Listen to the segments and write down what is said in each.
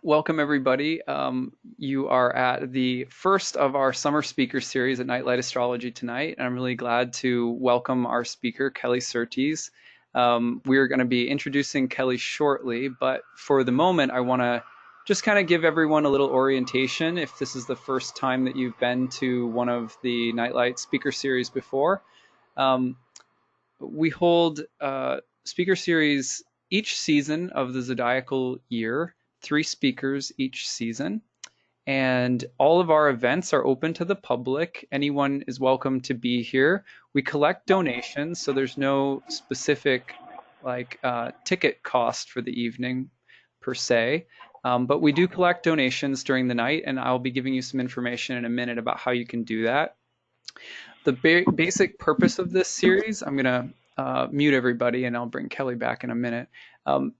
Welcome, everybody. You are at the first of our summer speaker series at Nightlight Astrology tonight, and I'm really glad to welcome our speaker, Kelly Surtees. We're going to be introducing Kelly shortly, but for the moment, I want to just kind of give everyone a little orientation if this is the first time that you've been to one of the Nightlight speaker series before. Um, we hold speaker series each season of the zodiacal year, three speakers each season. And all of our events are open to the public. Anyone is welcome to be here. We collect donations, so there's no specific ticket cost for the evening per se. But we do collect donations during the night, and I'll be giving you some information in a minute about how you can do that. The basic purpose of this series, I'm going to mute everybody and I'll bring Kelly back in a minute. Um,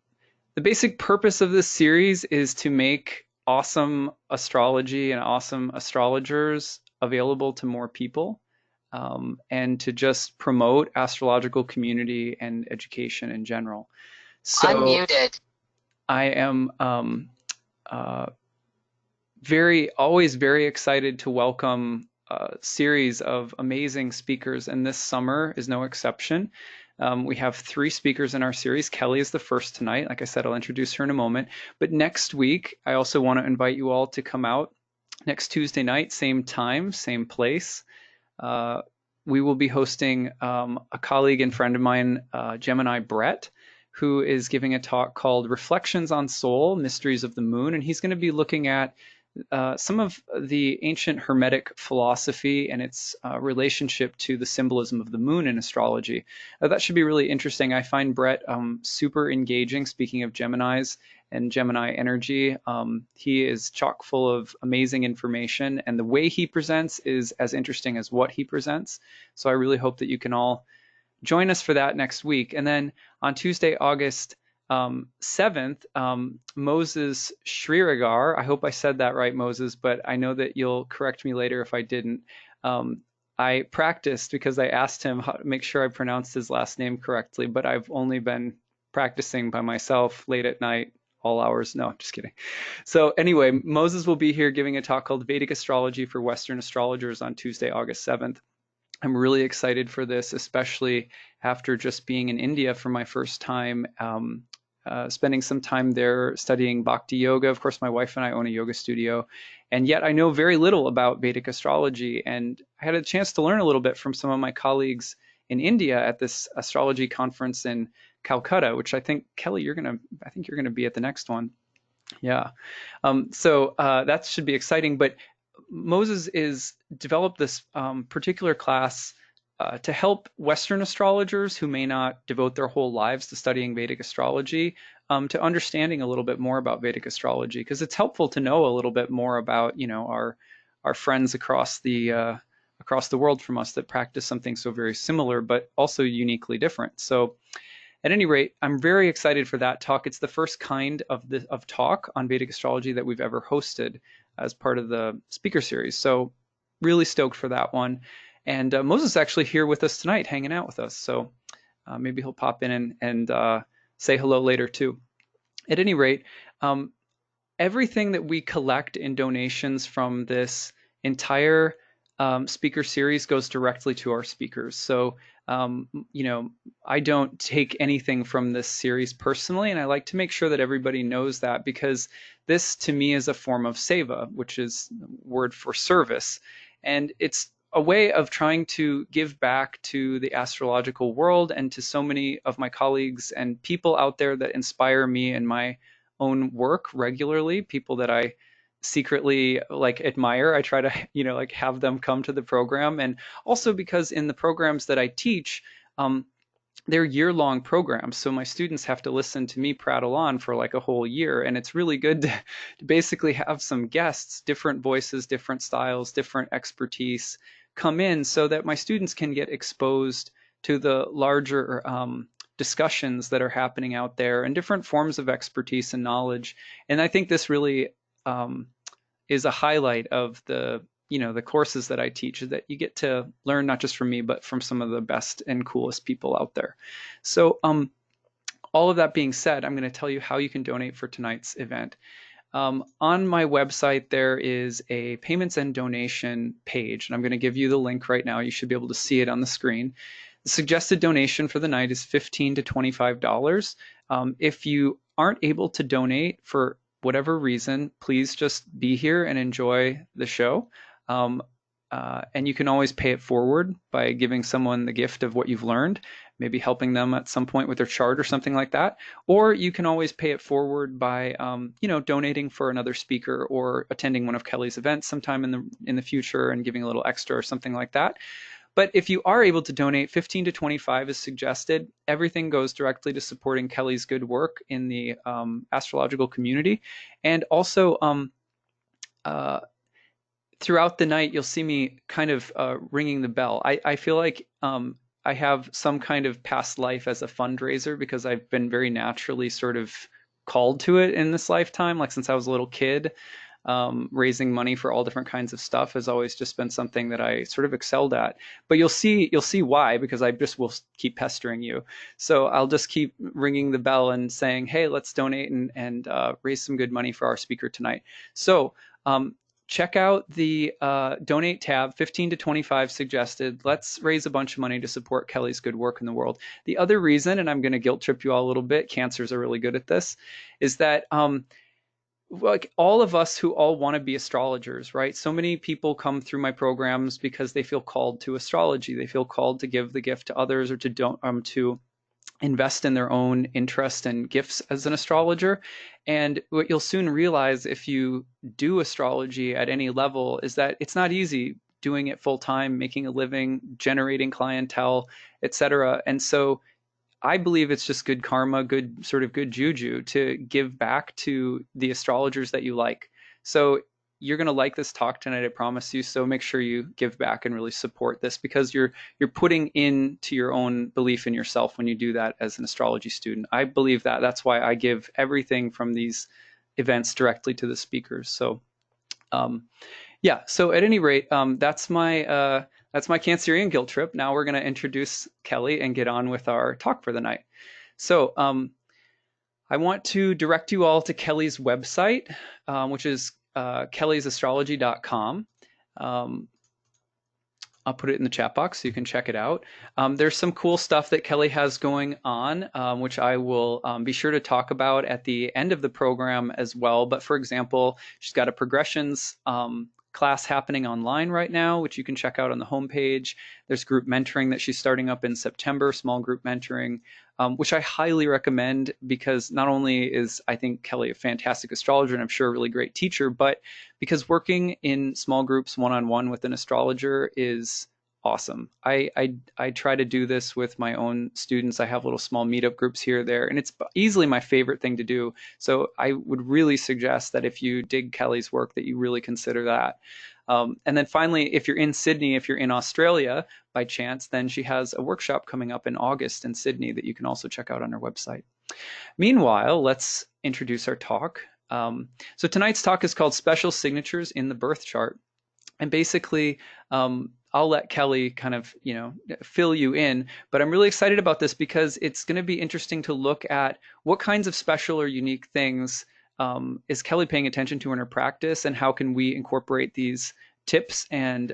the basic purpose of this series is to make awesome astrology and awesome astrologers available to more people, and to just promote astrological community and education in general. So Unmuted. I am uh, always very excited to welcome a series of amazing speakers, and this summer is no exception. We have three speakers in our series. Kelly is the first tonight. Like I said, I'll introduce her in a moment. But next week, I also want to invite you all to come out next Tuesday night, same time, same place. Uh, we will be hosting a colleague and friend of mine, Gemini Brett, who is giving a talk called Reflections on Soul, Mysteries of the Moon. And he's going to be looking at some of the ancient Hermetic philosophy and its relationship to the symbolism of the moon in astrology. That should be really interesting. I find Brett super engaging, speaking of Geminis and Gemini energy. He is chock full of amazing information, and the way he presents is as interesting as what he presents. So I really hope that you can all join us for that next week. And then on Tuesday, August 7th, Moses Sriragar, I hope I said that right, Moses, but I know that you'll correct me later if I didn't. I practiced because I asked him how to make sure I pronounced his last name correctly, but I've only been practicing by myself late at night, all hours. No, just kidding. So anyway, Moses will be here giving a talk called Vedic Astrology for Western Astrologers on Tuesday, August 7th. I'm really excited for this, especially after just being in India for my first time, spending some time there studying bhakti yoga. Of course, my wife and I own a yoga studio, and yet I know very little about Vedic astrology. And I had a chance to learn a little bit from some of my colleagues in India at this astrology conference in Calcutta, which I think, Kelly, I think you're gonna be at the next one. Yeah. So that should be exciting. But Moses is developed this particular class to help Western astrologers who may not devote their whole lives to studying Vedic astrology, to understanding a little bit more about Vedic astrology, because it's helpful to know a little bit more about, our friends across the world from us that practice something so very similar, but also uniquely different. So at any rate, I'm very excited for that talk. It's the first kind of talk on Vedic astrology that we've ever hosted as part of the speaker series. So really stoked for that one. And Moses is actually here with us tonight, hanging out with us. So maybe he'll pop in and say hello later too. At any rate, um, everything that we collect in donations from this entire speaker series goes directly to our speakers. So, I don't take anything from this series personally, and I like to make sure that everybody knows that, because this to me is a form of seva, which is word for service. And it's a way of trying to give back to the astrological world and to so many of my colleagues and people out there that inspire me in my own work regularly, people that I secretly admire. I try to, have them come to the program. And also because in the programs that I teach, they're year-long programs. So my students have to listen to me prattle on for like a whole year. And it's really good to basically have some guests, different voices, different styles, different expertise come in so that my students can get exposed to the larger discussions that are happening out there and different forms of expertise and knowledge. And I think this really um, is a highlight of the courses that I teach, is that you get to learn not just from me, but from some of the best and coolest people out there. So all of that being said, I'm going to tell you how you can donate for tonight's event. On my website, there is a payments and donation page, and I'm going to give you the link right now. You should be able to see it on the screen. The suggested donation for the night is $15 to $25. If you aren't able to donate for whatever reason, please just be here and enjoy the show. And you can always pay it forward by giving someone the gift of what you've learned, maybe helping them at some point with their chart or something like that. Or you can always pay it forward by, donating for another speaker or attending one of Kelly's events sometime in the future and giving a little extra or something like that. But if you are able to donate, 15 to 25 is suggested. Everything goes directly to supporting Kelly's good work in the astrological community. And also, throughout the night, you'll see me kind of ringing the bell. I feel like I have some kind of past life as a fundraiser because I've been very naturally sort of called to it in this lifetime. Like since I was a little kid, raising money for all different kinds of stuff has always just been something that I sort of excelled at. But you'll see why, because I just will keep pestering you. So I'll just keep ringing the bell and saying, hey, let's donate and raise some good money for our speaker tonight. So check out the donate tab, 15 to 25 suggested. Let's raise a bunch of money to support Kelly's good work in the world. The other reason, and I'm going to guilt trip you all a little bit, cancers are really good at this, is that like all of us who all want to be astrologers, right? So many people come through my programs because they feel called to astrology. They feel called to give the gift to others or to invest in their own interest and gifts as an astrologer. And what you'll soon realize if you do astrology at any level is that it's not easy doing it full time, making a living, generating clientele, etc. And so I believe it's just good karma, good sort of good juju to give back to the astrologers that you like. So you're going to like this talk tonight, I promise you. So make sure you give back and really support this because you're putting into your own belief in yourself when you do that as an astrology student. I believe that. That's why I give everything from these events directly to the speakers. So yeah, so at any rate, that's my Cancerian guilt trip. Now we're going to introduce Kelly and get on with our talk for the night. So I want to direct you all to Kelly's website, which is kellysastrology.com. I'll put it in the chat box so you can check it out. There's some cool stuff that Kelly has going on, which I will be sure to talk about at the end of the program as well. But for example, she's got a progressions class happening online right now, which you can check out on the homepage. There's group mentoring that she's starting up in September, small group mentoring, which I highly recommend because not only is, I think, Kelly a fantastic astrologer and I'm sure a really great teacher, but because working in small groups one-on-one with an astrologer is awesome. I try to do this with my own students. I have little small meetup groups here or there, and it's easily my favorite thing to do. So I would really suggest that if you dig Kelly's work, that you really consider that. And then finally, if you're in Sydney, if you're in Australia by chance, then she has a workshop coming up in August in Sydney that you can also check out on her website. Meanwhile, let's introduce our talk. So tonight's talk is called Special Signatures in the Birth Chart. And basically, I'll let Kelly kind of, fill you in, but I'm really excited about this because it's going to be interesting to look at what kinds of special or unique things is Kelly paying attention to in her practice, and how can we incorporate these tips and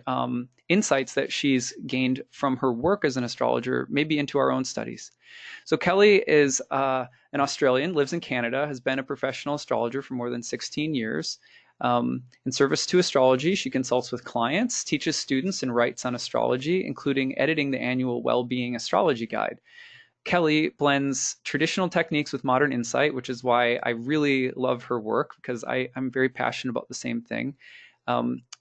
insights that she's gained from her work as an astrologer, maybe into our own studies. So Kelly is an Australian, lives in Canada, has been a professional astrologer for more than 16 years. In service to astrology, she consults with clients, teaches students, and writes on astrology, including editing the annual Well-Being Astrology Guide. Kelly blends traditional techniques with modern insight, which is why I really love her work, because I'm very passionate about the same thing.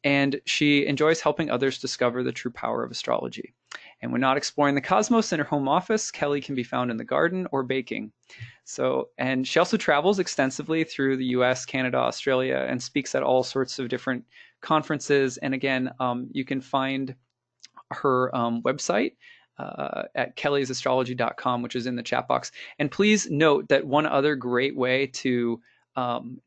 And she enjoys helping others discover the true power of astrology. And when not exploring the cosmos in her home office, Kelly can be found in the garden or baking. And she also travels extensively through the US, Canada, Australia, and speaks at all sorts of different conferences. And again, you can find her website at kellysastrology.com, which is in the chat box. And please note that one other great way to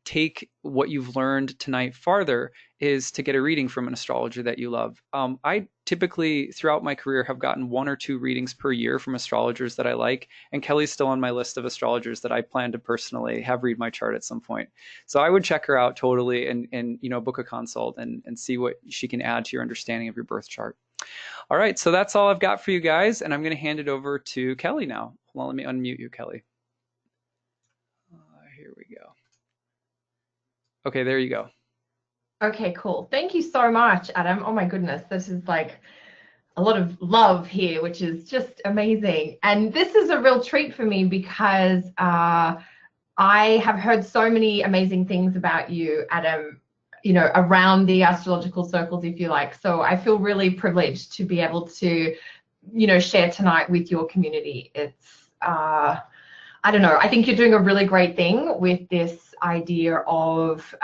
take what you've learned tonight farther is to get a reading from an astrologer that you love. I typically, throughout my career, have gotten 1 or 2 readings per year from astrologers that I like, and Kelly's still on my list of astrologers that I plan to personally have read my chart at some point. So I would check her out totally, and book a consult and see what she can add to your understanding of your birth chart. All right, so that's all I've got for you guys, and I'm going to hand it over to Kelly now. Well, let me unmute you, Kelly. Here we go. Okay, there you go. Okay, cool. Thank you so much, Adam. Oh my goodness, this is like a lot of love here, which is just amazing. And this is a real treat for me because I have heard so many amazing things about you, Adam, around the astrological circles, if you like. So I feel really privileged to be able to, share tonight with your community. It's, I don't know, I think you're doing a really great thing with this idea of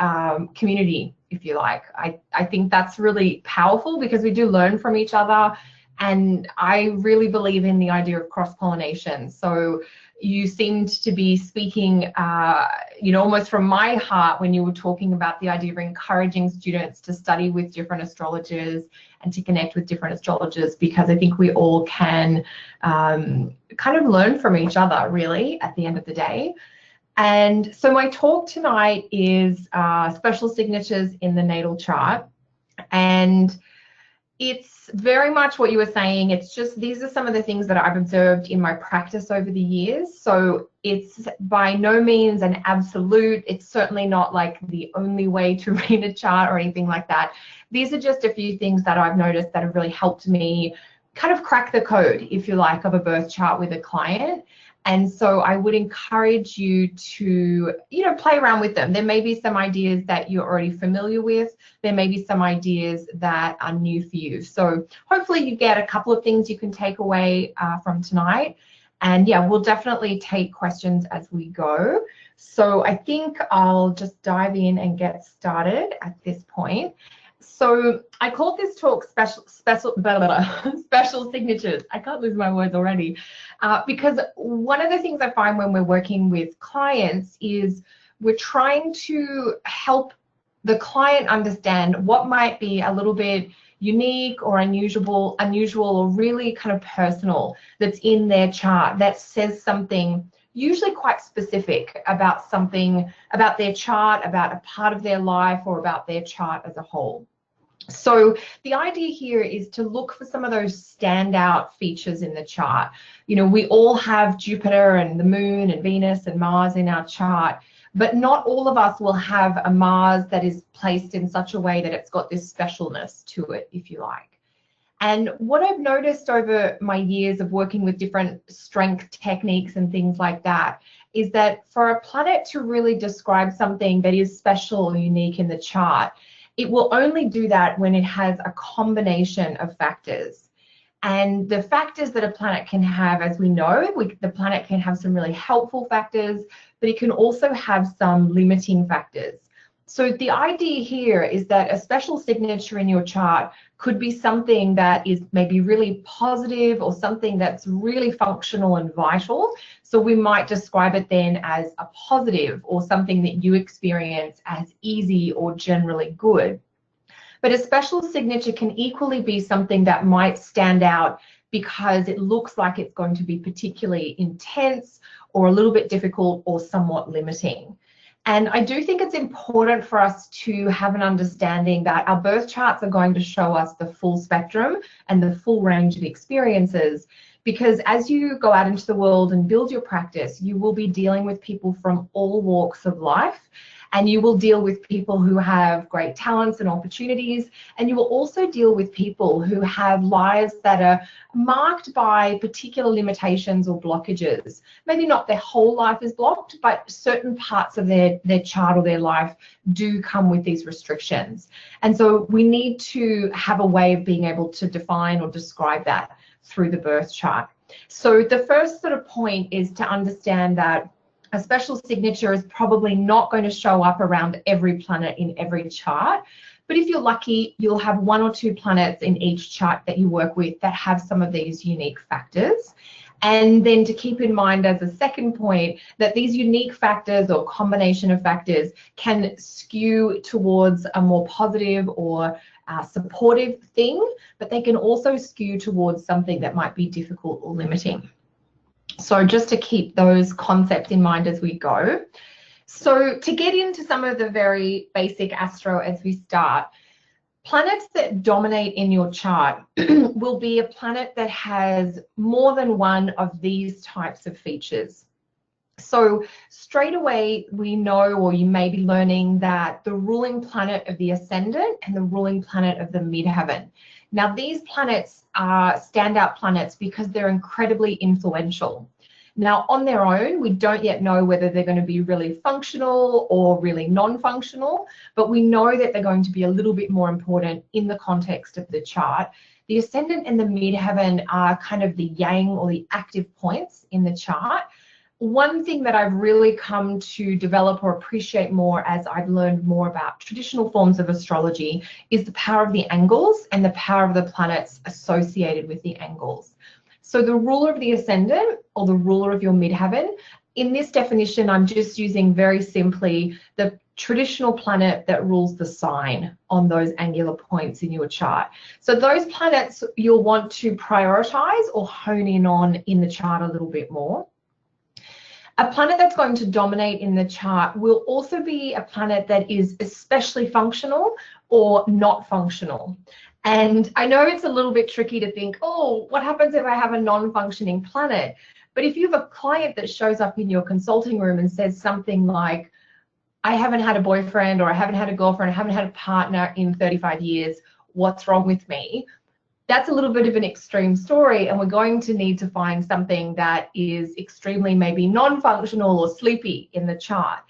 community, if you like. I think that's really powerful because we do learn from each other, and I really believe in the idea of cross-pollination. So you seemed to be speaking, almost from my heart when you were talking about the idea of encouraging students to study with different astrologers and to connect with different astrologers, because I think we all can kind of learn from each other, really, at the end of the day. And so my talk tonight is special signatures in the natal chart. And it's very much what you were saying. It's just, these are some of the things that I've observed in my practice over the years. So it's by no means an absolute. It's certainly not like the only way to read a chart or anything like that. These are just a few things that I've noticed that have really helped me kind of crack the code, if you like, of a birth chart with a client. And so I would encourage you to, play around with them. There may be some ideas that you're already familiar with. There may be some ideas that are new for you. So hopefully you get a couple of things you can take away from tonight. And yeah, we'll definitely take questions as we go. So I think I'll just dive in and get started at this point. So I called this talk special signatures. I can't lose my words already. Because one of the things I find when we're working with clients is we're trying to help the client understand what might be a little bit unique or unusual or really kind of personal that's in their chart that says something usually quite specific about something, about their chart, about a part of their life, or about their chart as a whole. So the idea here is to look for some of those standout features in the chart. We all have Jupiter and the Moon and Venus and Mars in our chart, but not all of us will have a Mars that is placed in such a way that it's got this specialness to it, if you like. And what I've noticed over my years of working with different strength techniques and things like that is that for a planet to really describe something that is special or unique in the chart, it will only do that when it has a combination of factors. And the factors that a planet can have, as we know, the planet can have some really helpful factors, but it can also have some limiting factors. So the idea here is that a special signature in your chart could be something that is maybe really positive or something that's really functional and vital. So we might describe it then as a positive or something that you experience as easy or generally good. But a special signature can equally be something that might stand out because it looks like it's going to be particularly intense or a little bit difficult or somewhat limiting. And I do think it's important for us to have an understanding that our birth charts are going to show us the full spectrum and the full range of experiences, because as you go out into the world and build your practice, you will be dealing with people from all walks of life, and you will deal with people who have great talents and opportunities, and you will also deal with people who have lives that are marked by particular limitations or blockages. Maybe not their whole life is blocked, but certain parts of their chart or their life do come with these restrictions. And so we need to have a way of being able to define or describe that through the birth chart. So the first sort of point is to understand that a special signature is probably not going to show up around every planet in every chart, but if you're lucky, you'll have 1 or 2 planets in each chart that you work with that have some of these unique factors. And then to keep in mind as a second point that these unique factors or combination of factors can skew towards a more positive or supportive thing, but they can also skew towards something that might be difficult or limiting. So just to keep those concepts in mind as we go. So to get into some of the very basic astro as we start, planets that dominate in your chart will be a planet that has more than one of these types of features. So straight away we know, or you may be learning, that the ruling planet of the ascendant and the ruling planet of the midheaven. Now these planets are standout planets because they're incredibly influential. Now, on their own, we don't yet know whether they're going to be really functional or really non-functional, but we know that they're going to be a little bit more important in the context of the chart. The ascendant and the midheaven are kind of the yang or the active points in the chart. One thing that I've really come to develop or appreciate more as I've learned more about traditional forms of astrology is the power of the angles and the power of the planets associated with the angles. So the ruler of the ascendant, or the ruler of your midheaven, in this definition, I'm just using very simply the traditional planet that rules the sign on those angular points in your chart. So those planets you'll want to prioritize or hone in on in the chart a little bit more. A planet that's going to dominate in the chart will also be a planet that is especially functional or not functional. And I know it's a little bit tricky to think, oh, what happens if I have a non-functioning planet? But if you have a client that shows up in your consulting room and says something like, I haven't had a boyfriend, or I haven't had a girlfriend, I haven't had a partner in 35 years, what's wrong with me? That's a little bit of an extreme story, and we're going to need to find something that is extremely maybe non-functional or sleepy in the chart.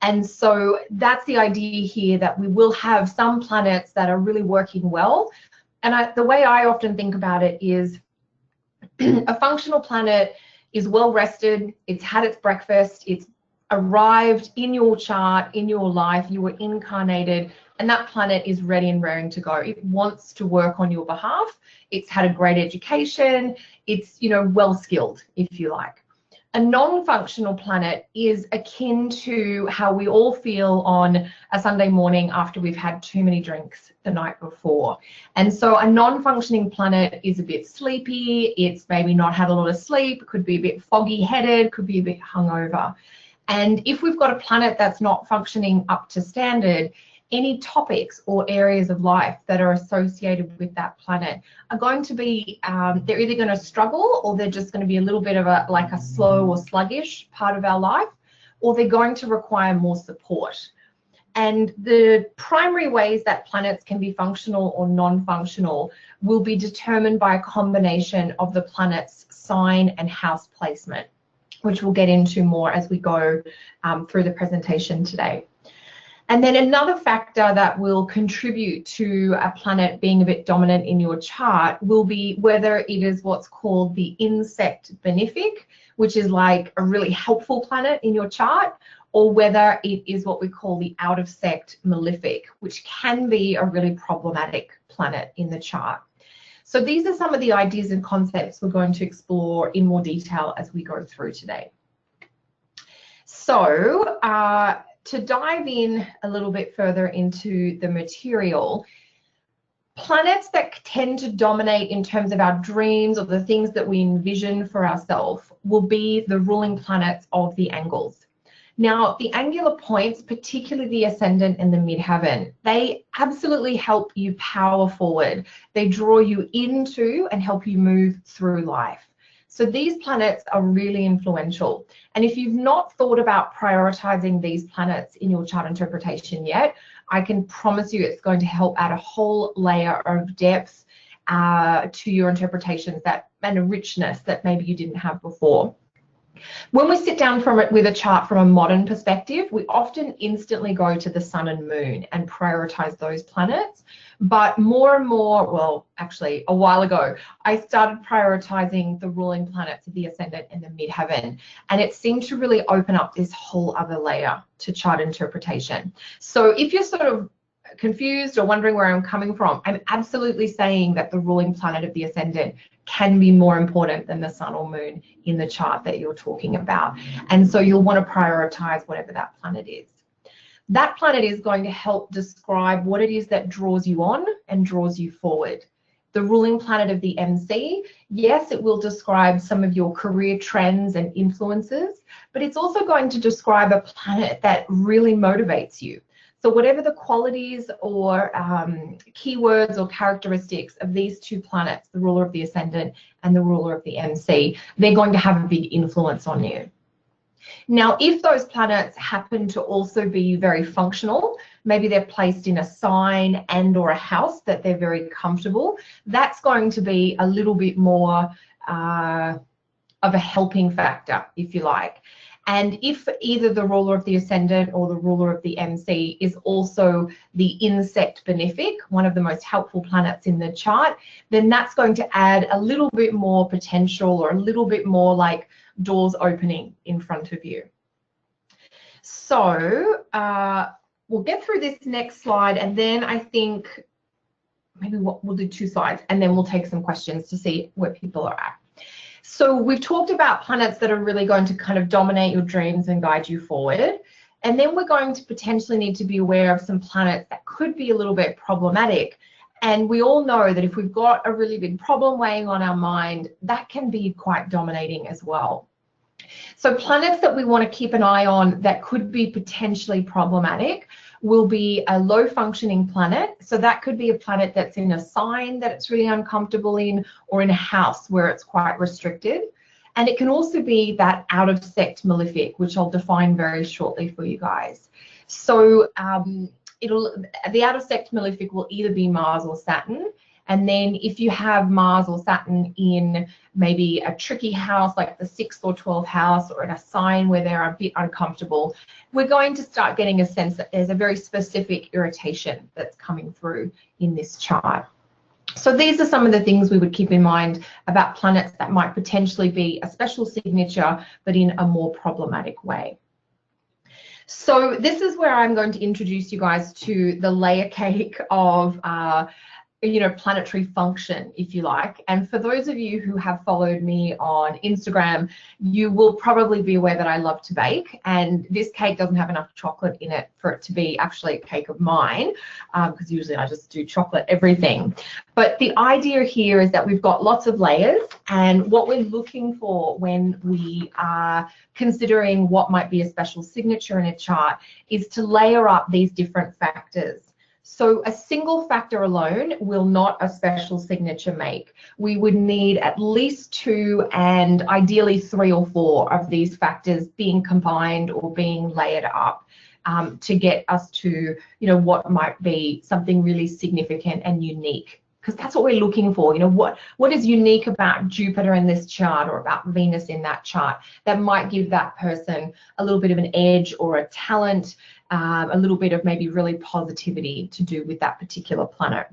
And so that's the idea here, that we will have some planets that are really working well. And the way I often think about it is a functional planet is well rested, it's had its breakfast, it's arrived in your chart, in your life, you were incarnated, and that planet is ready and raring to go. It wants to work on your behalf. It's had a great education. It's, well skilled, if you like. A non-functional planet is akin to how we all feel on a Sunday morning after we've had too many drinks the night before. And so a non-functioning planet is a bit sleepy, it's maybe not had a lot of sleep, could be a bit foggy-headed, could be a bit hungover. And if we've got a planet that's not functioning up to standard, any topics or areas of life that are associated with that planet are going to be, they're either going to struggle, or they're just going to be a little bit of a slow or sluggish part of our life, or they're going to require more support. And the primary ways that planets can be functional or non-functional will be determined by a combination of the planet's sign and house placement, which we'll get into more as we go through the presentation today. And then another factor that will contribute to a planet being a bit dominant in your chart will be whether it is what's called the in-sect benefic, which is like a really helpful planet in your chart, or whether it is what we call the out-of-sect malefic, which can be a really problematic planet in the chart. So these are some of the ideas and concepts we're going to explore in more detail as we go through today. So, to dive in a little bit further into the material, planets that tend to dominate in terms of our dreams or the things that we envision for ourselves will be the ruling planets of the angles. Now, the angular points, particularly the ascendant and the midheaven, they absolutely help you power forward. They draw you into and help you move through life. So these planets are really influential. And if you've not thought about prioritizing these planets in your chart interpretation yet, I can promise you it's going to help add a whole layer of depth to your interpretations, and a richness that maybe you didn't have before. When we sit down with a chart from a modern perspective, we often instantly go to the sun and moon and prioritize those planets. But more and more, well, actually a while ago, I started prioritizing the ruling planets of the ascendant and the midheaven. And it seemed to really open up this whole other layer to chart interpretation. So if you're sort of confused or wondering where I'm coming from, I'm absolutely saying that the ruling planet of the ascendant can be more important than the sun or moon in the chart that you're talking about. And so you'll want to prioritize whatever that planet is. That planet is going to help describe what it is that draws you on and draws you forward. The ruling planet of the MC, yes, it will describe some of your career trends and influences, but it's also going to describe a planet that really motivates you. So whatever the qualities or keywords or characteristics of these two planets, the ruler of the ascendant and the ruler of the MC, they're going to have a big influence on you. Now, if those planets happen to also be very functional, maybe they're placed in a sign and or a house that they're very comfortable, that's going to be a little bit more of a helping factor, if you like. And if either the ruler of the ascendant or the ruler of the MC is also the insect benefic, one of the most helpful planets in the chart, then that's going to add a little bit more potential or a little bit more like doors opening in front of you. So we'll get through this next slide, and then I think maybe we'll do 2 slides, and then we'll take some questions to see where people are at. So we've talked about planets that are really going to kind of dominate your dreams and guide you forward. And then we're going to potentially need to be aware of some planets that could be a little bit problematic. And we all know that if we've got a really big problem weighing on our mind, that can be quite dominating as well. So planets that we want to keep an eye on that could be potentially problematic will be a low functioning planet. So that could be a planet that's in a sign that it's really uncomfortable in, or in a house where it's quite restricted. And it can also be that out of sect malefic, which I'll define very shortly for you guys. So the out of sect malefic will either be Mars or Saturn. And then if you have Mars or Saturn in maybe a tricky house like the 6th or 12th house, or in a sign where they're a bit uncomfortable, we're going to start getting a sense that there's a very specific irritation that's coming through in this chart. So these are some of the things we would keep in mind about planets that might potentially be a special signature, but in a more problematic way. So this is where I'm going to introduce you guys to the layer cake of planetary function, if you like. And for those of you who have followed me on Instagram, you will probably be aware that I love to bake, and this cake doesn't have enough chocolate in it for it to be actually a cake of mine, because usually I just do chocolate everything. But the idea here is that we've got lots of layers, and what we're looking for when we are considering what might be a special signature in a chart is to layer up these different factors. So a single factor alone will not a special signature make. We would need at least 2 and ideally 3 or 4 of these factors being combined or being layered up to get us to, what might be something really significant and unique. Because that's what we're looking for. What is unique about Jupiter in this chart, or about Venus in that chart, that might give that person a little bit of an edge or a talent, a little bit of maybe really positivity to do with that particular planet.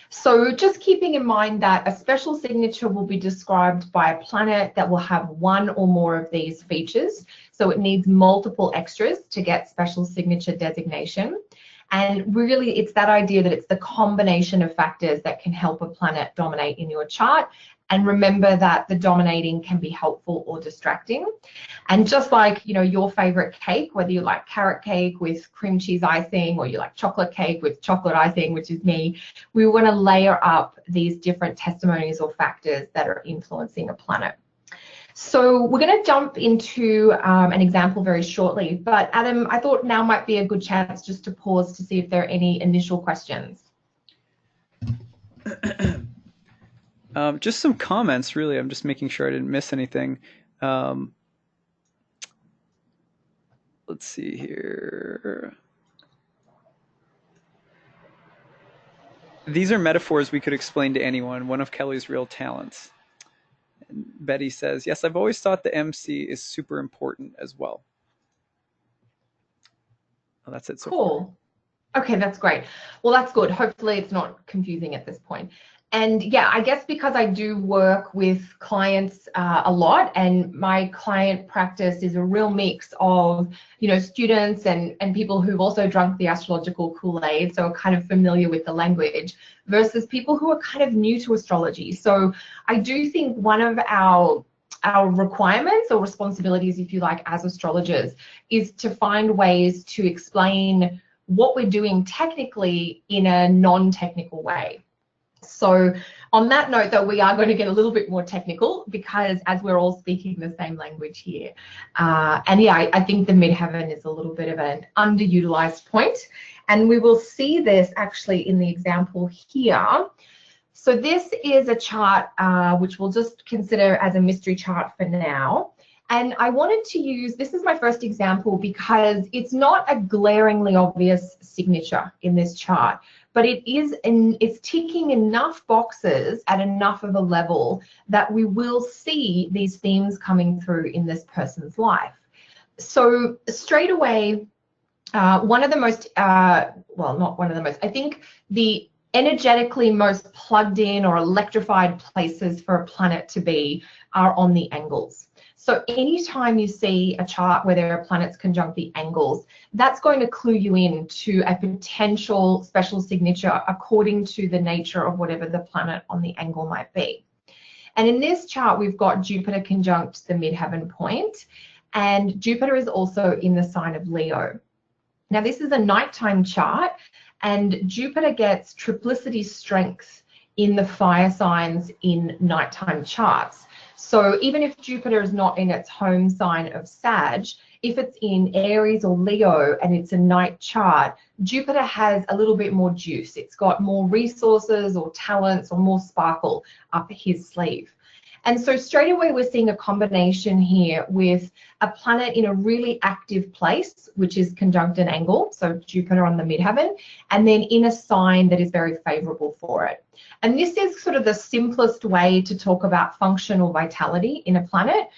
So just keeping in mind that a special signature will be described by a planet that will have 1 or more of these features. So it needs multiple extras to get special signature designation. And really, it's that idea that it's the combination of factors that can help a planet dominate in your chart. And remember that the dominating can be helpful or distracting. And just like, your favorite cake, whether you like carrot cake with cream cheese icing, or you like chocolate cake with chocolate icing, which is me, we want to layer up these different testimonies or factors that are influencing a planet. So we're going to jump into an example very shortly, but Adam, I thought now might be a good chance just to pause to see if there are any initial questions. Just some comments, really. I'm just making sure I didn't miss anything. Let's see here. These are metaphors we could explain to anyone, one of Kelly's real talents. And Betty says, yes, I've always thought the MC is super important as well. Oh, that's it so cool. far. Okay, that's great. Well, that's good. Hopefully it's not confusing at this point. And yeah, I guess because I do work with clients a lot, and my client practice is a real mix of, students and people who've also drunk the astrological Kool-Aid, so are kind of familiar with the language, versus people who are kind of new to astrology. So I do think one of our requirements or responsibilities, if you like, as astrologers, is to find ways to explain what we're doing technically in a non-technical way. So on that note, though, we are going to get a little bit more technical because as we're all speaking the same language here. And yeah, I think the midheaven is a little bit of an underutilized point. And we will see this actually in the example here. So this is a chart which we'll just consider as a mystery chart for now. And I wanted to use, this is my first example because it's not a glaringly obvious signature in this chart, but it's ticking enough boxes at enough of a level that we will see these themes coming through in this person's life. So straight away, one of the most, well, not one of the most, I think the energetically most plugged in or electrified places for a planet to be are on the angles. So anytime you see a chart where there are planets conjunct the angles, that's going to clue you in to a potential special signature according to the nature of whatever the planet on the angle might be. And in this chart, we've got Jupiter conjunct the midheaven point, and Jupiter is also in the sign of Leo. Now, this is a nighttime chart, and Jupiter gets triplicity strength in the fire signs in nighttime charts. So even if Jupiter is not in its home sign of Sag, if it's in Aries or Leo and it's a night chart, Jupiter has a little bit more juice. It's got more resources or talents or more sparkle up his sleeve. And so straight away we're seeing a combination here with a planet in a really active place, which is conjunct an angle, so Jupiter on the midheaven, and then in a sign that is very favorable for it. And this is sort of the simplest way to talk about functional vitality in a planet,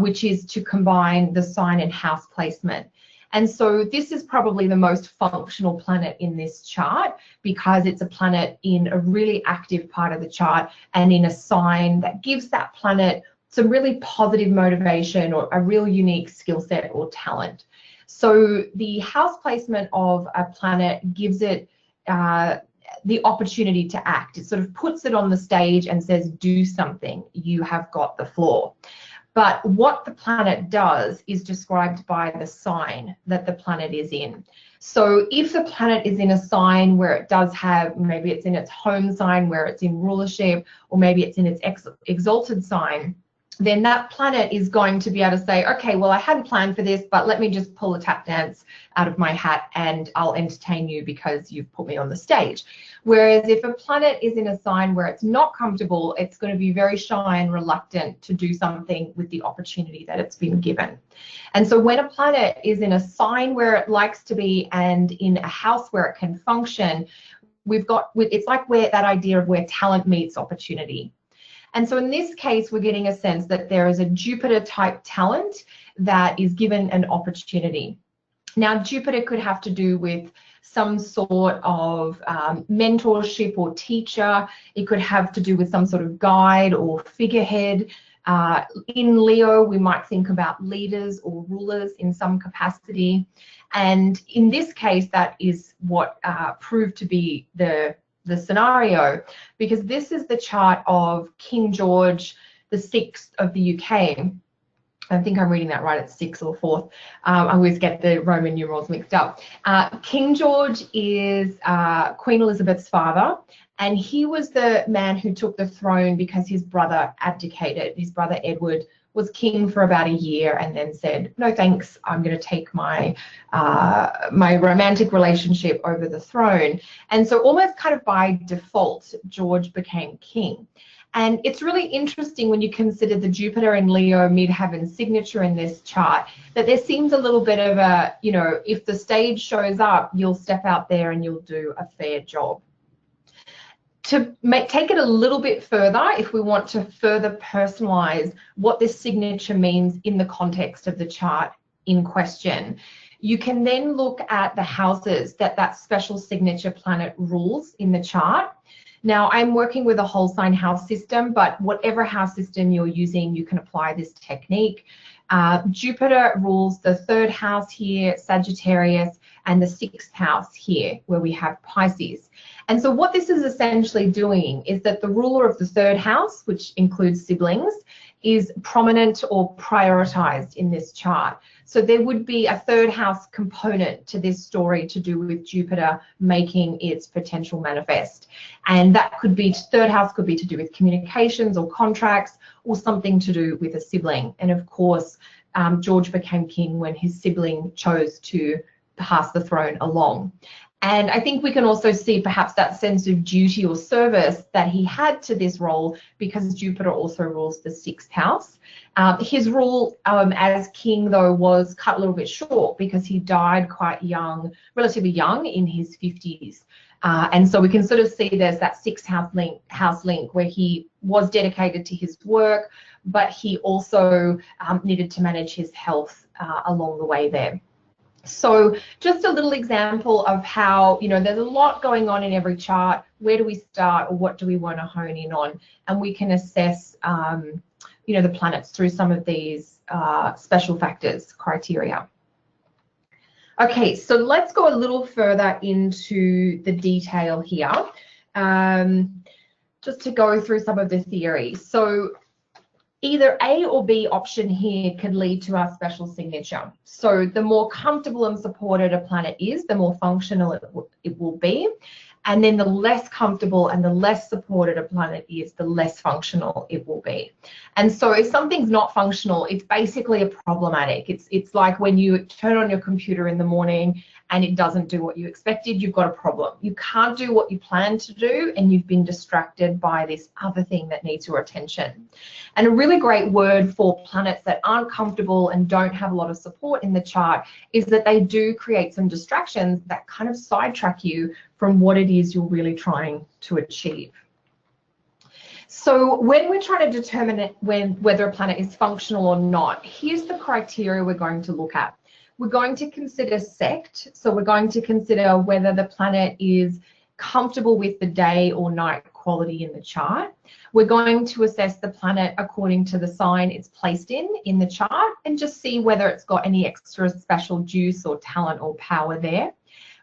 which is to combine the sign and house placement. And so this is probably the most functional planet in this chart because it's a planet in a really active part of the chart and in a sign that gives that planet some really positive motivation or a real unique skill set or talent. So the house placement of a planet gives it the opportunity to act. It sort of puts it on the stage and says, do something, you have got the floor. But what the planet does is described by the sign that the planet is in. So if the planet is in a sign where it does have, maybe it's in its home sign where it's in rulership, or maybe it's in its exalted sign, then that planet is going to be able to say, okay, well, I hadn't planned for this, but let me just pull a tap dance out of my hat and I'll entertain you because you've put me on the stage. Whereas if a planet is in a sign where it's not comfortable, it's going to be very shy and reluctant to do something with the opportunity that it's been given. And so when a planet is in a sign where it likes to be and in a house where it can function, it's like that idea of where talent meets opportunity. And so in this case, we're getting a sense that there is a Jupiter type talent that is given an opportunity. Now, Jupiter could have to do with some sort of mentorship or teacher. It could have to do with some sort of guide or figurehead. In Leo, we might think about leaders or rulers in some capacity. And in this case, that is what proved to be the scenario, because this is the chart of King George VI of the UK. I think I'm reading that right, it's 6th or 4th. I always get the Roman numerals mixed up. King George is Queen Elizabeth's father, and he was the man who took the throne because his brother abdicated. His brother Edward was king for about a year and then said, no thanks, I'm going to take my my romantic relationship over the throne. And so almost kind of by default, George became king. And it's really interesting when you consider the Jupiter and Leo midheaven signature in this chart, that there seems a little bit of a, if the stage shows up, you'll step out there and you'll do a fair job. To take it a little bit further, if we want to further personalize what this signature means in the context of the chart in question, You can then look at the houses that that special signature planet rules in the chart. Now, I'm working with a whole sign house system, but whatever house system you're using, you can apply this technique. Jupiter rules the 3rd house here, Sagittarius, and the 6th house here, where we have Pisces. And so what this is essentially doing is that the ruler of the 3rd house, which includes siblings, is prominent or prioritized in this chart. So there would be a 3rd house component to this story to do with Jupiter making its potential manifest. And that could be, 3rd house could be to do with communications or contracts, or something to do with a sibling. And of course, George became king when his sibling chose to pass the throne along. And I think we can also see perhaps that sense of duty or service that he had to this role, because Jupiter also rules the 6th house. His rule as king, though, was cut a little bit short because he died quite young, relatively young, in his 50s. And so we can sort of see there's that 6th house link where he was dedicated to his work, but he also needed to manage his health along the way there. So just a little example of how, you know, there's a lot going on in every chart. Where do we start, or what do we want to hone in on? And we can assess, you know, the planets through some of these special factors criteria. Okay, so let's go a little further into the detail here, just to go through some of the theory. So either A or B option here could lead to our special signature. So the more comfortable and supported a planet is, the more functional it will be. And then the less comfortable and the less supported a planet is, the less functional it will be. And so if something's not functional, it's basically a problematic. It's like when you turn on your computer in the morning and it doesn't do what you expected, you've got a problem. You can't do what you planned to do, and you've been distracted by this other thing that needs your attention. And a really great word for planets that aren't comfortable and don't have a lot of support in the chart is that they do create some distractions that kind of sidetrack you from what it is you're really trying to achieve. So when we're trying to determine whether a planet is functional or not, here's the criteria we're going to look at. We're going to consider sect, so we're going to consider whether the planet is comfortable with the day or night quality in the chart. We're going to assess the planet according to the sign it's placed in the chart, and just see whether it's got any extra special juice or talent or power there.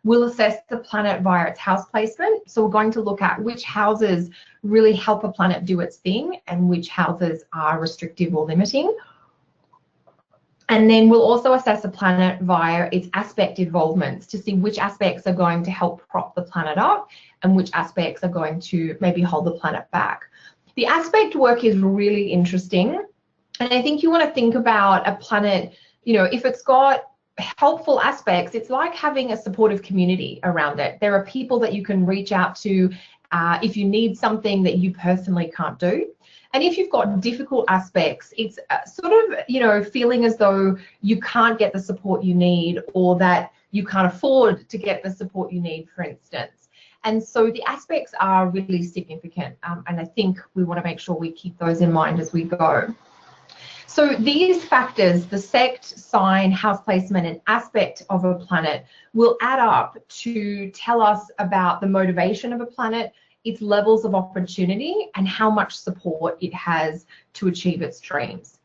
We'll assess the planet via its house placement. So we're going to look at which houses really help a planet do its thing and which houses are restrictive or limiting. And then we'll also assess a planet via its aspect involvements to see which aspects are going to help prop the planet up and which aspects are going to maybe hold the planet back. The aspect work is really interesting. And I think you want to think about a planet, you know, if it's got helpful aspects, it's like having a supportive community around it. There are people that you can reach out to if you need something that you personally can't do. And if you've got difficult aspects, it's sort of, you know, feeling as though you can't get the support you need, or that you can't afford to get the support you need, for instance. And so the aspects are really significant. And I think we want to make sure we keep those in mind as we go. So these factors, the sect, sign, house placement, and aspect of a planet, will add up to tell us about the motivation of a planet, its levels of opportunity, and how much support it has to achieve its dreams.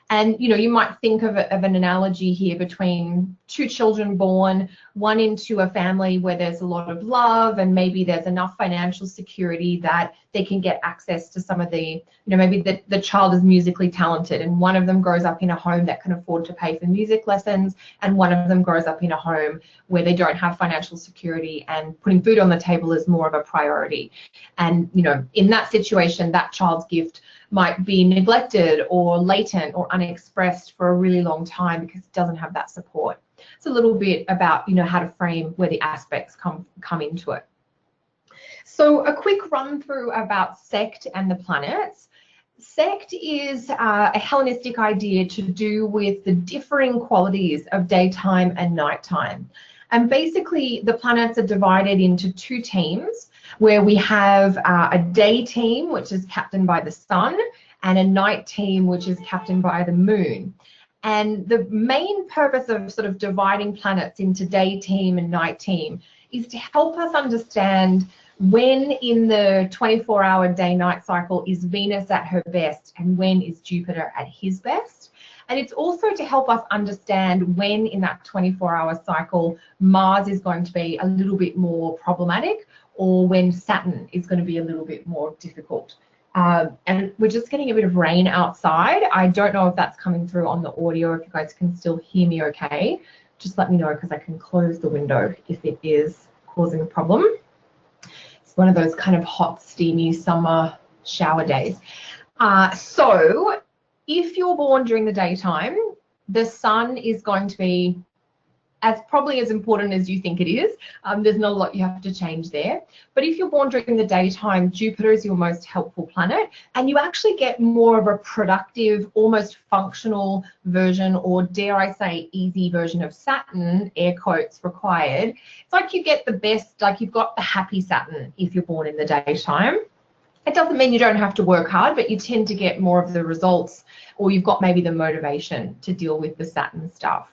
And, you know, you might think of an analogy here between two children born, one into a family where there's a lot of love and maybe there's enough financial security that they can get access to some of the, you know, maybe the child is musically talented, and one of them grows up in a home that can afford to pay for music lessons, and one of them grows up in a home where they don't have financial security and putting food on the table is more of a priority. And, you know, in that situation, that child's gift might be neglected or latent or unexpressed for a really long time because it doesn't have that support. It's a little bit about, you know, how to frame where the aspects come into it. So a quick run through about sect and the planets. Sect is a Hellenistic idea to do with the differing qualities of daytime and nighttime. And basically the planets are divided into two teams, where we have a day team, which is captained by the sun, and a night team, which is captained by the moon. And the main purpose of sort of dividing planets into day team and night team is to help us understand when in the 24-hour day-night cycle is Venus at her best and when is Jupiter at his best. And it's also to help us understand when in that 24-hour cycle Mars is going to be a little bit more problematic, or when Saturn is going to be a little bit more difficult. And we're just getting a bit of rain outside. I don't know if that's coming through on the audio, if you guys can still hear me okay. Just let me know, because I can close the window if it is causing a problem. It's one of those kind of hot, steamy summer shower days. So if you're born during the daytime, the sun is going to be probably as important as you think it is. There's not a lot you have to change there. But if you're born during the daytime, Jupiter is your most helpful planet, and you actually get more of a productive, almost functional version, or dare I say easy version of Saturn, air quotes required. It's like you get the best, like you've got the happy Saturn if you're born in the daytime. It doesn't mean you don't have to work hard, but you tend to get more of the results, or you've got maybe the motivation to deal with the Saturn stuff.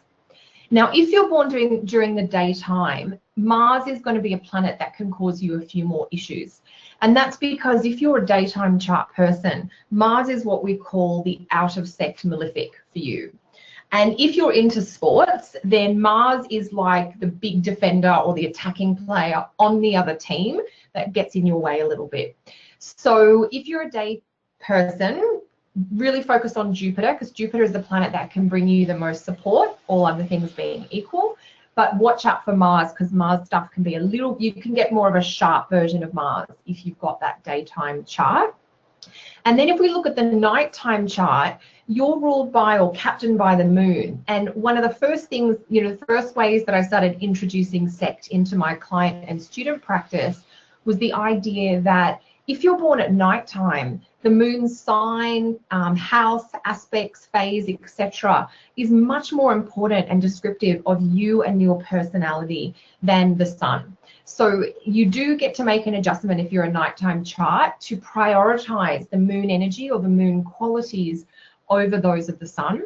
Now, if you're born during the daytime, Mars is going to be a planet that can cause you a few more issues. And that's because if you're a daytime chart person, Mars is what we call the out of sect malefic for you. And if you're into sports, then Mars is like the big defender or the attacking player on the other team that gets in your way a little bit. So if you're a day person, really focus on Jupiter, because Jupiter is the planet that can bring you the most support, all other things being equal. But watch out for Mars, because Mars stuff can be you can get more of a sharp version of Mars if you've got that daytime chart. And then if we look at the nighttime chart, you're ruled by or captained by the moon. And one of the first things, the first ways that I started introducing sect into my client and student practice was the idea that if you're born at nighttime, the moon's sign, house, aspects, phase, etc., is much more important and descriptive of you and your personality than the sun. So you do get to make an adjustment if you're a nighttime chart to prioritize the moon energy or the moon qualities over those of the sun.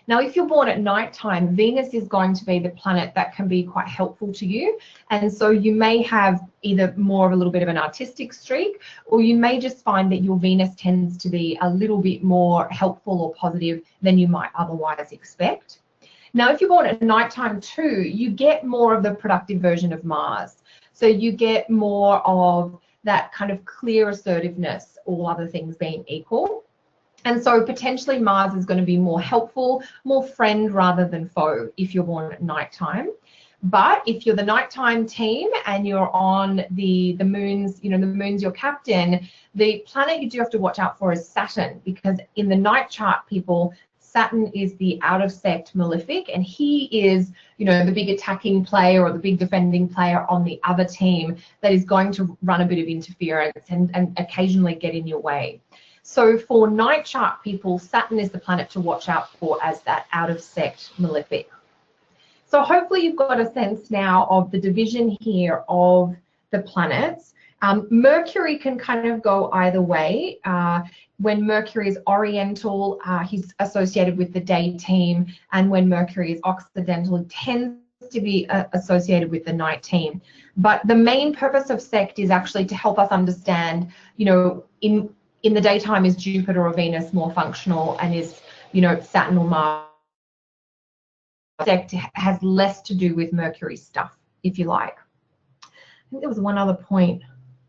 Now, if you're born at nighttime, Venus is going to be the planet that can be quite helpful to you. And so you may have either more of a little bit of an artistic streak, or you may just find that your Venus tends to be a little bit more helpful or positive than you might otherwise expect. Now, if you're born at nighttime too, you get more of the productive version of Mars. So you get more of that kind of clear assertiveness, all other things being equal. And so potentially Mars is going to be more helpful, more friend rather than foe if you're born at nighttime. But if you're the nighttime team and you're on the moon's, the moon's your captain, the planet you do have to watch out for is Saturn, because in the night chart, people, Saturn is the out of sect malefic, and he is, the big attacking player or the big defending player on the other team that is going to run a bit of interference and occasionally get in your way. So for night chart people, Saturn is the planet to watch out for as that out of sect malefic. So hopefully you've got a sense now of the division here of the planets. Mercury can kind of go either way. When Mercury is oriental, he's associated with the day team, and when Mercury is occidental, he tends to be associated with the night team. But the main purpose of sect is actually to help us understand, in the daytime, is Jupiter or Venus more functional, and is, Saturn or Mars? Sect has less to do with Mercury stuff, if you like. I think there was one other point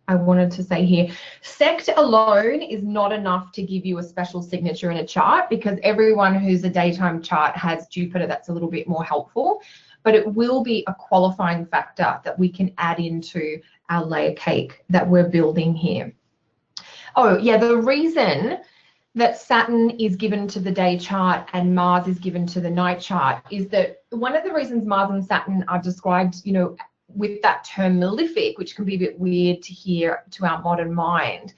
I wanted to say here. Sect alone is not enough to give you a special signature in a chart, because everyone who's a daytime chart has Jupiter that's a little bit more helpful, but it will be a qualifying factor that we can add into our layer cake that we're building here. Oh, yeah, the reason that Saturn is given to the day chart and Mars is given to the night chart is that one of the reasons Mars and Saturn are described, with that term malefic, which can be a bit weird to hear to our modern mind,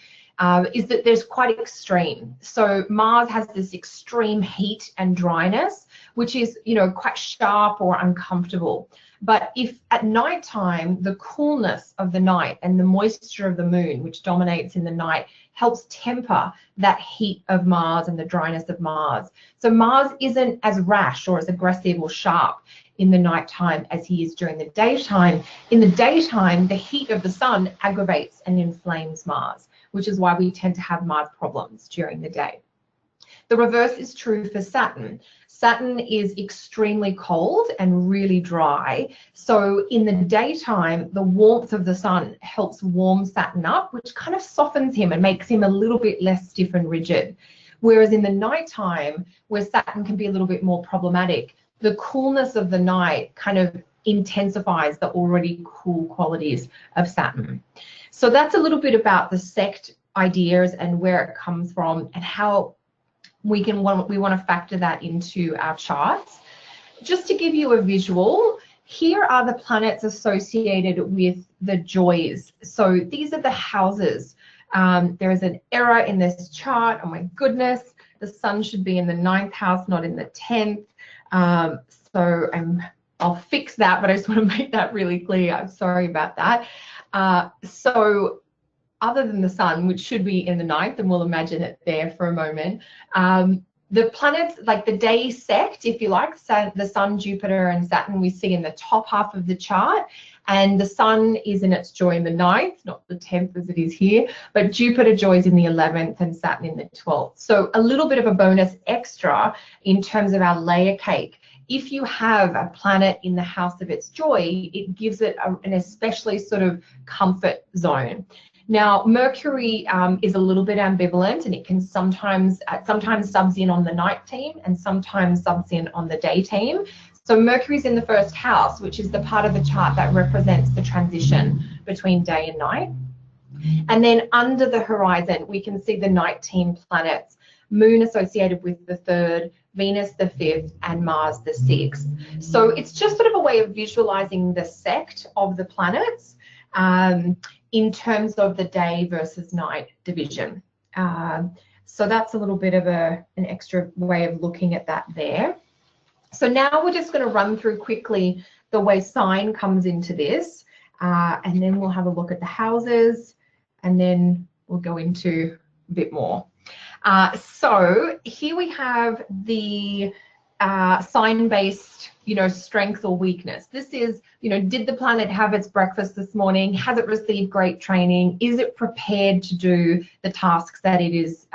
is that there's quite extreme. So Mars has this extreme heat and dryness, which is, quite sharp or uncomfortable. But if at nighttime, the coolness of the night and the moisture of the moon, which dominates in the night, helps temper that heat of Mars and the dryness of Mars. So Mars isn't as rash or as aggressive or sharp in the nighttime as he is during the daytime. In the daytime, the heat of the sun aggravates and inflames Mars, which is why we tend to have Mars problems during the day. The reverse is true for Saturn. Saturn is extremely cold and really dry. So in the daytime, the warmth of the sun helps warm Saturn up, which kind of softens him and makes him a little bit less stiff and rigid. Whereas in the nighttime, where Saturn can be a little bit more problematic, the coolness of the night kind of intensifies the already cool qualities of Saturn. So that's a little bit about the sect ideas and where it comes from and how we want to factor that into our charts. Just to give you a visual, here are the planets associated with the joys. So these are the houses. There is an error in this chart. Oh my goodness, the sun should be in the 9th house, not in the 10th. So I'll fix that, but I just want to make that really clear. I'm sorry about that. So other than the sun, which should be in the 9th, and we'll imagine it there for a moment, the planets, like the day sect, if you like, the sun, Jupiter, and Saturn, we see in the top half of the chart, and the sun is in its joy in the 9th, not the 10th as it is here, but Jupiter joys in the 11th and Saturn in the 12th. So a little bit of a bonus extra in terms of our layer cake. If you have a planet in the house of its joy, it gives it an especially sort of comfort zone. Now, Mercury is a little bit ambivalent, and it can sometimes subs in on the night team and sometimes subs in on the day team. So Mercury's in the 1st house, which is the part of the chart that represents the transition between day and night. And then under the horizon, we can see the night team planets, Moon associated with the 3rd, Venus the 5th, and Mars the 6th. So it's just sort of a way of visualizing the sect of the planets in terms of the day versus night division. So that's a little bit of an extra way of looking at that there. So now we're just going to run through quickly the way sign comes into this, and then we'll have a look at the houses, and then we'll go into a bit more. So here we have the sign-based, strength or weakness. This is, did the planet have its breakfast this morning? Has it received great training? Is it prepared to do the tasks that it is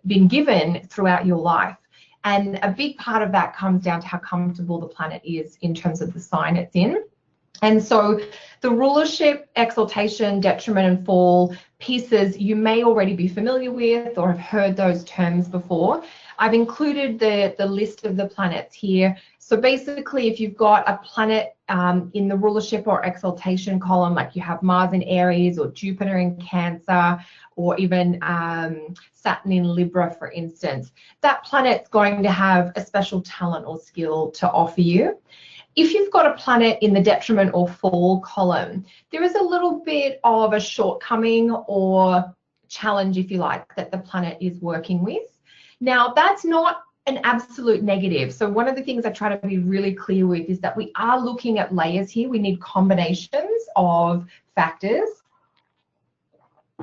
been given throughout your life? And a big part of that comes down to how comfortable the planet is in terms of the sign it's in. And so the rulership, exaltation, detriment, and fall pieces you may already be familiar with or have heard those terms before. I've included the list of the planets here. So basically, if you've got a planet in the rulership or exaltation column, like you have Mars in Aries or Jupiter in Cancer, or even Saturn in Libra, for instance, that planet's going to have a special talent or skill to offer you. If you've got a planet in the detriment or fall column, there is a little bit of a shortcoming or challenge, if you like, that the planet is working with. Now, that's not an absolute negative. So one of the things I try to be really clear with is that we are looking at layers here. We need combinations of factors.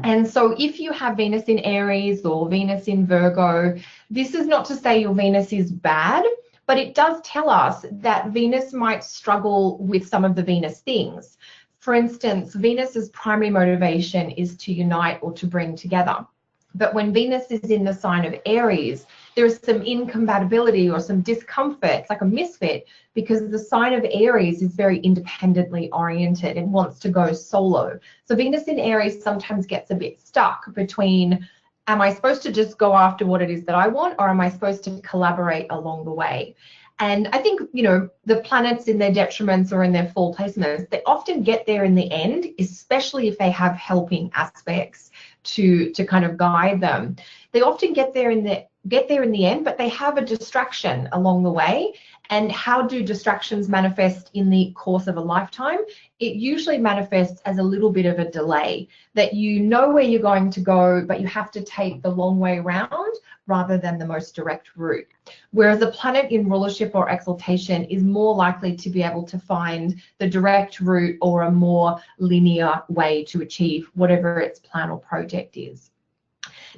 And so if you have Venus in Aries or Venus in Virgo, this is not to say your Venus is bad, but it does tell us that Venus might struggle with some of the Venus things. For instance, Venus's primary motivation is to unite or to bring together. But when Venus is in the sign of Aries, there is some incompatibility or some discomfort. It's like a misfit, because the sign of Aries is very independently oriented and wants to go solo. So Venus in Aries sometimes gets a bit stuck between, am I supposed to just go after what it is that I want, or am I supposed to collaborate along the way? And I think, the planets in their detriments or in their fall placements, they often get there in the end, especially if they have helping aspects to kind of guide them. They often get there in the end, but they have a distraction along the way. And how do distractions manifest in the course of a lifetime? It usually manifests as a little bit of a delay, that you know where you're going to go, but you have to take the long way around rather than the most direct route. Whereas a planet in rulership or exaltation is more likely to be able to find the direct route or a more linear way to achieve whatever its plan or project is.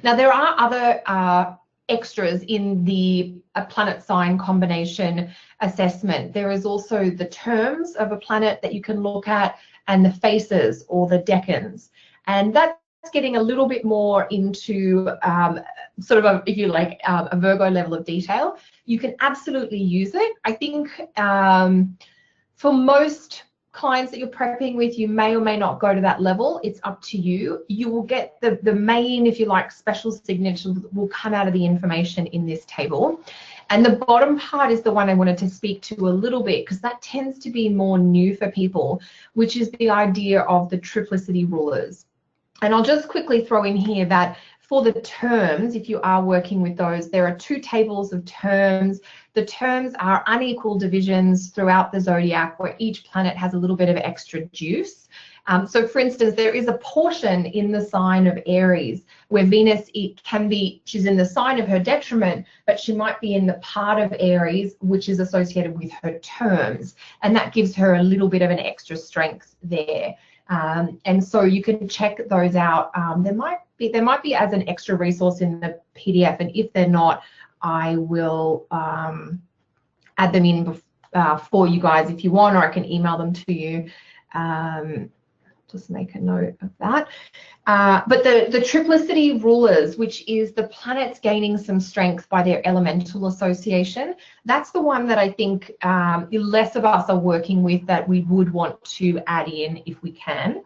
Now, there are other extras in the planet sign combination assessment. There is also the terms of a planet that you can look at, and the faces or the decans. And that's getting a little bit more into sort of a, if you like, a Virgo level of detail. You can absolutely use it. I think for most clients that you're prepping with, you may or may not go to that level. It's up to you. You will get the main, if you like, special signatures will come out of the information in this table. And the bottom part is the one I wanted to speak to a little bit, because that tends to be more new for people, which is the idea of the triplicity rulers. And I'll just quickly throw in here that for the terms, if you are working with those, there are 2 tables of terms. The terms are unequal divisions throughout the zodiac where each planet has a little bit of extra juice. So for instance, there is a portion in the sign of Aries where Venus, it can be, she's in the sign of her detriment, but she might be in the part of Aries which is associated with her terms, and that gives her a little bit of an extra strength there. And so you can check those out. There might be as an extra resource in the PDF, and if they're not, I will add them in for you guys if you want, or I can email them to you. Just make a note of that. But the triplicity rulers, which is the planets gaining some strength by their elemental association, that's the one that I think less of us are working with, that we would want to add in if we can.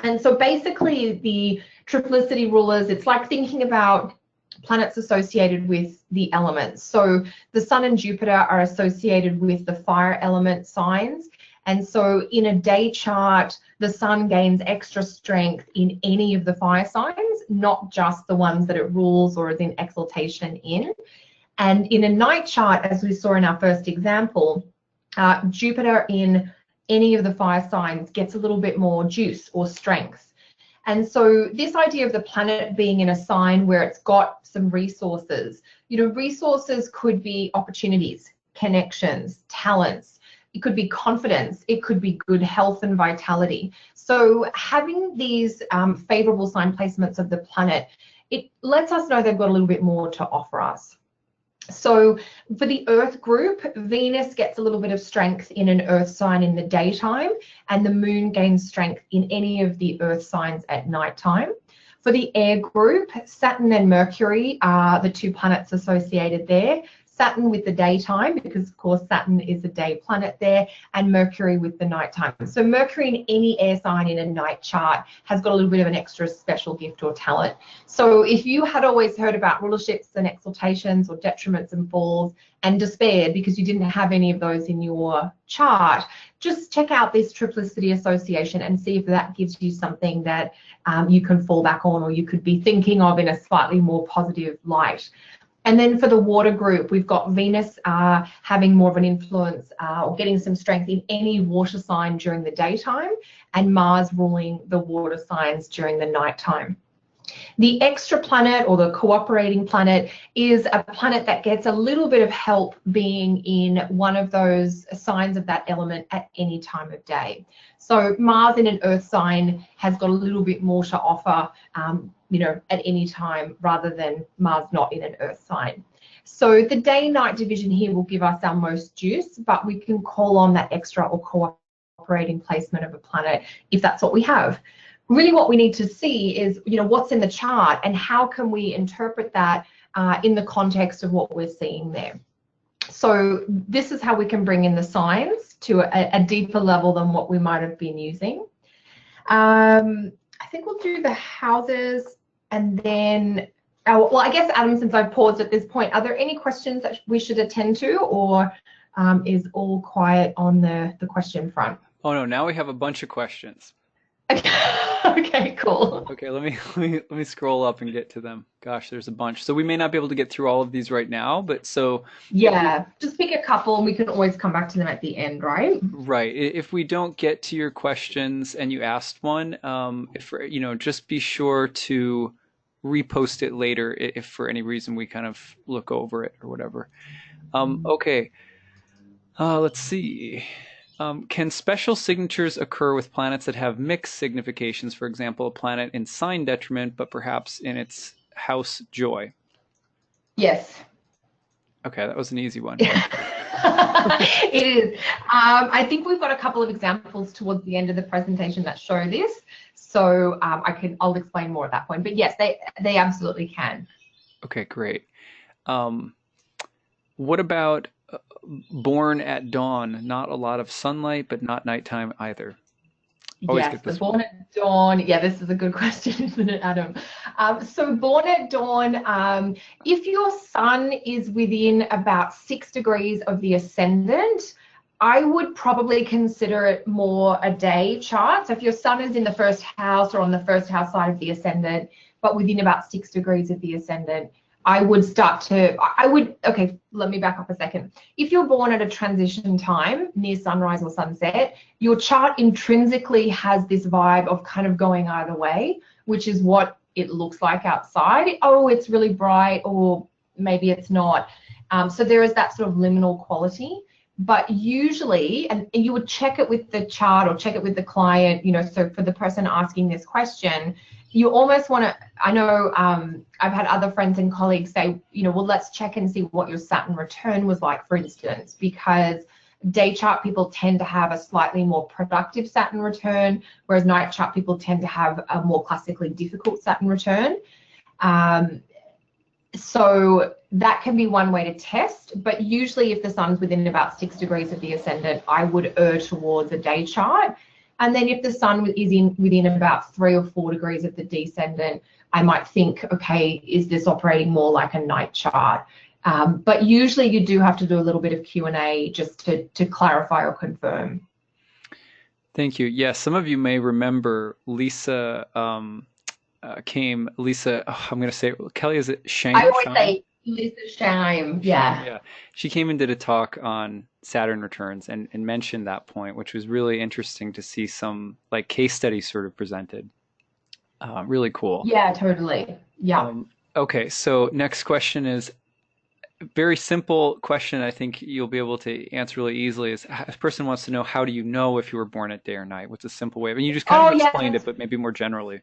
And so basically the triplicity rulers, it's like thinking about planets associated with the elements. So the Sun and Jupiter are associated with the fire element signs. And so in a day chart, the Sun gains extra strength in any of the fire signs, not just the ones that it rules or is in exaltation in. And in a night chart, as we saw in our first example, Jupiter in any of the fire signs gets a little bit more juice or strength. And so this idea of the planet being in a sign where it's got some resources, resources could be opportunities, connections, talents. It could be confidence, it could be good health and vitality. So having these favorable sign placements of the planet, it lets us know they've got a little bit more to offer us. So for the Earth group, Venus gets a little bit of strength in an Earth sign in the daytime, and the Moon gains strength in any of the Earth signs at nighttime. For the Air group, Saturn and Mercury are the 2 planets associated there. Saturn with the daytime, because of course Saturn is a day planet there, and Mercury with the nighttime. So Mercury in any air sign in a night chart has got a little bit of an extra special gift or talent. So if you had always heard about rulerships and exaltations or detriments and falls and despaired because you didn't have any of those in your chart, just check out this triplicity association and see if that gives you something that you can fall back on, or you could be thinking of in a slightly more positive light. And then for the water group, we've got Venus having more of an influence or getting some strength in any water sign during the daytime, and Mars ruling the water signs during the nighttime. The extra planet, or the cooperating planet, is a planet that gets a little bit of help being in one of those signs of that element at any time of day. So Mars in an Earth sign has got a little bit more to offer, at any time, rather than Mars not in an Earth sign. So the day-night division here will give us our most juice, but we can call on that extra or cooperating placement of a planet if that's what we have. Really what we need to see is, what's in the chart and how can we interpret that in the context of what we're seeing there. So this is how we can bring in the signs to a deeper level than what we might have been using. I think we'll do the houses, and then, well, I guess, Adam, since I've paused at this point, are there any questions that we should attend to, or is all quiet on the question front? Oh no, now we have a bunch of questions. Okay, cool. Okay, let me scroll up and get to them. Gosh, there's a bunch. So we may not be able to get through all of these right now, but so if we Yeah, just pick a couple and we can always come back to them at the end, right? right, if we don't get to your questions and you asked one, if just be sure to repost it later if for any reason we kind of look over it or whatever. Okay, let's see. Can special signatures occur with planets that have mixed significations? For example, a planet in sign detriment, but perhaps in its house joy. Yes. Okay, that was an easy one. It is. I think we've got a couple of examples towards the end of the presentation that show this. So I'll explain more at that point. But yes, they absolutely can. Okay, great. Um, what about born at dawn? Not a lot of sunlight, but not nighttime either. Always Yes, get the this one. born at dawn. Yeah, this is a good question, isn't it, Adam? So born at dawn, if your sun is within about 6 degrees of the ascendant, I would probably consider it more a day chart. So if your sun is in the first house or on the first house side of the ascendant, but within about 6 degrees of the ascendant, okay, let me back up a second. If you're born at a transition time near sunrise or sunset, your chart intrinsically has this vibe of kind of going either way, which is what it looks like outside. Oh, it's really bright, or maybe it's not. So there is that sort of liminal quality. But usually, and you would check it with the chart or check it with the client, so for the person asking this question, you almost want to, I know I've had other friends and colleagues say, well, let's check and see what your Saturn return was like, for instance, because day chart people tend to have a slightly more productive Saturn return, whereas night chart people tend to have a more classically difficult Saturn return. So that can be one way to test, but usually if the sun's within about 6 degrees of the ascendant, I would err towards a day chart. And then if the sun is within about 3 or 4 degrees of the descendant, I might think, okay, is this operating more like a night chart? But usually you do have to do a little bit of Q&A just to clarify or confirm. Thank you. Yes, some of you may remember Lisa Lisa, I'm going to say, Kelly, is it I Shame? always Shine? say Lisa Shime, Shame, yeah. yeah. She came and did a talk on Saturn returns and mentioned that point, which was really interesting to see some like case studies sort of presented. Really cool. Yeah, totally. Yeah. Okay, so next question is a very simple question. I think you'll be able to answer really easily. Is a person wants to know, how do you know if you were born at day or night? What's a simple way? I mean, you just kind of Oh, explained it, yes. but maybe more generally.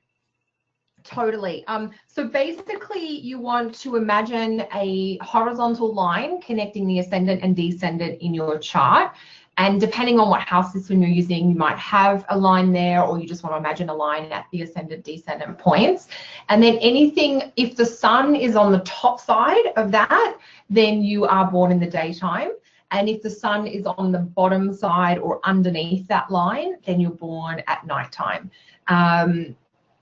Totally. So basically, you want to imagine a horizontal line connecting the ascendant and descendant in your chart. And depending on what house system you're using, you might have a line there, or you just want to imagine a line at the ascendant descendant points. And then anything, if the sun is on the top side of that, then you are born in the daytime. And if the sun is on the bottom side or underneath that line, then you're born at nighttime.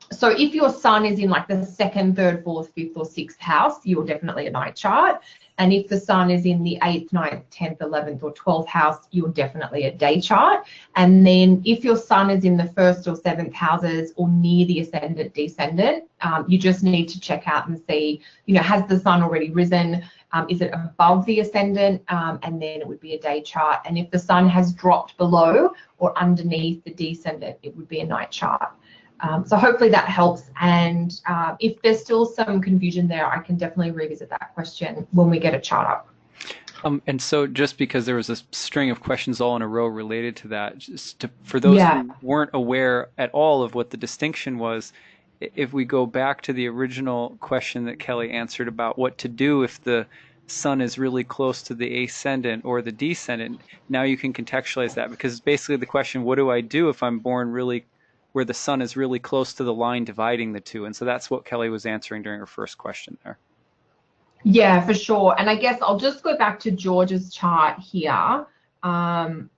So if your sun is in like the second, third, fourth, fifth, or sixth house, you're definitely a night chart. And if the sun is in the 8th, 9th, 10th, 11th, or 12th house, you're definitely a day chart. And then if your sun is in the 1st or 7th houses or near the ascendant, descendant, you just need to check out and see, has the sun already risen? Is it above the ascendant? And then it would be a day chart. And if the sun has dropped below or underneath the descendant, it would be a night chart. So hopefully that helps, and if there's still some confusion there, I can definitely revisit that question when we get a chart up. And so just because there was a string of questions all in a row related to that, for those Yeah. who weren't aware at all of what the distinction was, if we go back to the original question that Kelly answered about what to do if the sun is really close to the ascendant or the descendant, now you can contextualize that, because it's basically the question, what do I do if I'm born really where the sun is really close to the line dividing the two? And so that's what Kelly was answering during her first question there. Yeah, for sure. And I guess I'll just go back to George's chart here. Let's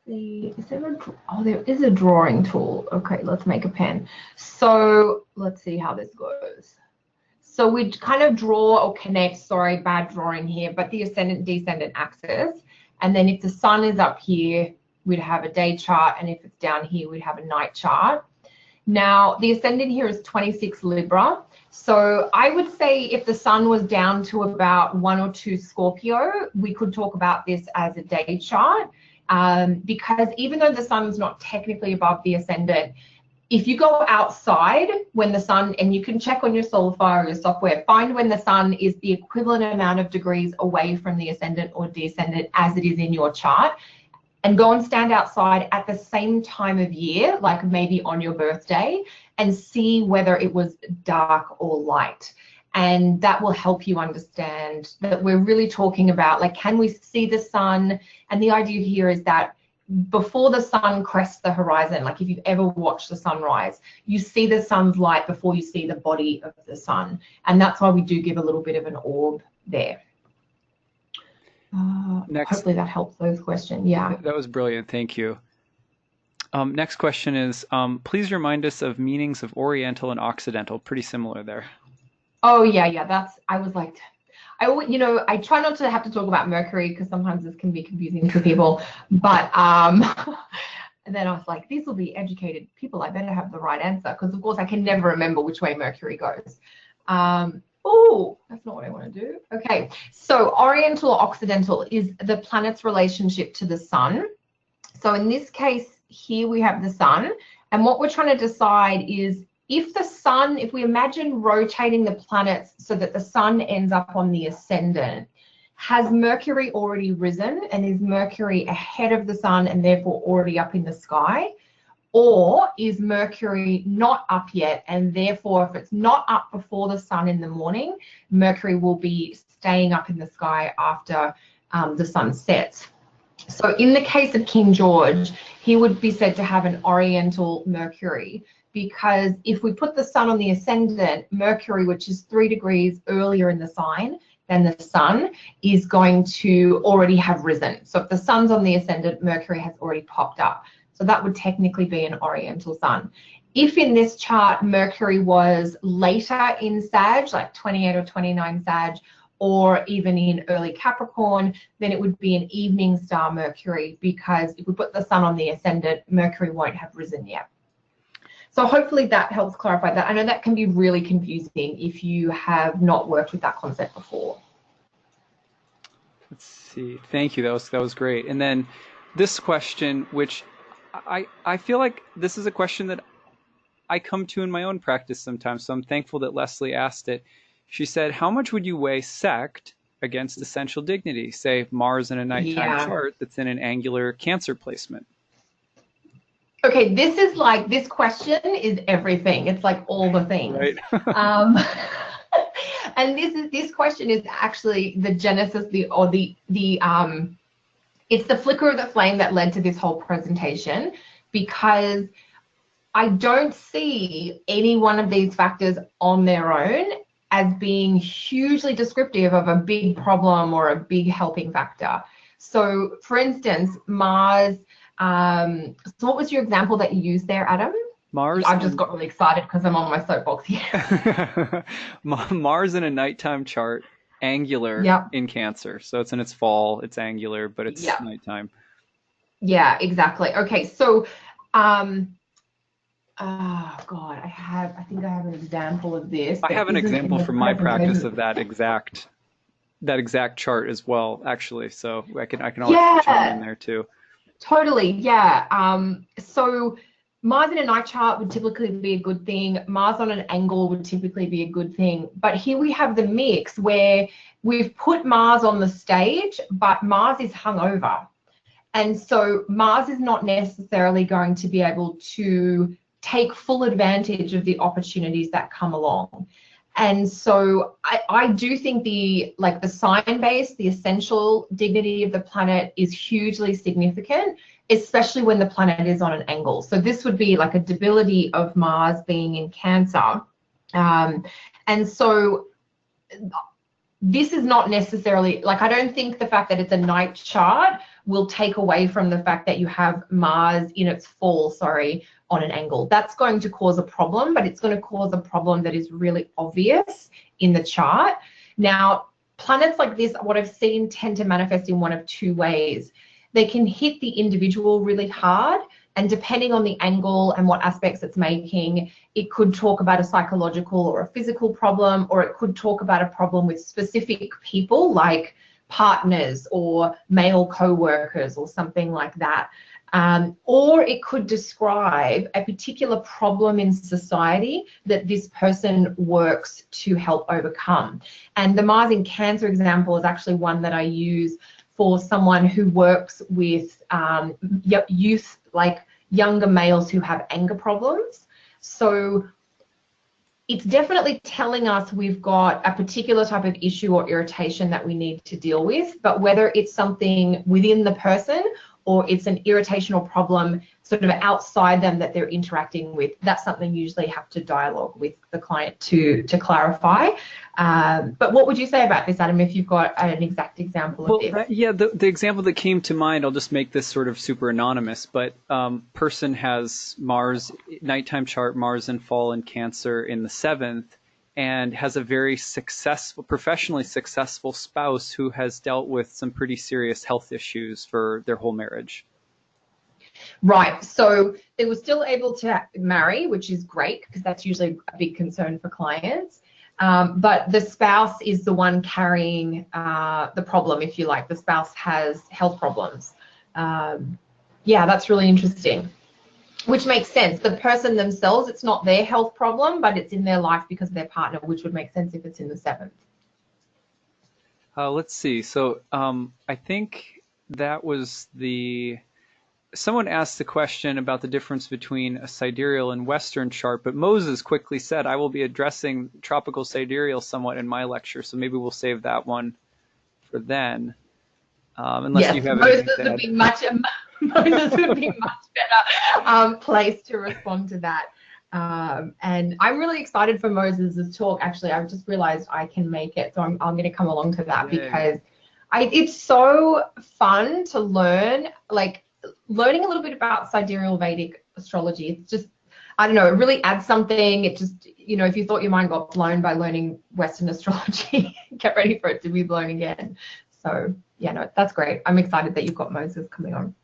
see, there is a drawing tool. Okay, let's make a pen. So let's see how this goes. So we kind of draw or connect, sorry, bad drawing here, but the ascendant descendant axis. And then if the sun is up here, we'd have a day chart, and if it's down here, we'd have a night chart. Now, the ascendant here is 26 Libra. So I would say if the sun was down to about 1 or 2 Scorpio, we could talk about this as a day chart, because even though the sun's not technically above the ascendant, if you go outside when the sun, and you can check on your solar fire or your software, find when the sun is the equivalent amount of degrees away from the ascendant or descendant as it is in your chart, and go and stand outside at the same time of year, like maybe on your birthday, and see whether it was dark or light. And that will help you understand that we're really talking about, like, can we see the sun? And the idea here is that before the sun crests the horizon, like if you've ever watched the sunrise, you see the sun's light before you see the body of the sun. And that's why we do give a little bit of an orb there. Hopefully that helps those questions. Yeah. That was brilliant. Thank you. Next question is, please remind us of meanings of Oriental and Occidental. Pretty similar there. Oh, yeah. That's, I was like, I try not to have to talk about Mercury because sometimes this can be confusing to people, but and then I was like, these will be educated people, I better have the right answer, because of course I can never remember which way Mercury goes. Oh, that's not what I want to do. Okay, so Oriental or Occidental is the planet's relationship to the sun. So in this case here we have the sun, and what we're trying to decide is, if the sun, if we imagine rotating the planets so that the sun ends up on the ascendant, has Mercury already risen, and is Mercury ahead of the sun and therefore already up in the sky? Or is Mercury not up yet, and therefore if it's not up before the sun in the morning, Mercury will be staying up in the sky after the sun sets? So in the case of King George, he would be said to have an Oriental Mercury, because if we put the sun on the ascendant, Mercury, which is 3 degrees earlier in the sign than the sun, is going to already have risen. So if the sun's on the ascendant, Mercury has already popped up. So that would technically be an Oriental sun. If in this chart Mercury was later in Sag, like 28 or 29 Sag, or even in early Capricorn, then it would be an evening star Mercury, because if we put the sun on the ascendant, Mercury won't have risen yet. So hopefully that helps clarify that. I know that can be really confusing if you have not worked with that concept before. Let's see. Thank you. That was great. And then this question, which I feel like this is a question that I come to in my own practice sometimes, so I'm thankful that Leslie asked it. She said, how much would you weigh sect against essential dignity, say Mars in a nighttime chart that's in an angular Cancer placement? Okay, this is like, this question is everything. It's like all the things. Right. And this question is actually the genesis, it's the flicker of the flame that led to this whole presentation, because I don't see any one of these factors on their own as being hugely descriptive of a big problem or a big helping factor. So for instance, Mars, so what was your example that you used there, Adam? Mars. I just got really excited because I'm on my soapbox here. Mars in a nighttime chart, angular in Cancer. So it's in its fall, it's angular, but it's nighttime. Yeah, exactly. Okay, so oh God, I think I have an example of this. I have an example from my practice of that exact chart as well, actually. So I can always put it in there too. Totally, yeah. So Mars in a night chart would typically be a good thing. Mars on an angle would typically be a good thing. But here we have the mix where we've put Mars on the stage, but Mars is hungover. And so Mars is not necessarily going to be able to take full advantage of the opportunities that come along. And so I do think the sign base, the essential dignity of the planet is hugely significant, especially when the planet is on an angle. So this would be like a debility of Mars being in Cancer. And so this is not necessarily, like, I don't think the fact that it's a night chart will take away from the fact that you have Mars in its fall, on an angle. That's going to cause a problem, but it's going to cause a problem that is really obvious in the chart. Now, planets like this, what I've seen, tend to manifest in one of two ways. They can hit the individual really hard, And depending on the angle and what aspects it's making, it could talk about a psychological or a physical problem, or it could talk about a problem with specific people like partners or male co-workers or something like that. Or it could describe a particular problem in society that this person works to help overcome. And the Mars in Cancer example is actually one that I use for someone who works with youth, like younger males who have anger problems. So it's definitely telling us we've got a particular type of issue or irritation that we need to deal with, but whether it's something within the person or it's an irritation or problem sort of outside them that they're interacting with, that's something you usually have to dialogue with the client to clarify. But what would you say about this, Adam, if you've got an exact example of this? Yeah, the example that came to mind, I'll just make this sort of super anonymous, but person has Mars, nighttime chart, Mars in fall in Cancer in the 7th, and has a very successful, professionally successful spouse who has dealt with some pretty serious health issues for their whole marriage. Right, so they were still able to marry, which is great because that's usually a big concern for clients. But the spouse is the one carrying the problem, if you like. The spouse has health problems. Yeah, that's really interesting, which makes sense. The person themselves, it's not their health problem, but it's in their life because of their partner, which would make sense if it's in the 7th. Let's see. So I think that was someone asked the question about the difference between a sidereal and Western chart, but Moses quickly said, I will be addressing tropical sidereal somewhat in my lecture, so maybe we'll save that one for then. Unless yes, you have Moses anything to would add. be Moses would be much better placed to respond to that. And I'm really excited for Moses's talk. Actually, I've just realized I can make it, so I'm going to come along to that. Yay. Because it's so fun to learn, like learning a little bit about sidereal Vedic astrology. It's just, I don't know, it really adds something. It just, you know, if you thought your mind got blown by learning Western astrology, get ready for it to be blown again. So yeah, no, that's great. I'm excited that you've got Moses coming on.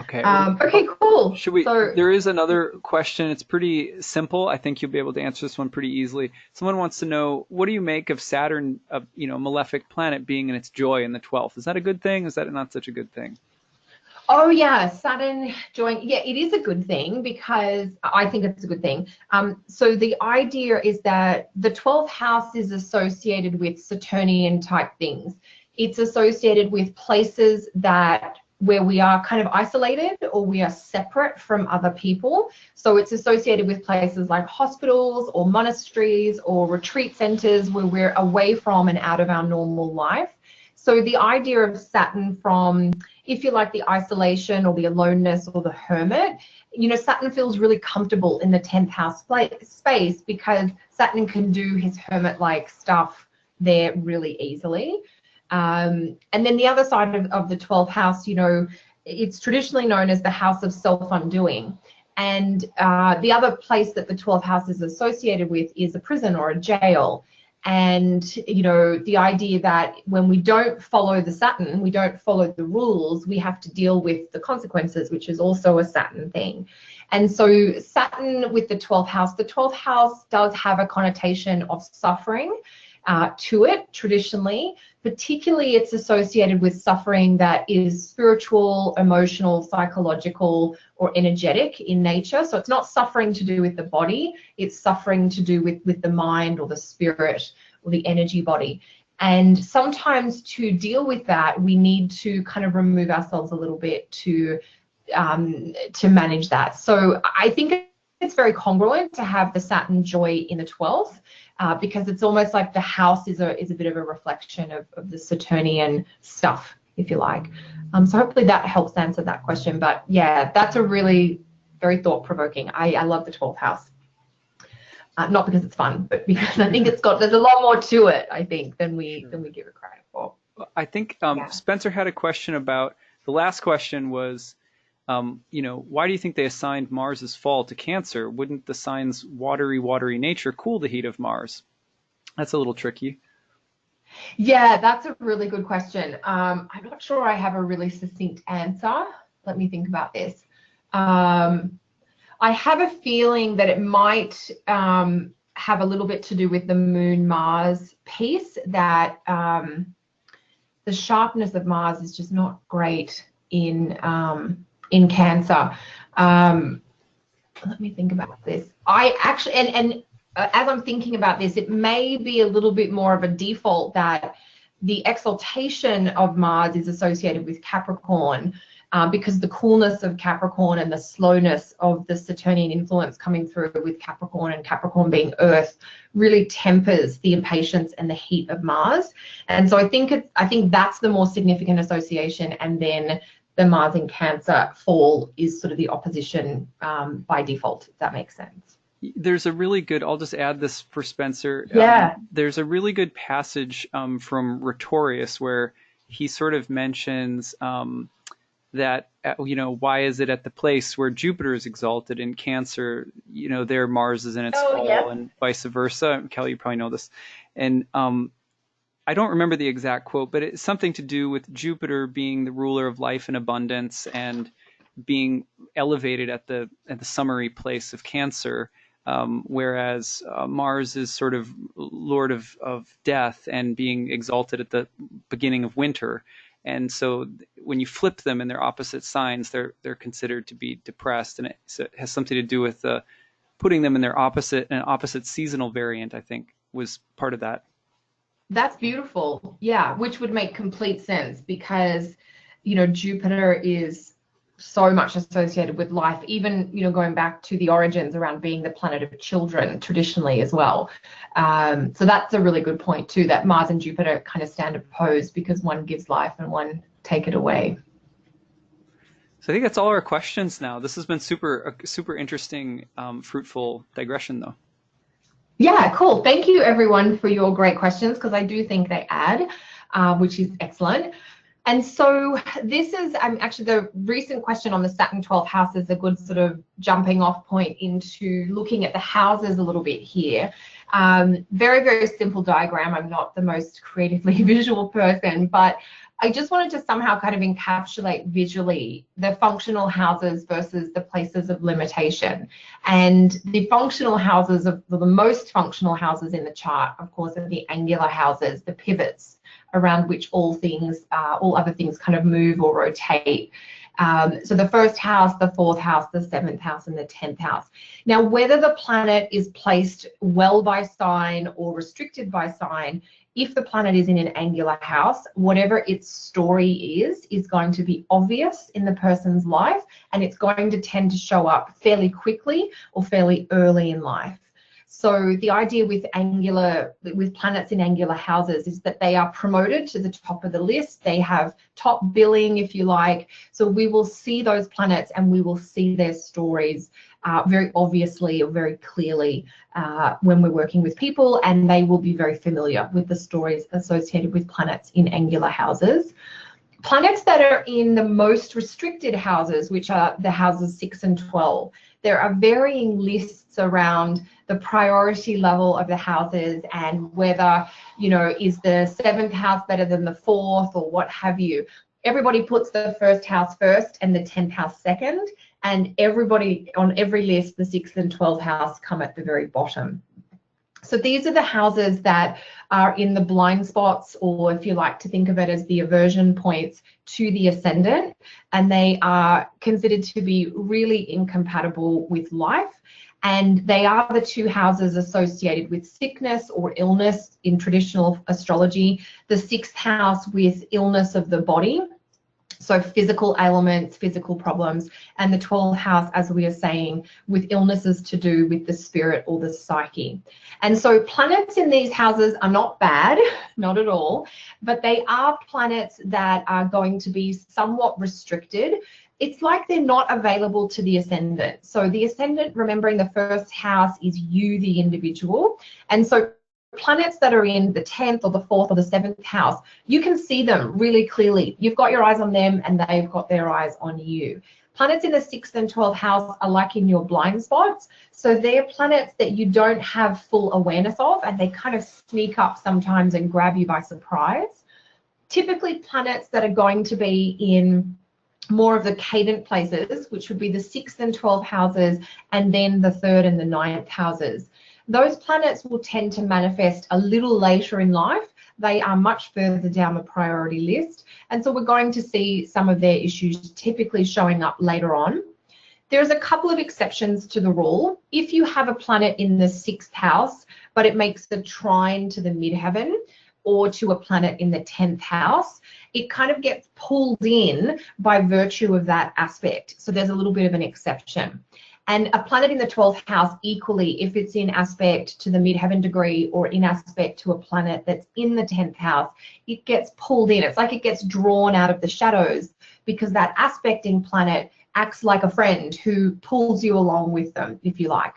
Okay. Okay, cool. Should we? So, there is another question. It's pretty simple. I think you'll be able to answer this one pretty easily. Someone wants to know, what do you make of Saturn, malefic planet, being in its joy in the 12th? Is that a good thing? Is that not such a good thing? Oh yeah, Saturn join. Yeah, it is a good thing because I think it's a good thing. So the idea is that the 12th house is associated with Saturnian type things. It's associated with places where we are kind of isolated or we are separate from other people. So it's associated with places like hospitals or monasteries or retreat centers where we're away from and out of our normal life. So the idea of Saturn from, if you like, the isolation or the aloneness or the hermit, you know, Saturn feels really comfortable in the 10th house space because Saturn can do his hermit-like stuff there really easily. And then the other side of the 12th house, you know, it's traditionally known as the house of self-undoing. And the other place that the 12th house is associated with is a prison or a jail. And, you know, the idea that when we don't follow the Saturn, we don't follow the rules, we have to deal with the consequences, which is also a Saturn thing. And so Saturn with the 12th house does have a connotation of suffering to it traditionally. Particularly, it's associated with suffering that is spiritual, emotional, psychological, or energetic in nature. So it's not suffering to do with the body, it's suffering to do with the mind or the spirit or the energy body. And sometimes to deal with that, we need to kind of remove ourselves a little bit to manage that. So I think it's very congruent to have the Saturn joy in the 12th. Because it's almost like the house is a bit of a reflection of the Saturnian stuff, if you like. So hopefully that helps answer that question. But yeah, that's a really very thought-provoking. I love the 12th house. Not because it's fun, but because I think there's a lot more to it, I think, than we give it credit for. I think Spencer had a question about, the last question was, why do you think they assigned Mars's fall to Cancer? Wouldn't the sign's watery nature cool the heat of Mars? That's a little tricky. Yeah, that's a really good question. I'm not sure I have a really succinct answer. Let me think about this. I have a feeling that it might have a little bit to do with the Moon Mars piece, that the sharpness of Mars is just not great in Cancer. Let me think about this. I actually, as I'm thinking about this, it may be a little bit more of a default that the exaltation of Mars is associated with Capricorn, because the coolness of Capricorn and the slowness of the Saturnian influence coming through with Capricorn, and Capricorn being Earth, really tempers the impatience and the heat of Mars. And so I think that's the more significant association, and then the Mars in Cancer fall is sort of the opposition by default, if that makes sense. There's a really good, I'll just add this for Spencer. Yeah. There's a really good passage from Rhetorius where he sort of mentions that, why is it at the place where Jupiter is exalted in Cancer, there Mars is in its fall, yeah. and vice versa. Kelly, you probably know this. And I don't remember the exact quote, but it's something to do with Jupiter being the ruler of life and abundance and being elevated at the summary place of Cancer, whereas Mars is sort of lord of death and being exalted at the beginning of winter. And so when you flip them in their opposite signs, they're considered to be depressed, and it has something to do with putting them in their opposite seasonal variant, I think, was part of that. That's beautiful. Yeah, which would make complete sense because, Jupiter is so much associated with life, even, going back to the origins around being the planet of children traditionally as well. So that's a really good point too, that Mars and Jupiter kind of stand opposed because one gives life and one take it away. So I think that's all our questions now. This has been super interesting, fruitful digression though. Yeah, cool. Thank you everyone for your great questions, because I do think they add, which is excellent. And so this is actually the recent question on the Saturn 12th house is a good sort of jumping off point into looking at the houses a little bit here. Very, very simple diagram. I'm not the most creatively visual person, but I just wanted to somehow kind of encapsulate visually the functional houses versus the places of limitation. And the functional houses, the most functional houses in the chart, of course, are the angular houses, the pivots around which all other things kind of move or rotate. So the first house, the fourth house, the seventh house, and the 10th house. Now, whether the planet is placed well by sign or restricted by sign, if the planet is in an angular house, whatever its story is going to be obvious in the person's life, and it's going to tend to show up fairly quickly or fairly early in life. So the idea with planets in angular houses is that they are promoted to the top of the list. They have top billing, if you like. So we will see those planets and we will see their stories very obviously or very clearly when we're working with people, and they will be very familiar with the stories associated with planets in angular houses. Planets that are in the most restricted houses, which are the houses 6 and 12, there are varying lists around the priority level of the houses and whether, is the 7th house better than the 4th or what have you. Everybody puts the 1st house first and the 10th house second, and everybody on every list, the 6th and 12th house come at the very bottom. So these are the houses that are in the blind spots, or if you like to think of it as the aversion points to the ascendant, and they are considered to be really incompatible with life. And they are the two houses associated with sickness or illness in traditional astrology. The 6th house with illness of the body, so physical ailments, physical problems, and the 12th house, as we are saying, with illnesses to do with the spirit or the psyche. And so planets in these houses are not bad, not at all, but they are planets that are going to be somewhat restricted. It's like they're not available to the ascendant. So the ascendant, remembering the 1st house is you, the individual. And so planets that are in the 10th or the 4th or the 7th house, you can see them really clearly. You've got your eyes on them and they've got their eyes on you. Planets in the 6th and 12th house are like in your blind spots. So they're planets that you don't have full awareness of, and they kind of sneak up sometimes and grab you by surprise. Typically planets that are going to be in more of the cadent places, which would be the 6th and 12th houses, and then the 3rd and the 9th houses. Those planets will tend to manifest a little later in life. They are much further down the priority list, and so we're going to see some of their issues typically showing up later on. There's a couple of exceptions to the rule. If you have a planet in the 6th house, but it makes the trine to the midheaven or to a planet in the 10th house, it kind of gets pulled in by virtue of that aspect. So there's a little bit of an exception. And a planet in the 12th house, equally, if it's in aspect to the midheaven degree or in aspect to a planet that's in the 10th house, it gets pulled in. It's like it gets drawn out of the shadows, because that aspecting planet acts like a friend who pulls you along with them, if you like.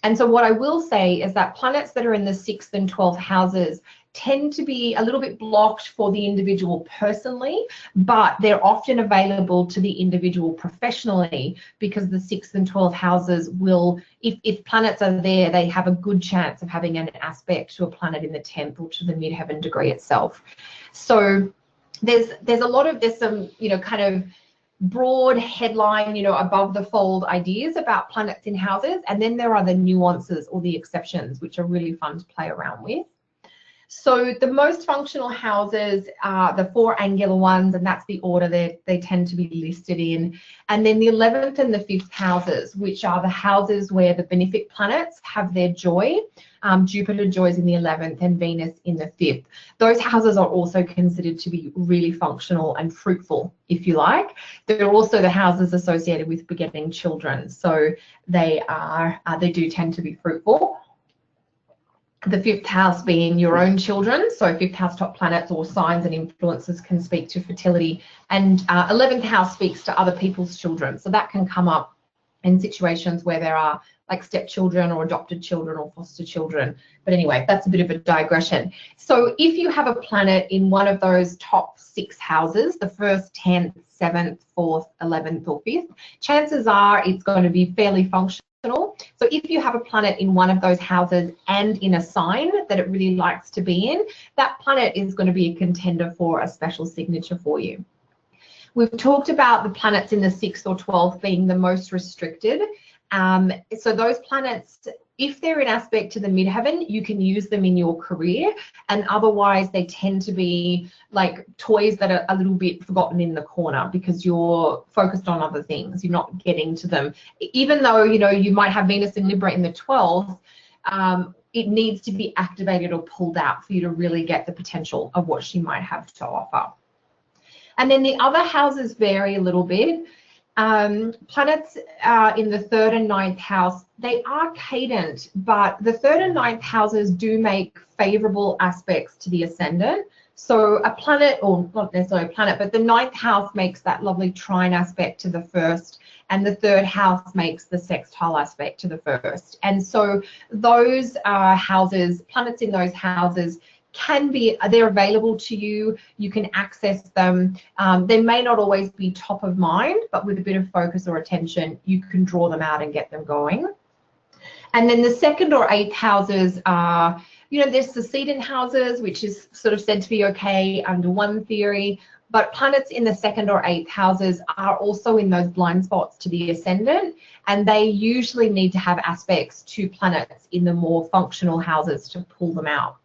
And so what I will say is that planets that are in the 6th and 12th houses tend to be a little bit blocked for the individual personally, but they're often available to the individual professionally, because the 6th and 12th houses will, if planets are there, they have a good chance of having an aspect to a planet in the 10th or to the midheaven degree itself. So there's some, you know, kind of broad headline, you know, above the fold ideas about planets in houses, and then there are the nuances or the exceptions, which are really fun to play around with. So the most functional houses are the 4 angular ones, and that's the order they tend to be listed in. And then the 11th and the 5th houses, which are the houses where the benefic planets have their joy. Jupiter joys in the 11th and Venus in the 5th. Those houses are also considered to be really functional and fruitful, if you like. They're also the houses associated with begetting children, so they do tend to be fruitful. The 5th house being your own children, so 5th house top planets or signs and influences can speak to fertility, and 11th house speaks to other people's children, so that can come up in situations where there are like stepchildren or adopted children or foster children. But anyway, that's a bit of a digression. So if you have a planet in one of those top 6 houses, the 1st, 10th, 7th, 4th, 11th or 5th, chances are it's going to be fairly functional. So if you have a planet in one of those houses and in a sign that it really likes to be in, that planet is going to be a contender for a special signature for you. We've talked about the planets in the 6th or 12th being the most restricted. So those planets, if they're in aspect to the midheaven, you can use them in your career, and otherwise they tend to be like toys that are a little bit forgotten in the corner because you're focused on other things. You're not getting to them. Even though, you know, you might have Venus in Libra in the 12th, it needs to be activated or pulled out for you to really get the potential of what she might have to offer. And then the other houses vary a little bit. Planets in the 3rd and 9th house, they are cadent, but the 3rd and 9th houses do make favorable aspects to the ascendant. So a planet, or not necessarily a planet, but the 9th house makes that lovely trine aspect to the 1st, and the 3rd house makes the sextile aspect to the 1st. And so those houses, planets in those houses, they're available to you. You can access them. They may not always be top of mind, but with a bit of focus or attention, you can draw them out and get them going. And then the 2nd or 8th houses are, you know, there's succedent houses, which is sort of said to be okay under one theory, but planets in the 2nd or 8th houses are also in those blind spots to the ascendant, and they usually need to have aspects to planets in the more functional houses to pull them out.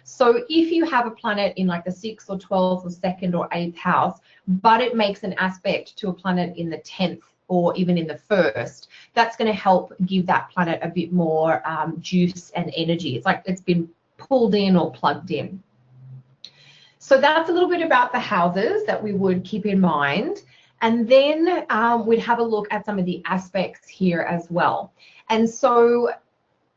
So if you have a planet in like the 6th or 12th or 2nd or 8th house, but it makes an aspect to a planet in the 10th or even in the 1st, that's going to help give that planet a bit more juice and energy. It's like it's been pulled in or plugged in. So that's a little bit about the houses that we would keep in mind. And then we'd have a look at some of the aspects here as well. And so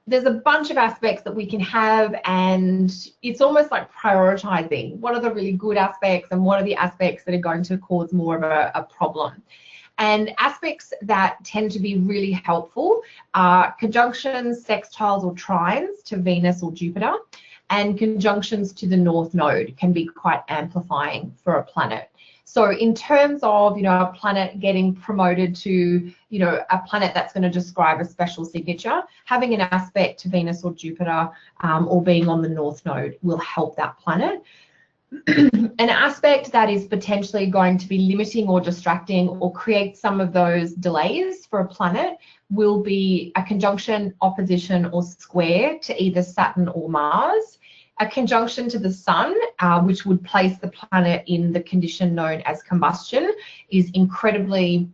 there's a bunch of aspects that we can have, and it's almost like prioritizing what are the really good aspects and what are the aspects that are going to cause more of a problem. And aspects that tend to be really helpful are conjunctions, sextiles or trines to Venus or Jupiter, and conjunctions to the North Node can be quite amplifying for a planet. So in terms of, you know, a planet getting promoted to, you know, a planet that's going to describe a special signature, having an aspect to Venus or Jupiter or being on the North Node will help that planet. An aspect that is potentially going to be limiting or distracting or create some of those delays for a planet will be a conjunction, opposition, or square to either Saturn or Mars. A conjunction to the Sun, which would place the planet in the condition known as combustion, is incredibly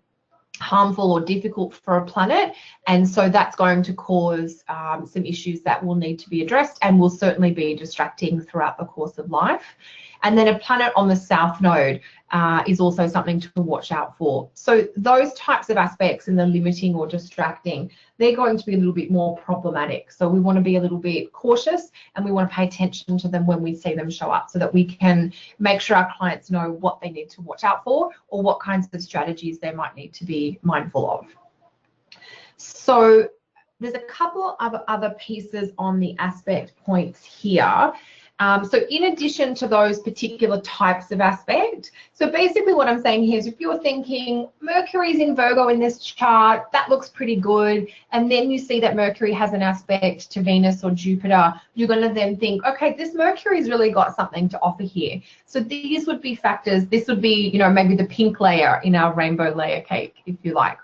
harmful or difficult for a planet, and so that's going to cause some issues that will need to be addressed and will certainly be distracting throughout the course of life. And then a planet on the south node is also something to watch out for. So those types of aspects in the limiting or distracting, they're going to be a little bit more problematic. So we want to be a little bit cautious, and we want to pay attention to them when we see them show up, so that we can make sure our clients know what they need to watch out for or what kinds of strategies they might need to be mindful of. So there's a couple of other pieces on the aspect points here. So in addition to those particular types of aspect, so basically what I'm saying here is, if you're thinking Mercury's in Virgo in this chart, that looks pretty good, and then you see that Mercury has an aspect to Venus or Jupiter, you're going to then think, okay, this Mercury's really got something to offer here. So these would be factors. This would be, you know, maybe the pink layer in our rainbow layer cake, if you like.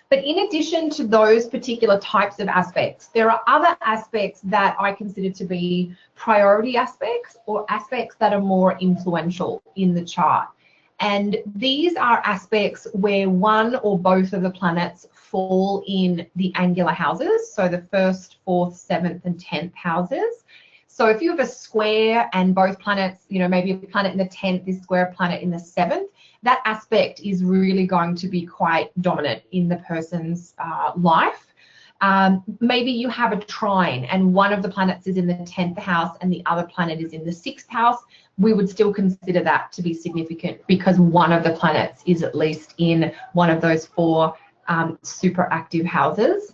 But in addition to those particular types of aspects, there are other aspects that I consider to be priority aspects, or aspects that are more influential in the chart. And these are aspects where one or both of the planets fall in the angular houses, so the 1st, 4th, 7th, and 10th houses. So if you have a square and both planets, you know, maybe a planet in the 10th is square a planet in the 7th, that aspect is really going to be quite dominant in the person's life. Maybe you have a trine and one of the planets is in the 10th house and the other planet is in the 6th house. We would still consider that to be significant, because one of the planets is at least in one of those 4 super active houses.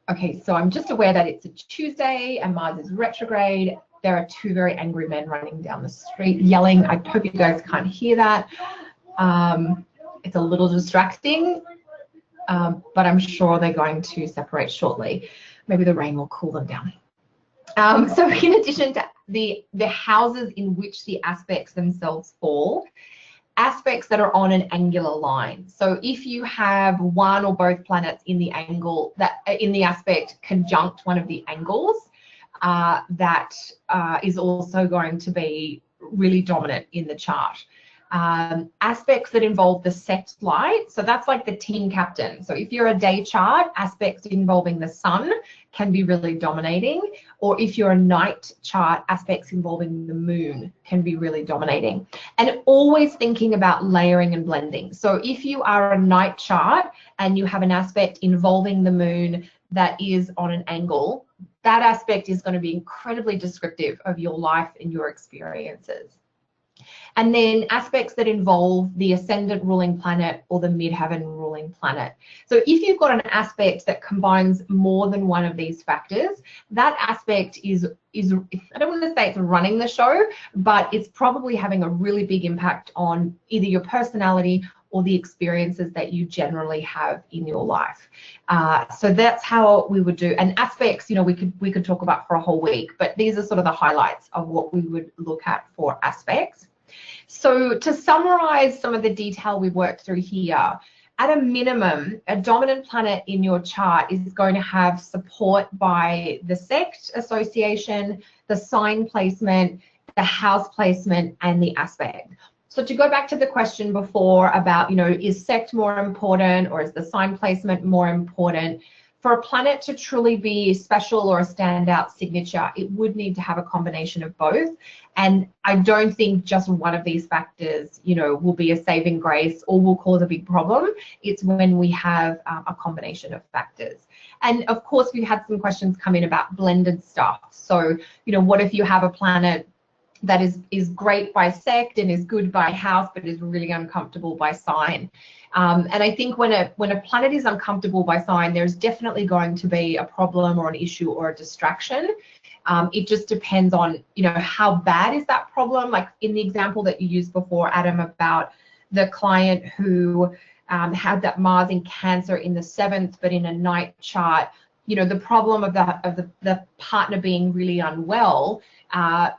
Okay, so I'm just aware that it's a Tuesday and Mars is retrograde. There are 2 very angry men running down the street yelling. I hope you guys can't hear that. It's a little distracting, but I'm sure they're going to separate shortly. Maybe the rain will cool them down. So in addition to the houses in which the aspects themselves fall, aspects that are on an angular line. So if you have one or both planets in the angle, that in the aspect conjunct one of the angles, that is also going to be really dominant in the chart. Aspects that involve the sect light, so that's like the team captain. So if you're a day chart, aspects involving the sun can be really dominating, or if you're a night chart, aspects involving the moon can be really dominating. And always thinking about layering and blending. So if you are a night chart and you have an aspect involving the moon that is on an angle, that aspect is going to be incredibly descriptive of your life and your experiences. And then aspects that involve the ascendant ruling planet or the midheaven ruling planet. So if you've got an aspect that combines more than one of these factors, that aspect is I don't want to say it's running the show, but it's probably having a really big impact on either your personality or the experiences that you generally have in your life. So that's how we would do. And aspects, you know, we could talk about for a whole week, but these are sort of the highlights of what we would look at for aspects. So to summarize some of the detail we've worked through here, at a minimum, a dominant planet in your chart is going to have support by the sect association, the sign placement, the house placement, and the aspect. So to go back to the question before about, you know, is sect more important or is the sign placement more important? For a planet to truly be special or a standout signature, it would need to have a combination of both. And I don't think just one of these factors, you know, will be a saving grace or will cause a big problem. It's when we have a combination of factors. And of course, we've had some questions come in about blended stuff. So, you know, what if you have a planet that is great by sect and is good by house, but is really uncomfortable by sign? And I think when a planet is uncomfortable by sign, there's definitely going to be a problem or an issue or a distraction. It just depends on, you know, how bad is that problem. Like in the example that you used before, Adam, about the client who had that Mars in Cancer in the 7th, but in a night chart, you know, the problem of the partner being really unwell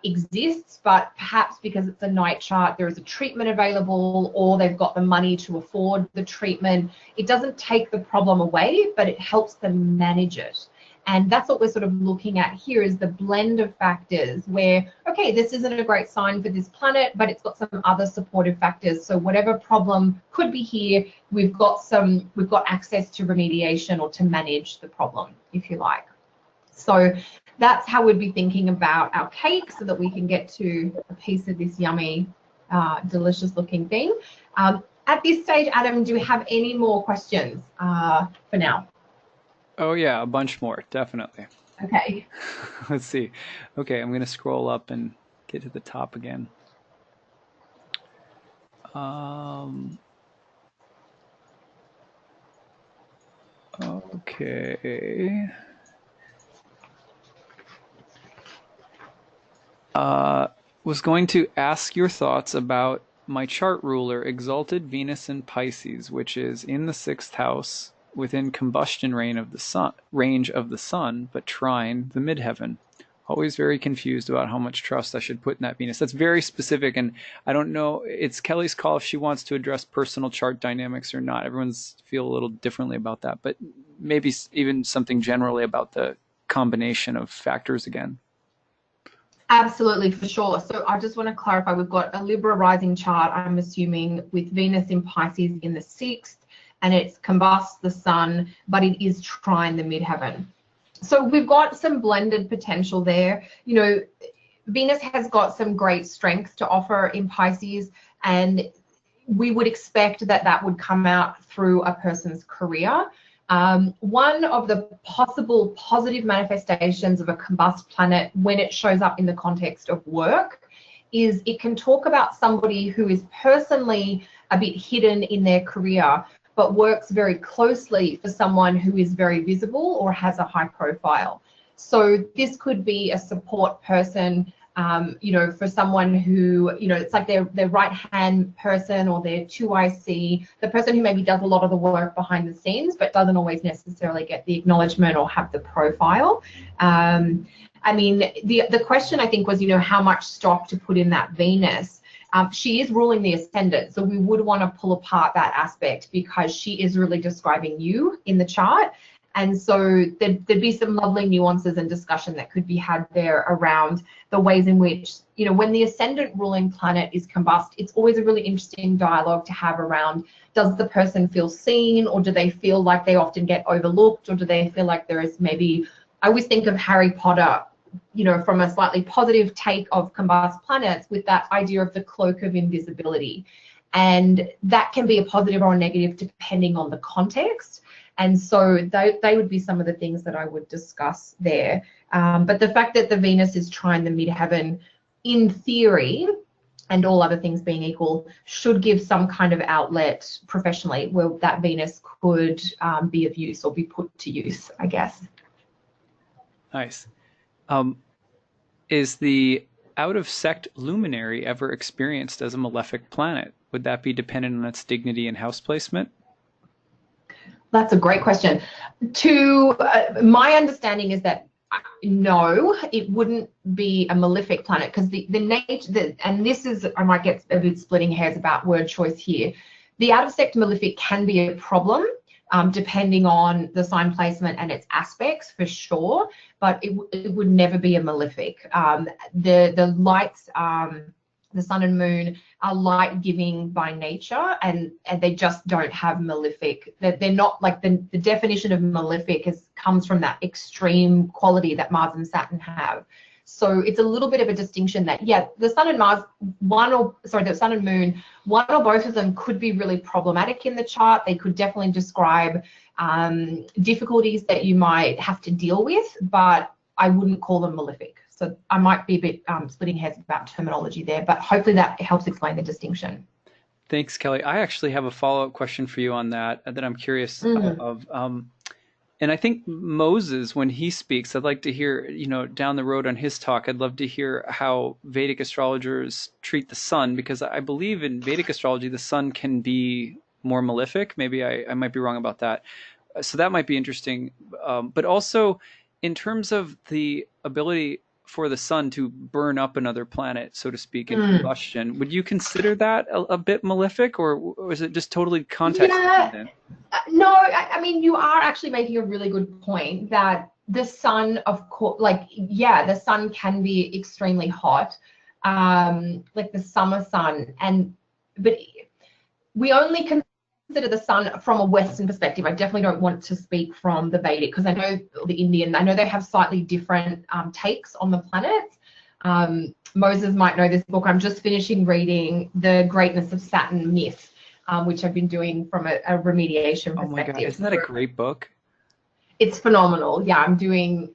exists, but perhaps because it's a night chart, there is a treatment available, or they've got the money to afford the treatment. It doesn't take the problem away, but it helps them manage it. And that's what we're sort of looking at here, is the blend of factors where, okay, this isn't a great sign for this planet, but it's got some other supportive factors. So whatever problem could be here, we've got access to remediation or to manage the problem, if you like. So that's how we'd be thinking about our cake, so that we can get to a piece of this yummy, delicious looking thing. At this stage, Adam, do we have any more questions for now? Oh yeah, a bunch more, definitely. Okay. Let's see. Okay, I'm going to scroll up and get to the top again. Okay. Was going to ask your thoughts about my chart ruler, exalted Venus in Pisces, which is in the 6th house within combustion range of the sun, but trine the midheaven. Always very confused about how much trust I should put in that Venus. That's very specific, and I don't know. It's Kelly's call if she wants to address personal chart dynamics or not. Everyone's feel a little differently about that, but maybe even something generally about the combination of factors again. Absolutely, for sure. So I just want to clarify, we've got a Libra rising chart, I'm assuming, with Venus in Pisces in the 6th, and it's combusts the sun, but it is trine the midheaven. So we've got some blended potential there. You know, Venus has got some great strength to offer in Pisces, and we would expect that that would come out through a person's career. One of the possible positive manifestations of a combust planet when it shows up in the context of work is it can talk about somebody who is personally a bit hidden in their career, but works very closely for someone who is very visible or has a high profile. So this could be a support person, you know, for someone who, you know, it's like their right-hand person or their 2IC, the person who maybe does a lot of the work behind the scenes, but doesn't always necessarily get the acknowledgement or have the profile. I mean, the question I think was, you know, how much stock to put in that Venus. She is ruling the ascendant, so we would want to pull apart that aspect because she is really describing you in the chart. And so there'd be some lovely nuances and discussion that could be had there around the ways in which, you know, when the ascendant ruling planet is combust, it's always a really interesting dialogue to have around, does the person feel seen, or do they feel like they often get overlooked, or do they feel like there is maybe, I always think of Harry Potter, you know, from a slightly positive take of combust planets with that idea of the cloak of invisibility. And that can be a positive or a negative depending on the context. And so they would be some of the things that I would discuss there. But the fact that the Venus is trine the midheaven, in theory, and all other things being equal, should give some kind of outlet professionally where that Venus could be of use or be put to use, I guess. Nice. Is the out of sect luminary ever experienced as a malefic planet? Would that be dependent on its dignity and house placement? That's a great question. My understanding is that no, it wouldn't be a malefic planet, because the nature, and this is, I might get a bit splitting hairs about word choice here. The out of sect malefic can be a problem depending on the sign placement and its aspects, for sure, but it would never be a malefic. The lights, the sun and moon, are light giving by nature, and they just don't have malefic. They're not like the definition of malefic comes from that extreme quality that Mars and Saturn have. So it's a little bit of a distinction that, yeah, the sun and Mars, the sun and moon, one or both of them could be really problematic in the chart. They could definitely describe difficulties that you might have to deal with, but I wouldn't call them malefic. So I might be a bit splitting hairs about terminology there, but hopefully that helps explain the distinction. Thanks, Kelly. I actually have a follow-up question for you on that I'm curious of. And I think Moses, when he speaks, I'd like to hear, you know, down the road on his talk, I'd love to hear how Vedic astrologers treat the sun, because I believe in Vedic astrology, the sun can be more malefic. Maybe I might be wrong about that. So that might be interesting. But also in terms of the ability for the sun to burn up another planet, so to speak, in combustion. Would you consider that a bit malefic, or is it just totally context Yeah, dependent? no, I mean, you are actually making a really good point that the sun, of course, like, yeah, the sun can be extremely hot, like the summer sun, but we only consider the sun from a Western perspective. I definitely don't want to speak from the Vedic, because I know the Indian, I know they have slightly different takes on the planets. Moses might know this book. I'm just finishing reading The Greatness of Saturn Myth, which I've been doing from a remediation perspective. Oh my God, isn't that a great book? It's phenomenal. Yeah, I'm doing,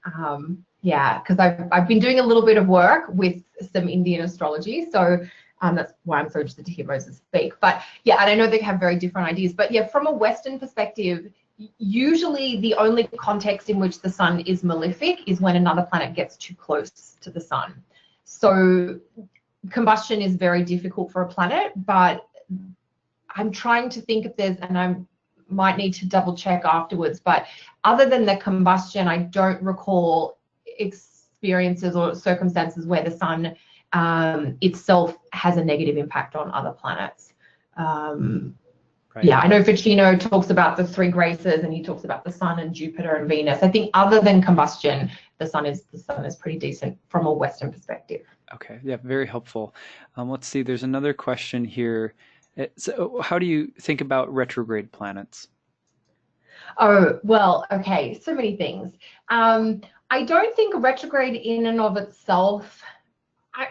yeah, because I've been doing a little bit of work with some Indian astrology, so that's why I'm so interested to hear Moses speak. But yeah, and I know they have very different ideas. But yeah, from a Western perspective, usually the only context in which the sun is malefic is when another planet gets too close to the sun. So combustion is very difficult for a planet, but I'm trying to think if there's, and I might need to double check afterwards, but other than the combustion, I don't recall experiences or circumstances where the sun itself has a negative impact on other planets. Right. Yeah, I know Ficino talks about the three graces, and he talks about the sun and Jupiter and Venus. I think other than combustion, the sun is pretty decent from a Western perspective. Okay, yeah, very helpful. Let's see, there's another question here. So how do you think about retrograde planets? Oh, well, okay, so many things. I don't think retrograde in and of itself,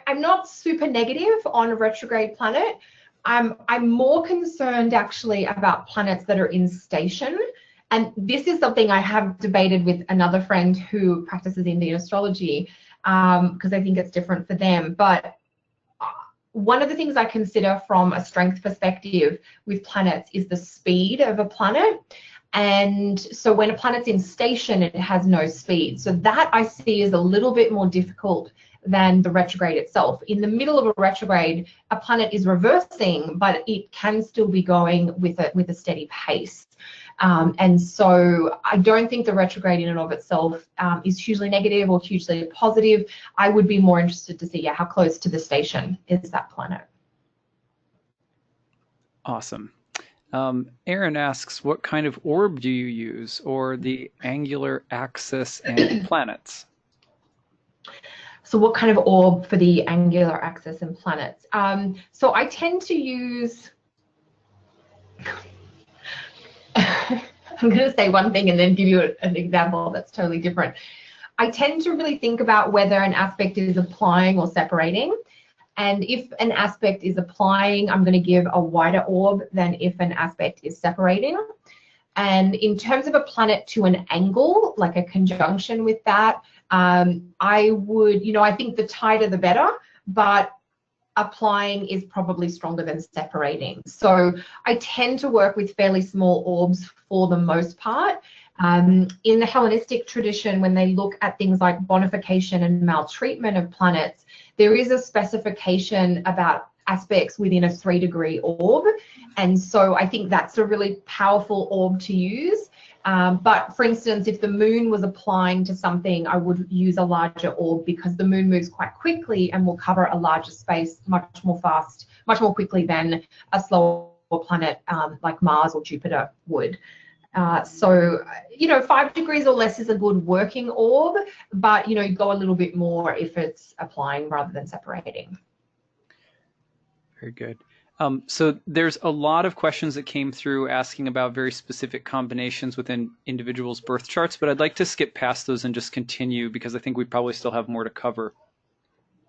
I'm not super negative on a retrograde planet. I'm more concerned actually about planets that are in station. And this is something I have debated with another friend who practices Indian astrology, because I think it's different for them. But one of the things I consider from a strength perspective with planets is the speed of a planet. And so when a planet's in station, it has no speed. So that I see is a little bit more difficult than the retrograde itself. In the middle of a retrograde, a planet is reversing, but it can still be going with a steady pace. And so I don't think the retrograde in and of itself is hugely negative or hugely positive. I would be more interested to see, yeah, how close to the station is that planet. Awesome. Aaron asks, what kind of orb do you use, or the angular axis and planets? So what kind of orb for the angular axis and planets? So I tend to use, I'm going to say one thing and then give you an example that's totally different. I tend to really think about whether an aspect is applying or separating. And if an aspect is applying, I'm going to give a wider orb than if an aspect is separating. And in terms of a planet to an angle, like a conjunction with that, I would, I think the tighter the better, but applying is probably stronger than separating. So I tend to work with fairly small orbs for the most part. In the Hellenistic tradition, when they look at things like bonification and maltreatment of planets, there is a specification about aspects within a 3-degree orb. And so I think that's a really powerful orb to use. But for instance, if the moon was applying to something, I would use a larger orb, because the moon moves quite quickly and will cover a larger space much more quickly than a slower planet like Mars or Jupiter would. So 5 degrees or less is a good working orb, but go a little bit more if it's applying rather than separating. Very good. So there's a lot of questions that came through asking about very specific combinations within individuals' birth charts, but I'd like to skip past those and just continue, because I think we probably still have more to cover.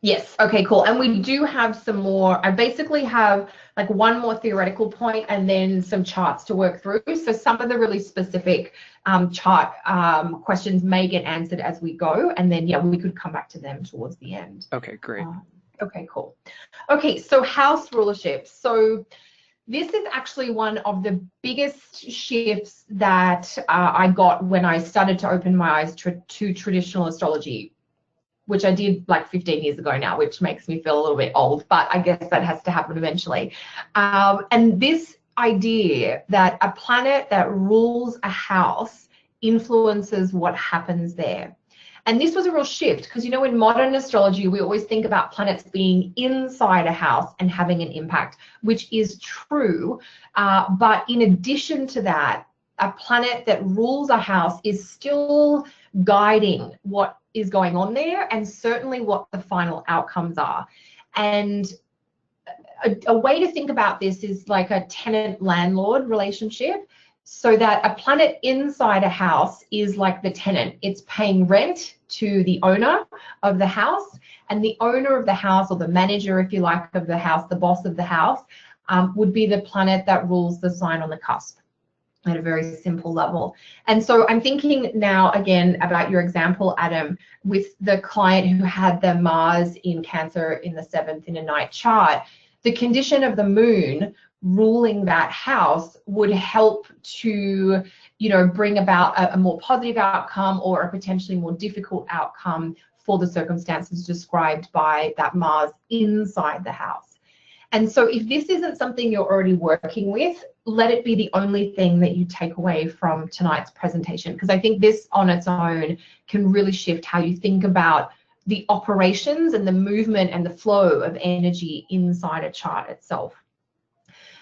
Yes. Okay, cool. And we do have some more. I basically have like one more theoretical point and then some charts to work through. So some of the really specific chart questions may get answered as we go. And then, yeah, we could come back to them towards the end. Okay, great. Okay, cool. Okay, so house rulership. So this is actually one of the biggest shifts that I got when I started to open my eyes to traditional astrology, which I did like 15 years ago now, which makes me feel a little bit old, but I guess that has to happen eventually. And this idea that a planet that rules a house influences what happens there. And this was a real shift because, you know, in modern astrology, we always think about planets being inside a house and having an impact, which is true. But in addition to that, a planet that rules a house is still guiding what is going on there and certainly what the final outcomes are. And a way to think about this is like a tenant-landlord relationship, so that a planet inside a house is like the tenant. It's paying rent to the owner of the house, and the owner of the house, or the manager, if you like, of the house, the boss of the house, would be the planet that rules the sign on the cusp at a very simple level. And so I'm thinking now again about your example, Adam, with the client who had their Mars in Cancer in the 7th in a night chart. The condition of the moon ruling that house would help to, you know, bring about a more positive outcome or a potentially more difficult outcome for the circumstances described by that Mars inside the house. And so if this isn't something you're already working with, let it be the only thing that you take away from tonight's presentation, because I think this on its own can really shift how you think about the operations and the movement and the flow of energy inside a chart itself.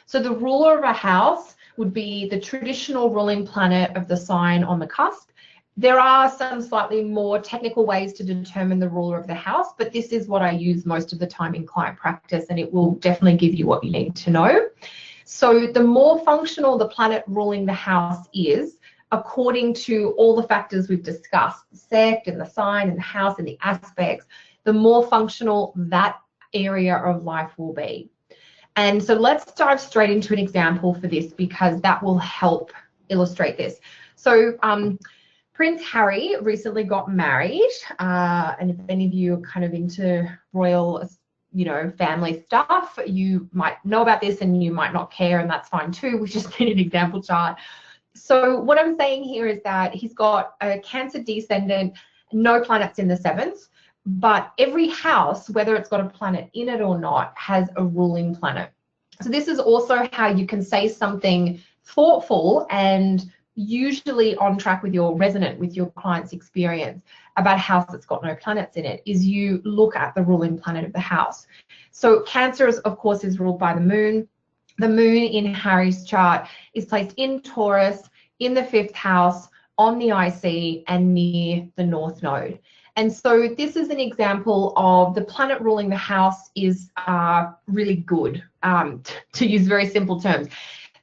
So the ruler of a house would be the traditional ruling planet of the sign on the cusp. There are some slightly more technical ways to determine the ruler of the house, but this is what I use most of the time in client practice, and it will definitely give you what you need to know. So the more functional the planet ruling the house is, according to all the factors we've discussed, the sect and the sign and the house and the aspects, the more functional that area of life will be. And so let's dive straight into an example for this, because that will help illustrate this. So Prince Harry recently got married, and if any of you are kind of into royal, you know, family stuff, you might know about this and you might not care, and that's fine too. We just need an example chart. So what I'm saying here is that he's got a Cancer descendant, no planets in the 7th, but every house, whether it's got a planet in it or not, has a ruling planet. So this is also how you can say something thoughtful and usually on track with your resonant with your client's experience about a house that's got no planets in it, is you look at the ruling planet of the house. So Cancer, of course, is ruled by the moon. The moon in Harry's chart is placed in Taurus, in the 5th house, on the IC, and near the North Node. And so this is an example of the planet ruling the house is really good, to use very simple terms.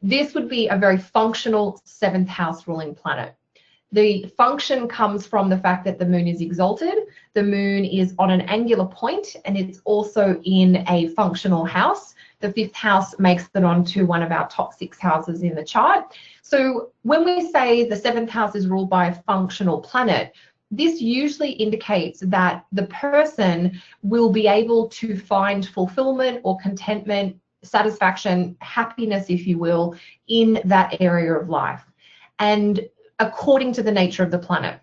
This would be a very functional 7th house ruling planet. The function comes from the fact that the moon is exalted, the moon is on an angular point, and it's also in a functional house. The 5th house makes it onto one of our top 6 houses in the chart. So when we say the 7th house is ruled by a functional planet, this usually indicates that the person will be able to find fulfillment or contentment, satisfaction, happiness, if you will, in that area of life, and according to the nature of the planet.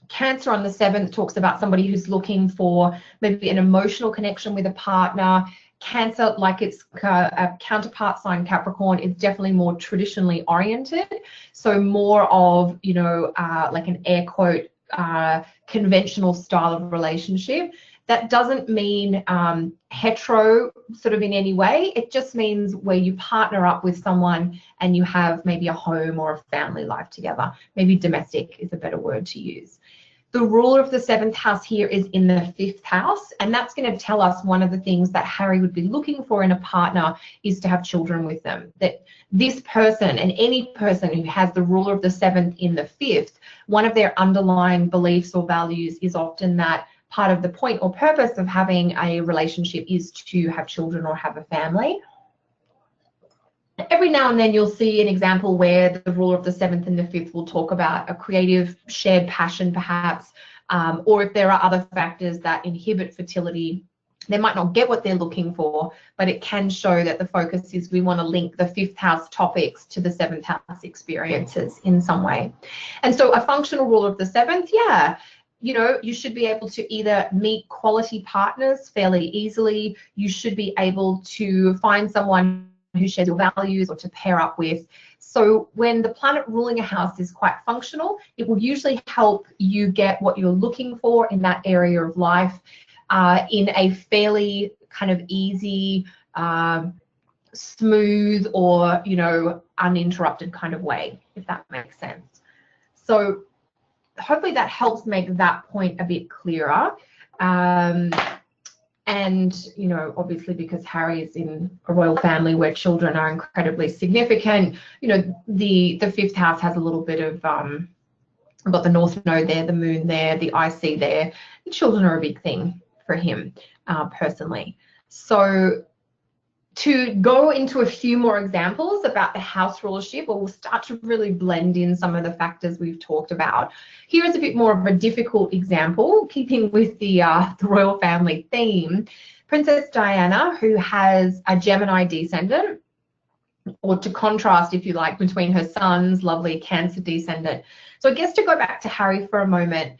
Cancer on the 7th talks about somebody who's looking for maybe an emotional connection with a partner. Cancer, like its a counterpart sign Capricorn, is definitely more traditionally oriented, so more of, you know, like an air quote conventional style of relationship. That doesn't mean hetero sort of in any way. It just means where you partner up with someone and you have maybe a home or a family life together. Maybe domestic is a better word to use. The ruler of the 7th house here is in the 5th house, and that's going to tell us one of the things that Harry would be looking for in a partner is to have children with them. That this person, and any person who has the ruler of the 7th in the 5th, one of their underlying beliefs or values is often that part of the point or purpose of having a relationship is to have children or have a family. Every now and then you'll see an example where the ruler of the 7th and the 5th will talk about a creative shared passion perhaps, or if there are other factors that inhibit fertility, they might not get what they're looking for, but it can show that the focus is we want to link the 5th house topics to the 7th house experiences in some way. And so a functional ruler of the 7th, yeah, you know, you should be able to either meet quality partners fairly easily. You should be able to find someone who shares your values or to pair up with. So when the planet ruling a house is quite functional, it will usually help you get what you're looking for in that area of life in a fairly kind of easy, smooth, or, you know, uninterrupted kind of way, if that makes sense. So hopefully that helps make that point a bit clearer. And, you know, obviously because Harry is in a royal family where children are incredibly significant, you know, the fifth house has a little bit of, we've got the North Node there, the Moon there, the IC there. The children are a big thing for him personally. So to go into a few more examples about the house rulership, or we'll start to really blend in some of the factors we've talked about. Here is a bit more of a difficult example, keeping with the royal family theme. Princess Diana, who has a Gemini descendant, or to contrast, if you like, between her son's lovely Cancer descendant. So I guess to go back to Harry for a moment,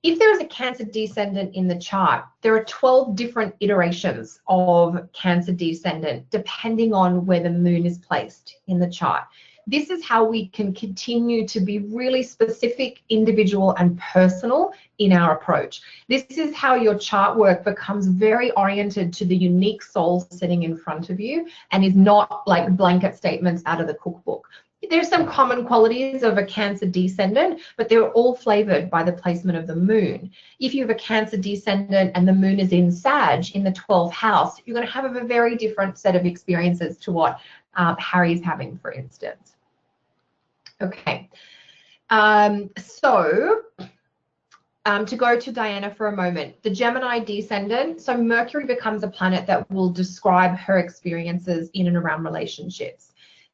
if there is a Cancer descendant in the chart, there are 12 different iterations of Cancer descendant, depending on where the moon is placed in the chart. This is how we can continue to be really specific, individual, and personal in our approach. This is how your chart work becomes very oriented to the unique soul sitting in front of you and is not like blanket statements out of the cookbook. There's some common qualities of a Cancer descendant, but they're all flavored by the placement of the moon. If you have a Cancer descendant and the moon is in Sag in the 12th house, you're going to have a very different set of experiences to what Harry's having, for instance. Okay, so to go to Diana for a moment, the Gemini descendant, so Mercury becomes a planet that will describe her experiences in and around relationships.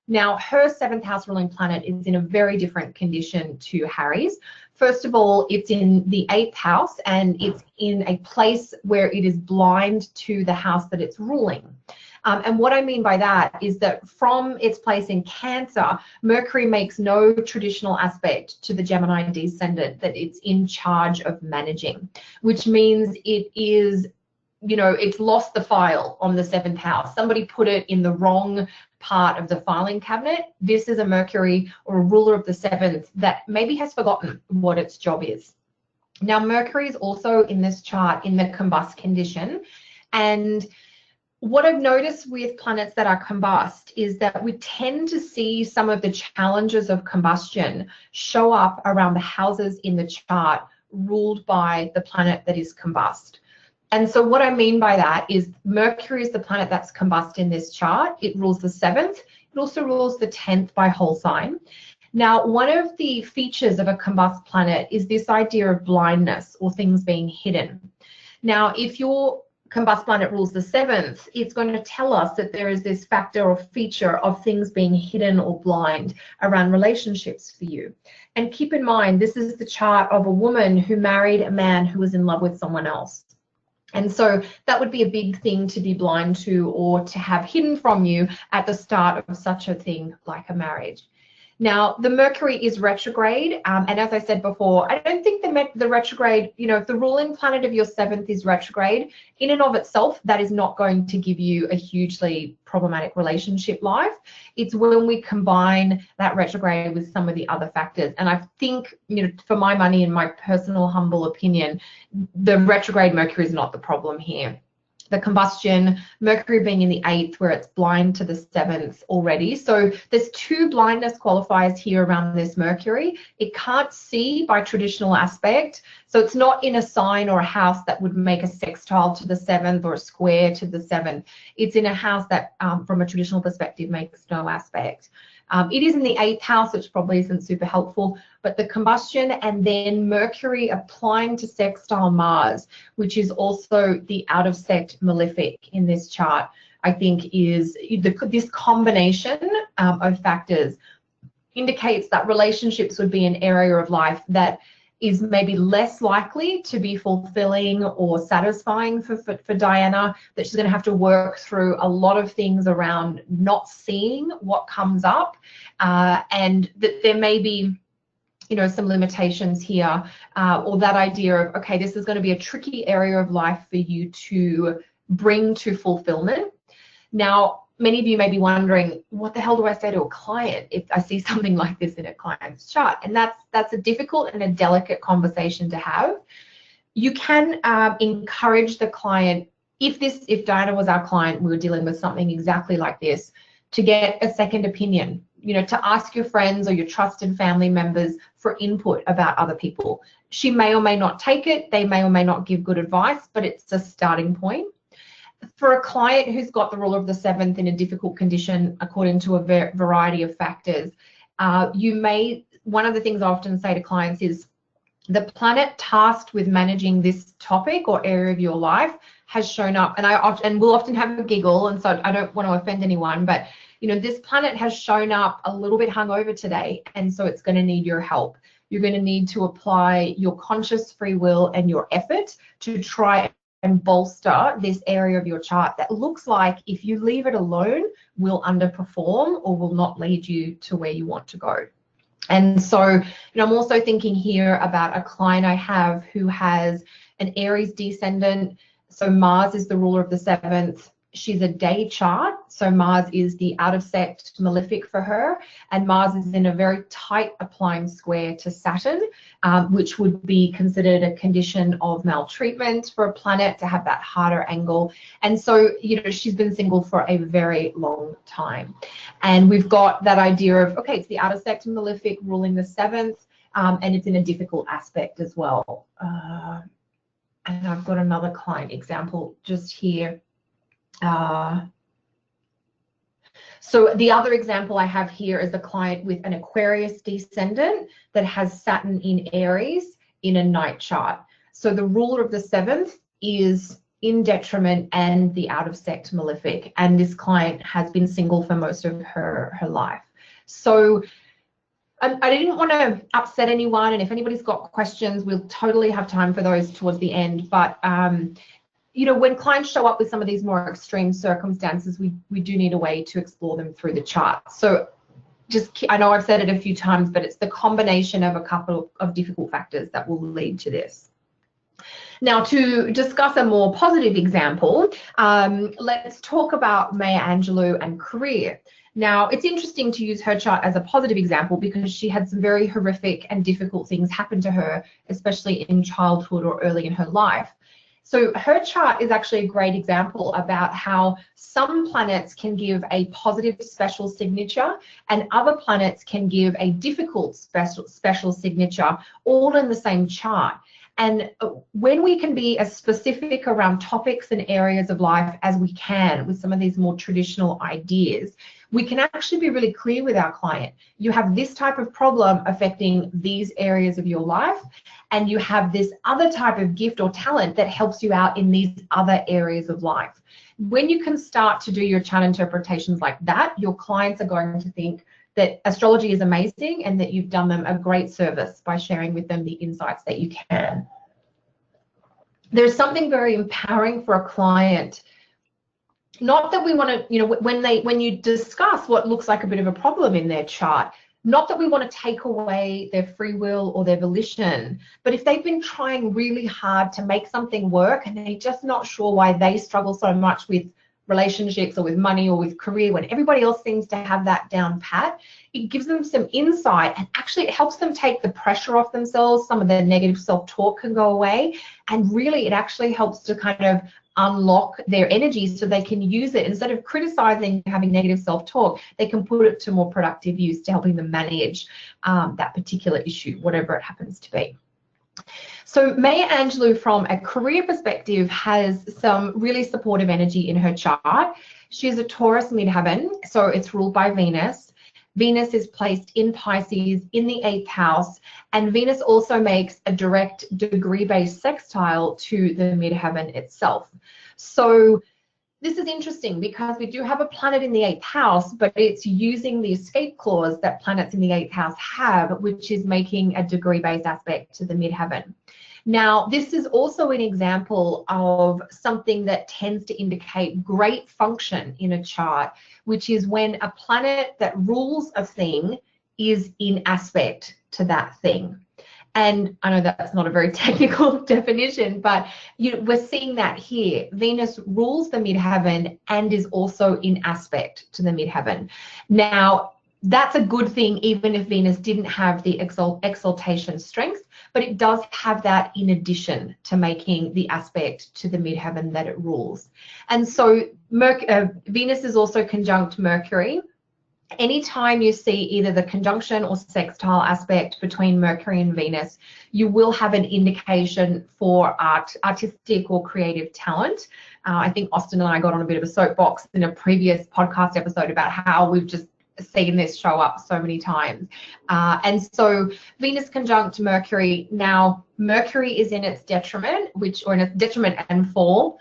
Now, her 7th house ruling planet is in a very different condition to Harry's. First of all, it's in the 8th house, and it's in a place where it is blind to the house that it's ruling. And what I mean by that is that from its place in Cancer, Mercury makes no traditional aspect to the Gemini descendant that it's in charge of managing, which means it is, you know, it's lost the file on the 7th house. Somebody put it in the wrong part of the filing cabinet. This is a Mercury or a ruler of the 7th that maybe has forgotten what its job is. Now, Mercury is also in this chart in the combust condition. And what I've noticed with planets that are combust is that we tend to see some of the challenges of combustion show up around the houses in the chart ruled by the planet that is combust. And so what I mean by that is Mercury is the planet that's combust in this chart. It rules the 7th. It also rules the 10th by whole sign. Now, one of the features of a combust planet is this idea of blindness or things being hidden. Now, if your combust planet rules the 7th, it's going to tell us that there is this factor or feature of things being hidden or blind around relationships for you. And keep in mind, this is the chart of a woman who married a man who was in love with someone else. And so that would be a big thing to be blind to or to have hidden from you at the start of such a thing like a marriage. Now, the Mercury is retrograde, and as I said before, I don't think the retrograde, you know, if the ruling planet of your 7th is retrograde, in and of itself, that is not going to give you a hugely problematic relationship life. It's when we combine that retrograde with some of the other factors. And I think, you know, for my money and my personal humble opinion, the retrograde Mercury is not the problem here. The combustion, Mercury being in the 8th where it's blind to the 7th already. So there's 2 blindness qualifiers here around this Mercury. It can't see by traditional aspect. So it's not in a sign or a house that would make a sextile to the 7th or a square to the 7th. It's in a house that from a traditional perspective makes no aspect. It is in the 8th house, which probably isn't super helpful, but the combustion and then Mercury applying to sextile Mars, which is also the out of sect malefic in this chart, I think is this combination of factors indicates that relationships would be an area of life that is maybe less likely to be fulfilling or satisfying for Diana, that she's going to have to work through a lot of things around not seeing what comes up, and that there may be, you know, some limitations here, or that idea of, okay, this is going to be a tricky area of life for you to bring to fulfillment. Now, many of you may be wondering, what the hell do I say to a client if I see something like this in a client's chart? And that's a difficult and a delicate conversation to have. You can encourage the client, if Diana was our client, we were dealing with something exactly like this, to get a second opinion, you know, to ask your friends or your trusted family members for input about other people. She may or may not take it, they may or may not give good advice, but it's a starting point. For a client who's got the ruler of the seventh in a difficult condition according to a variety of factors, one of the things I often say to clients is, the planet tasked with managing this topic or area of your life has shown up, and we'll often have a giggle, and so I don't want to offend anyone, but you know, this planet has shown up a little bit hungover today, and so it's going to need your help. You're going to need to apply your conscious free will and your effort to try and bolster this area of your chart that looks like, if you leave it alone, will underperform or will not lead you to where you want to go. And so, you know, I'm also thinking here about a client I have who has an Aries descendant. So Mars is the ruler of the seventh. She's a day chart, so Mars is the out of sect malefic for her, and Mars is in a very tight applying square to Saturn, which would be considered a condition of maltreatment for a planet to have that harder angle. And so, you know, she's been single for a very long time, and we've got that idea of, okay, it's the out of sect malefic ruling the seventh, and it's in a difficult aspect as well. And I've got another client example just here. So the other example I have here is a client with an Aquarius descendant that has Saturn in Aries in a night chart. So the ruler of the seventh is in detriment and the out of sect malefic, and this client has been single for most of her life. So I didn't want to upset anyone, and if anybody's got questions, we'll totally have time for those towards the end. But you know, when clients show up with some of these more extreme circumstances, we do need a way to explore them through the chart. So I know I've said it a few times, but it's the combination of a couple of difficult factors that will lead to this. Now, to discuss a more positive example, let's talk about Maya Angelou and career. Now, it's interesting to use her chart as a positive example because she had some very horrific and difficult things happen to her, especially in childhood or early in her life. So her chart is actually a great example about how some planets can give a positive special signature and other planets can give a difficult special signature, all in the same chart. And when we can be as specific around topics and areas of life as we can with some of these more traditional ideas, we can actually be really clear with our client. You have this type of problem affecting these areas of your life, and you have this other type of gift or talent that helps you out in these other areas of life. When you can start to do your chart interpretations like that, your clients are going to think that astrology is amazing and that you've done them a great service by sharing with them the insights that you can. There's something very empowering for a client. Not that we want to, you know, when you discuss what looks like a bit of a problem in their chart, not that we want to take away their free will or their volition, but if they've been trying really hard to make something work and they're just not sure why they struggle so much with relationships or with money or with career when everybody else seems to have that down pat, it gives them some insight, and actually it helps them take the pressure off themselves. Some of their negative self-talk can go away, and really it actually helps to kind of unlock their energy so they can use it. Instead of criticizing, having negative self-talk, they can put it to more productive use to helping them manage that particular issue, whatever it happens to be. So Maya Angelou, from a career perspective, has some really supportive energy in her chart. She's a Taurus midheaven, so it's ruled by Venus. Venus is placed in Pisces in the 8th house, and Venus also makes a direct degree-based sextile to the midheaven itself. So this is interesting because we do have a planet in the 8th house, but it's using the escape clause that planets in the 8th house have, which is making a degree-based aspect to the midheaven. Now, this is also an example of something that tends to indicate great function in a chart, which is when a planet that rules a thing is in aspect to that thing. And I know that's not a very technical definition, but we're seeing that here. Venus rules the midheaven and is also in aspect to the midheaven. Now, that's a good thing, even if Venus didn't have the exaltation strength, but it does have that in addition to making the aspect to the midheaven that it rules. And so Venus is also conjunct Mercury. Anytime you see either the conjunction or sextile aspect between Mercury and Venus, you will have an indication for artistic or creative talent. I think Austin and I got on a bit of a soapbox in a previous podcast episode about how we've just seen this show up so many times. And so Venus conjunct Mercury, now Mercury is in its detriment, or in its detriment and fall.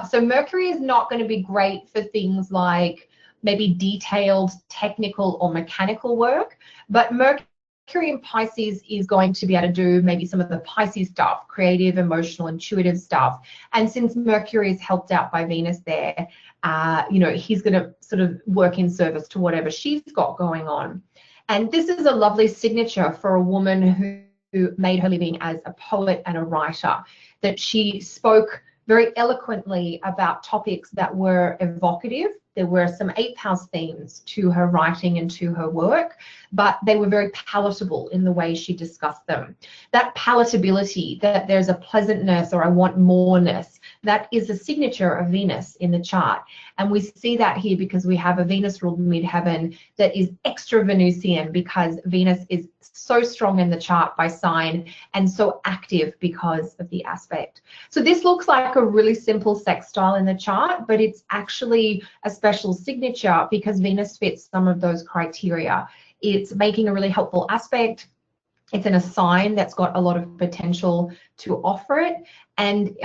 So Mercury is not going to be great for things like maybe detailed technical or mechanical work, but Mercury in Pisces is going to be able to do maybe some of the Pisces stuff, creative, emotional, intuitive stuff. And since Mercury is helped out by Venus there, he's going to sort of work in service to whatever she's got going on. And this is a lovely signature for a woman who made her living as a poet and a writer, that she spoke very eloquently about topics that were evocative. There were some 8th house themes to her writing and to her work, but they were very palatable in the way she discussed them. That palatability, that there's a pleasantness or I want moreness, that is a signature of Venus in the chart. And we see that here because we have a Venus ruled midheaven that is extra Venusian, because Venus is so strong in the chart by sign and so active because of the aspect. So this looks like a really simple sextile in the chart, but it's actually a special signature because Venus fits some of those criteria. It's making a really helpful aspect. It's in a sign that's got a lot of potential to offer it. And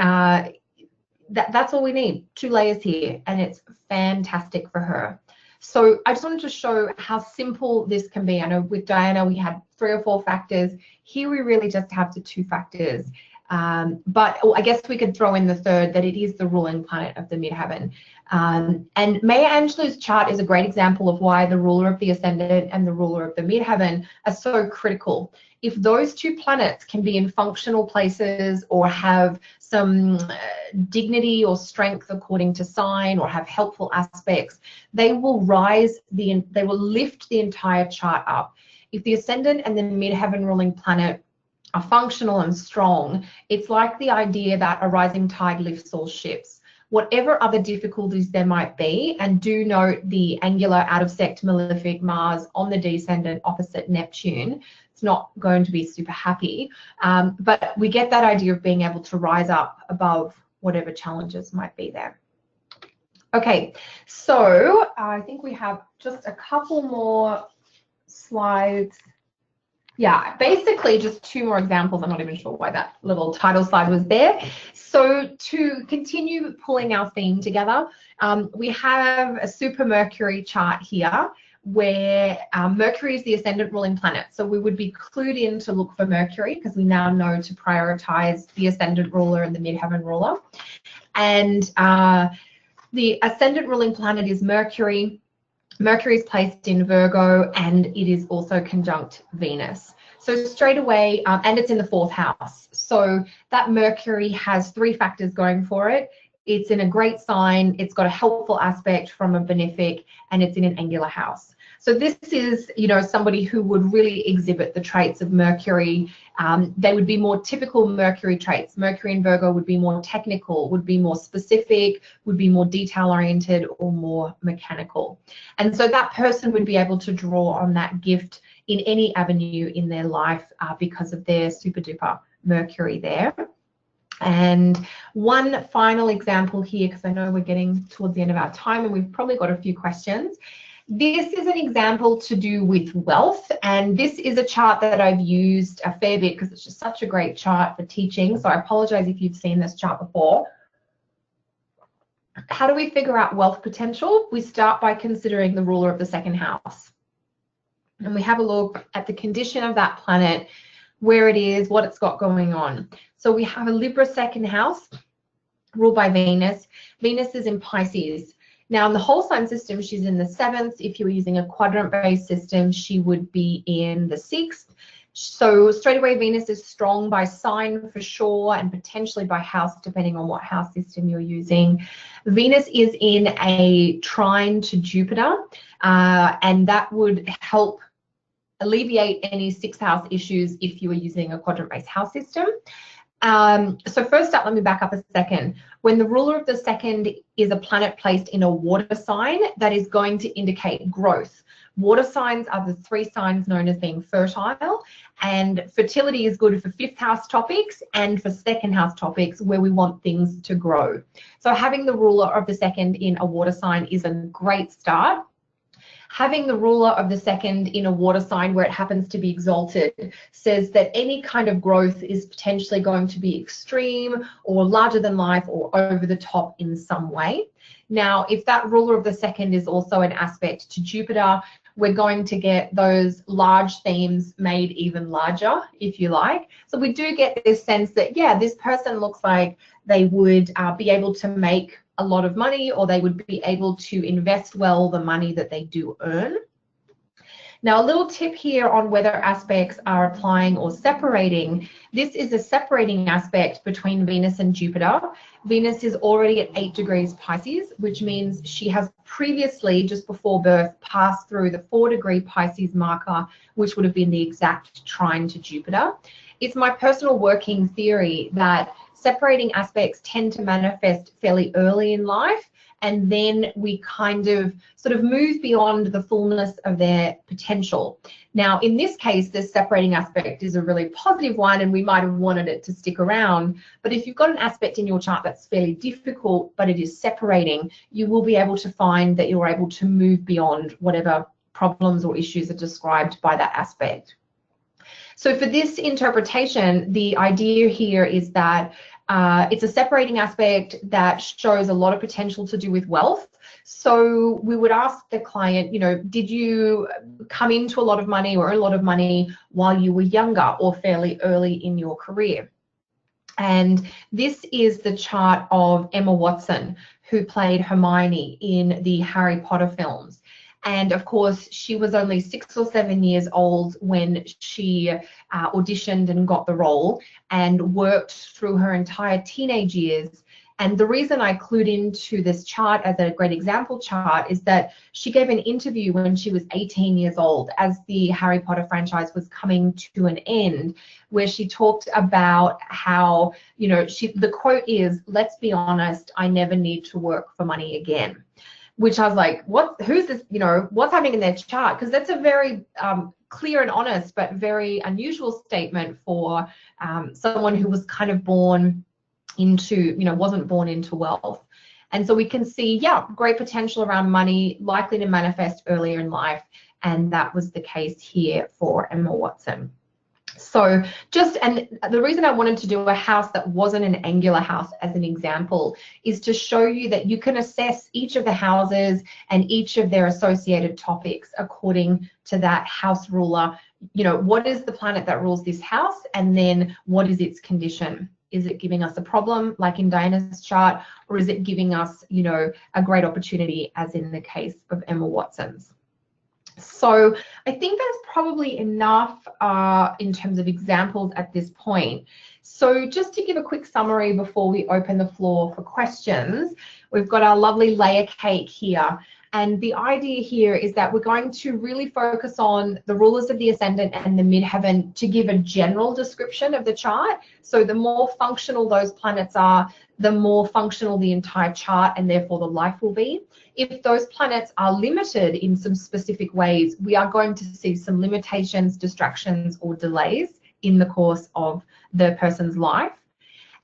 that's all we need, 2 layers here, and it's fantastic for her. So I just wanted to show how simple this can be. I know with Diana we had 3 or 4 factors. Here we really just have the 2 factors. But I guess we could throw in the third, that it is the ruling planet of the midheaven. And Maya Angelou's chart is a great example of why the ruler of the ascendant and the ruler of the midheaven are so critical. If those 2 planets can be in functional places or have some dignity or strength according to sign, or have helpful aspects, they will they will lift the entire chart up. If the ascendant and the midheaven ruling planet are functional and strong, it's like the idea that a rising tide lifts all ships. Whatever other difficulties there might be, and do note the angular out of sect malefic Mars on the descendant opposite Neptune, it's not going to be super happy, but we get that idea of being able to rise up above whatever challenges might be there. Okay, so I think we have just a couple more slides. Yeah, basically just 2 more examples. I'm not even sure why that little title slide was there. So to continue pulling our theme together, we have a super Mercury chart here where Mercury is the ascendant ruling planet. So we would be clued in to look for Mercury because we now know to prioritize the ascendant ruler and the midheaven ruler. And the ascendant ruling planet is Mercury. Mercury is placed in Virgo, and it is also conjunct Venus. So straight away, and it's in the 4th house. So that Mercury has 3 factors going for it. It's in a great sign, it's got a helpful aspect from a benefic, and it's in an angular house. So this is, somebody who would really exhibit the traits of Mercury. They would be more typical Mercury traits. Mercury in Virgo would be more technical, would be more specific, would be more detail-oriented, or more mechanical. And so that person would be able to draw on that gift in any avenue in their life because of their super-duper Mercury there. And one final example here, because I know we're getting towards the end of our time and we've probably got a few questions. This is an example to do with wealth, and this is a chart that I've used a fair bit because it's just such a great chart for teaching. So I apologize if you've seen this chart before. How do we figure out wealth potential? We start by considering the ruler of the 2nd house. And we have a look at the condition of that planet, where it is, what it's got going on. So we have a Libra 2nd house ruled by Venus. Venus is in Pisces. Now, in the whole sign system, she's in the 7th. If you were using a quadrant-based system, she would be in the 6th. So straight away, Venus is strong by sign for sure, and potentially by house, depending on what house system you're using. Venus is in a trine to Jupiter, and that would help alleviate any sixth house issues if you were using a quadrant-based house system. So first up, let me back up a second. When the ruler of the second is a planet placed in a water sign, that is going to indicate growth. Water signs are the 3 signs known as being fertile, and fertility is good for 5th house topics and for 2nd house topics where we want things to grow. So having the ruler of the second in a water sign is a great start. Having the ruler of the second in a water sign where it happens to be exalted says that any kind of growth is potentially going to be extreme or larger than life or over the top in some way. Now, if that ruler of the second is also an aspect to Jupiter, we're going to get those large themes made even larger, if you like. So we do get this sense that, yeah, this person looks like they would be able to make a lot of money, or they would be able to invest well the money that they do earn. Now, a little tip here on whether aspects are applying or separating. This is a separating aspect between Venus and Jupiter. Venus is already at 8 degrees Pisces, which means she has previously, just before birth, passed through the 4-degree Pisces marker, which would have been the exact trine to Jupiter. It's my personal working theory that separating aspects tend to manifest fairly early in life, and then we kind of sort of move beyond the fullness of their potential. Now, in this case, this separating aspect is a really positive one, and we might have wanted it to stick around. But if you've got an aspect in your chart that's fairly difficult, but it is separating, you will be able to find that you're able to move beyond whatever problems or issues are described by that aspect. So for this interpretation, the idea here is that it's a separating aspect that shows a lot of potential to do with wealth. So we would ask the client, you know, did you come into a lot of money or earn a lot of money while you were younger or fairly early in your career? And this is the chart of Emma Watson, who played Hermione in the Harry Potter films. And of course, she was only 6 or 7 years old when she auditioned and got the role, and worked through her entire teenage years. And the reason I clued into this chart as a great example chart is that she gave an interview when she was 18 years old, as the Harry Potter franchise was coming to an end, where she talked about how, you know, the quote is, "Let's be honest, I never need to work for money again." Which I was like, who's this, you know, what's happening in their chart? Because that's a very clear and honest, but very unusual statement for someone who was kind of born into, you know, wasn't born into wealth. And so we can see, yeah, great potential around money, likely to manifest earlier in life. And that was the case here for Emma Watson. So and the reason I wanted to do a house that wasn't an angular house as an example is to show you that you can assess each of the houses and each of their associated topics according to that house ruler. You know, what is the planet that rules this house, and then what is its condition? Is it giving us a problem like in Diana's chart, or is it giving us, you know, a great opportunity as in the case of Emma Watson's? So I think that's probably enough in terms of examples at this point. So just to give a quick summary before we open the floor for questions, we've got our lovely layer cake here. And the idea here is that we're going to really focus on the rulers of the ascendant and the midheaven to give a general description of the chart. So the more functional those planets are, the more functional the entire chart and therefore the life will be. If those planets are limited in some specific ways, we are going to see some limitations, distractions, or delays in the course of the person's life.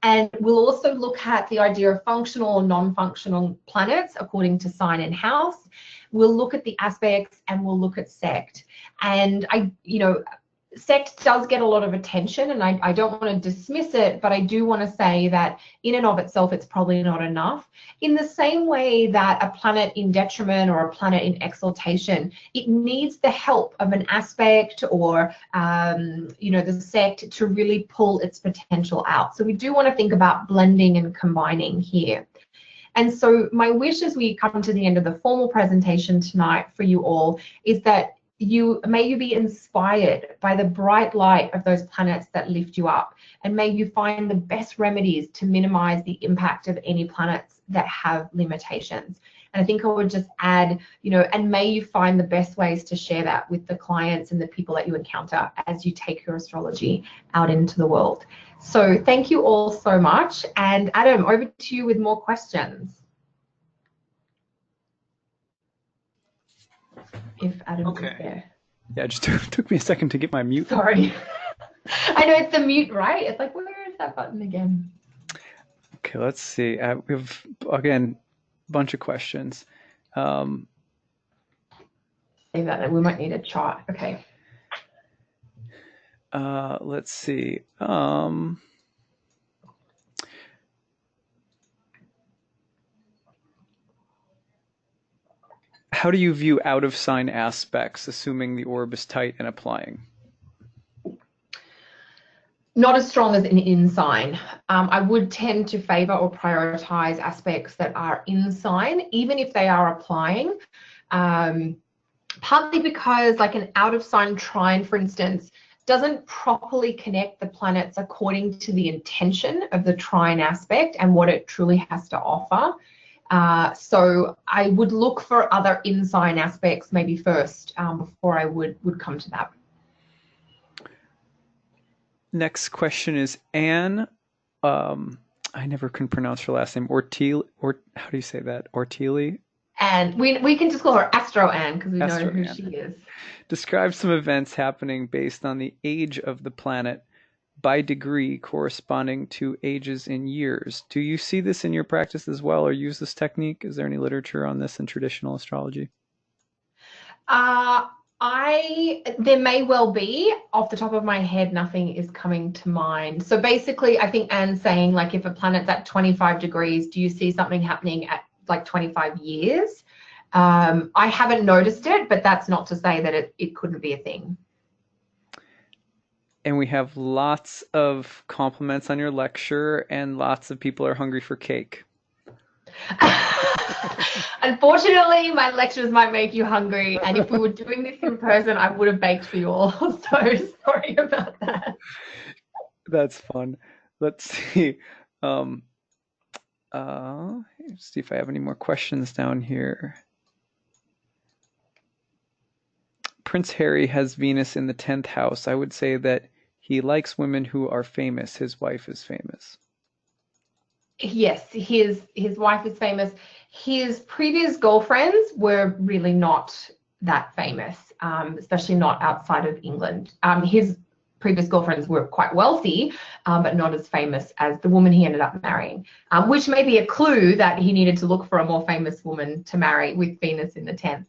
And we'll also look at the idea of functional or non-functional planets according to sign and house. We'll look at the aspects, and we'll look at sect. And sect does get a lot of attention, and I don't want to dismiss it, but I do want to say that in and of itself, it's probably not enough. In the same way that a planet in detriment or a planet in exaltation, it needs the help of an aspect or, the sect to really pull its potential out. So we do want to think about blending and combining here. And so my wish as we come to the end of the formal presentation tonight for you all is that may you be inspired by the bright light of those planets that lift you up, and may you find the best remedies to minimize the impact of any planets that have limitations. And I think I would just add, and may you find the best ways to share that with the clients and the people that you encounter as you take your astrology out into the world. So thank you all so much. And Adam, over to you with more questions. If Adam's there. Yeah, it just took me a second to get my mute. Sorry. I know it's the mute, right? It's like, where is that button again? Okay, let's see. We have, again, a bunch of questions. Save that. We might need a chart. Okay. Let's see. How do you view out of sign aspects, assuming the orb is tight and applying? Not as strong as an in sign. I would tend to favor or prioritize aspects that are in sign, even if they are applying. Partly because like an out of sign trine, for instance, doesn't properly connect the planets according to the intention of the trine aspect and what it truly has to offer. So I would look for other in sign aspects maybe first before I would come to that. Next question is Anne. I never can pronounce her last name. Ortili, or how do you say that? Ortili? And we can just call her Astro Anne because we know who Anne. she is. Describe some events happening based on the age of the planet by degree corresponding to ages in years. Do you see this in your practice as well, or use this technique? Is there any literature on this in traditional astrology? There may well be. Off the top of my head, nothing is coming to mind. So basically, I think Anne's saying, like, if a planet's at 25 degrees, do you see something happening at like 25 years? I haven't noticed it, but that's not to say that it couldn't be a thing. And we have lots of compliments on your lecture, and lots of people are hungry for cake. Unfortunately, my lectures might make you hungry, and if we were doing this in person, I would have baked for you all. So sorry about that. That's fun. Let's see. See if I have any more questions down here. Prince Harry has Venus in the 10th house. I would say that he likes women who are famous. His wife is famous. Yes, his wife is famous. His previous girlfriends were really not that famous, especially not outside of England. His previous girlfriends were quite wealthy, but not as famous as the woman he ended up marrying, which may be a clue that he needed to look for a more famous woman to marry with Venus in the 10th.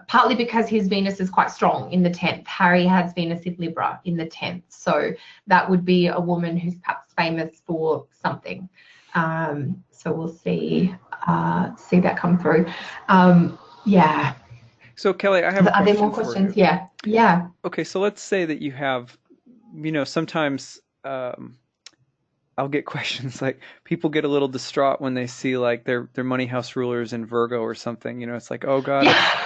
Partly because his Venus is quite strong in the 10th. Harry has Venus in Libra in the 10th. So that would be a woman who's perhaps famous for something. So we'll see that come through. Yeah. So Kelly, I have a question. Are there more questions? Yeah. Yeah. Okay, so let's say that you have, sometimes I'll get questions like people get a little distraught when they see like their money house rulers in Virgo or something. It's like, oh God. Yeah.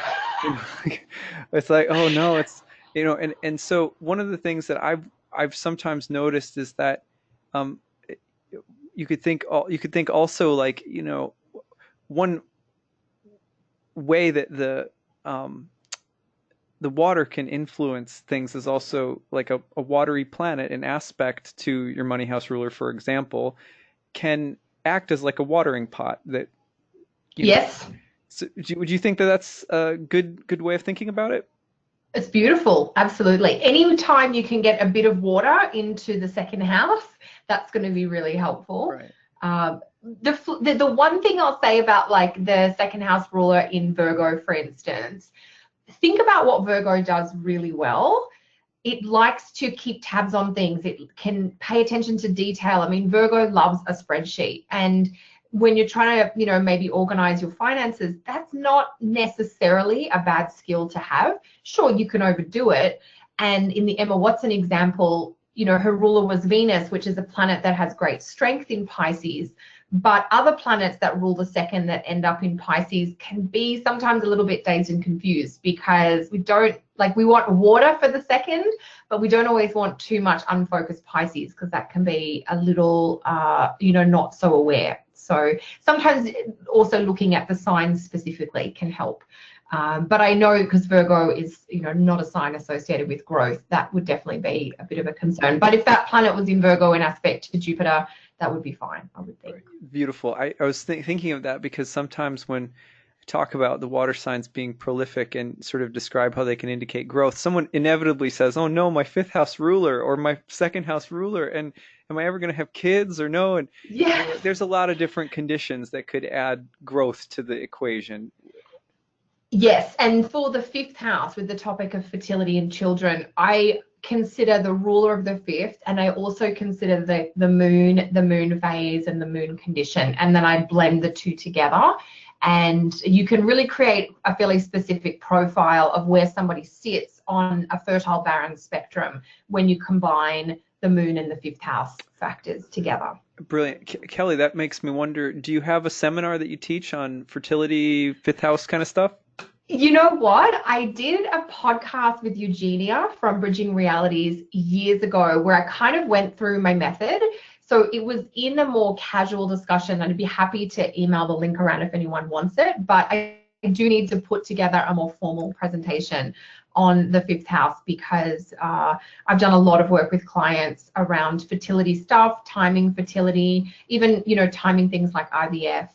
It's like, oh no, it's and so one of the things that I've sometimes noticed is that you could think also like one way that the water can influence things is also like a watery planet, an aspect to your money house ruler, for example, can act as like a watering pot that yes. So would you think that that's a good way of thinking about it? It's beautiful, absolutely. Anytime you can get a bit of water into the second house, that's going to be really helpful. Right. The one thing I'll say about like the second house ruler in Virgo, for instance, think about what Virgo does really well. It likes to keep tabs on things. It can pay attention to detail. I mean, Virgo loves a spreadsheet, and when you're trying to, maybe organize your finances, that's not necessarily a bad skill to have. Sure, you can overdo it. And in the Emma Watson example, her ruler was Venus, which is a planet that has great strength in Pisces. But other planets that rule the second that end up in Pisces can be sometimes a little bit dazed and confused, because we want water for the second, but we don't always want too much unfocused Pisces, because that can be a little, not so aware. So sometimes also looking at the signs specifically can help. But I know, because Virgo is, not a sign associated with growth, that would definitely be a bit of a concern. But if that planet was in Virgo in aspect to Jupiter, that would be fine, I would think. Beautiful. I was thinking of that because sometimes when I talk about the water signs being prolific and sort of describe how they can indicate growth, someone inevitably says, oh no, my fifth house ruler or my second house ruler, and am I ever going to have kids or no? And Yeah. there's a lot of different conditions that could add growth to the equation. Yes, and for the fifth house, with the topic of fertility and children, I consider the ruler of the fifth, and I also consider the moon phase and the moon condition, and then I blend the two together, and you can really create a fairly specific profile of where somebody sits on a fertile barren spectrum when you combine the moon and the fifth house factors together. Brilliant. Kelly, that makes me wonder, do you have a seminar that you teach on fertility, fifth house kind of stuff? You know what? I did a podcast with Eugenia from Bridging Realities years ago where I kind of went through my method. So it was in a more casual discussion. I'd be happy to email the link around if anyone wants it. But I do need to put together a more formal presentation on the fifth house, because I've done a lot of work with clients around fertility stuff, timing fertility, even, timing things like IVF.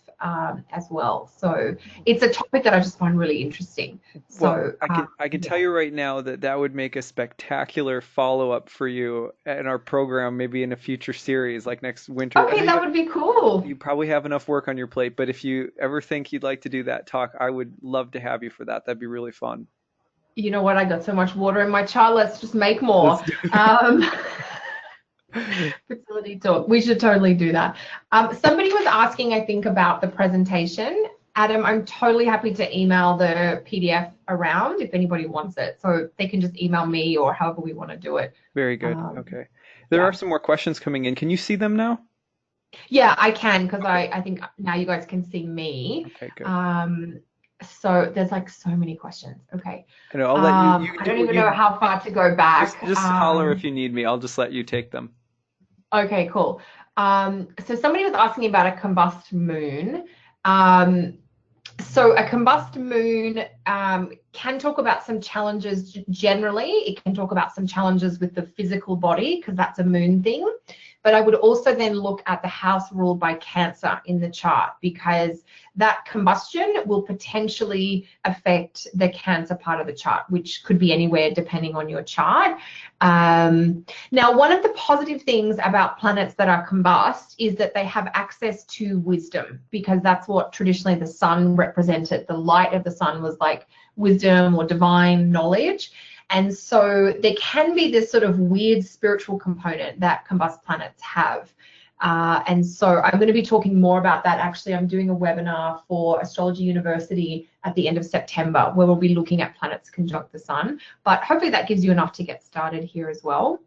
As well. So it's a topic that I just find really interesting. So well, I can tell you right now that would make a spectacular follow-up for you in our program, maybe in a future series like next winter. Okay, that would be cool. You probably have enough work on your plate, but if you ever think you'd like to do that talk, I would love to have you for that. That'd be really fun. You know what? I got so much water in my jar. Let's just make more. Fertility talk. We should totally do that. Somebody was asking, I think, about the presentation. Adam, I'm totally happy to email the PDF around if anybody wants it. So they can just email me or however we want to do it. Very good. Okay. There are some more questions coming in. Can you see them now? Yeah, I can, because I think now you guys can see me. Okay, good. So there's like so many questions. Okay. I'll let you I don't even know how far to go back. Just holler if you need me. I'll just let you take them. Okay, cool. So somebody was asking about a combust moon. So a combust moon can talk about some challenges generally. It can talk about some challenges with the physical body, because that's a moon thing. But I would also then look at the house ruled by Cancer in the chart, because that combustion will potentially affect the Cancer part of the chart, which could be anywhere depending on your chart. Now, one of the positive things about planets that are combust is that they have access to wisdom, because that's what traditionally the sun represented. The light of the sun was like wisdom or divine knowledge. And so there can be this sort of weird spiritual component that combust planets have. And so I'm going to be talking more about that. Actually, I'm doing a webinar for Astrology University at the end of September, where we'll be looking at planets conjunct the sun. But hopefully that gives you enough to get started here as well.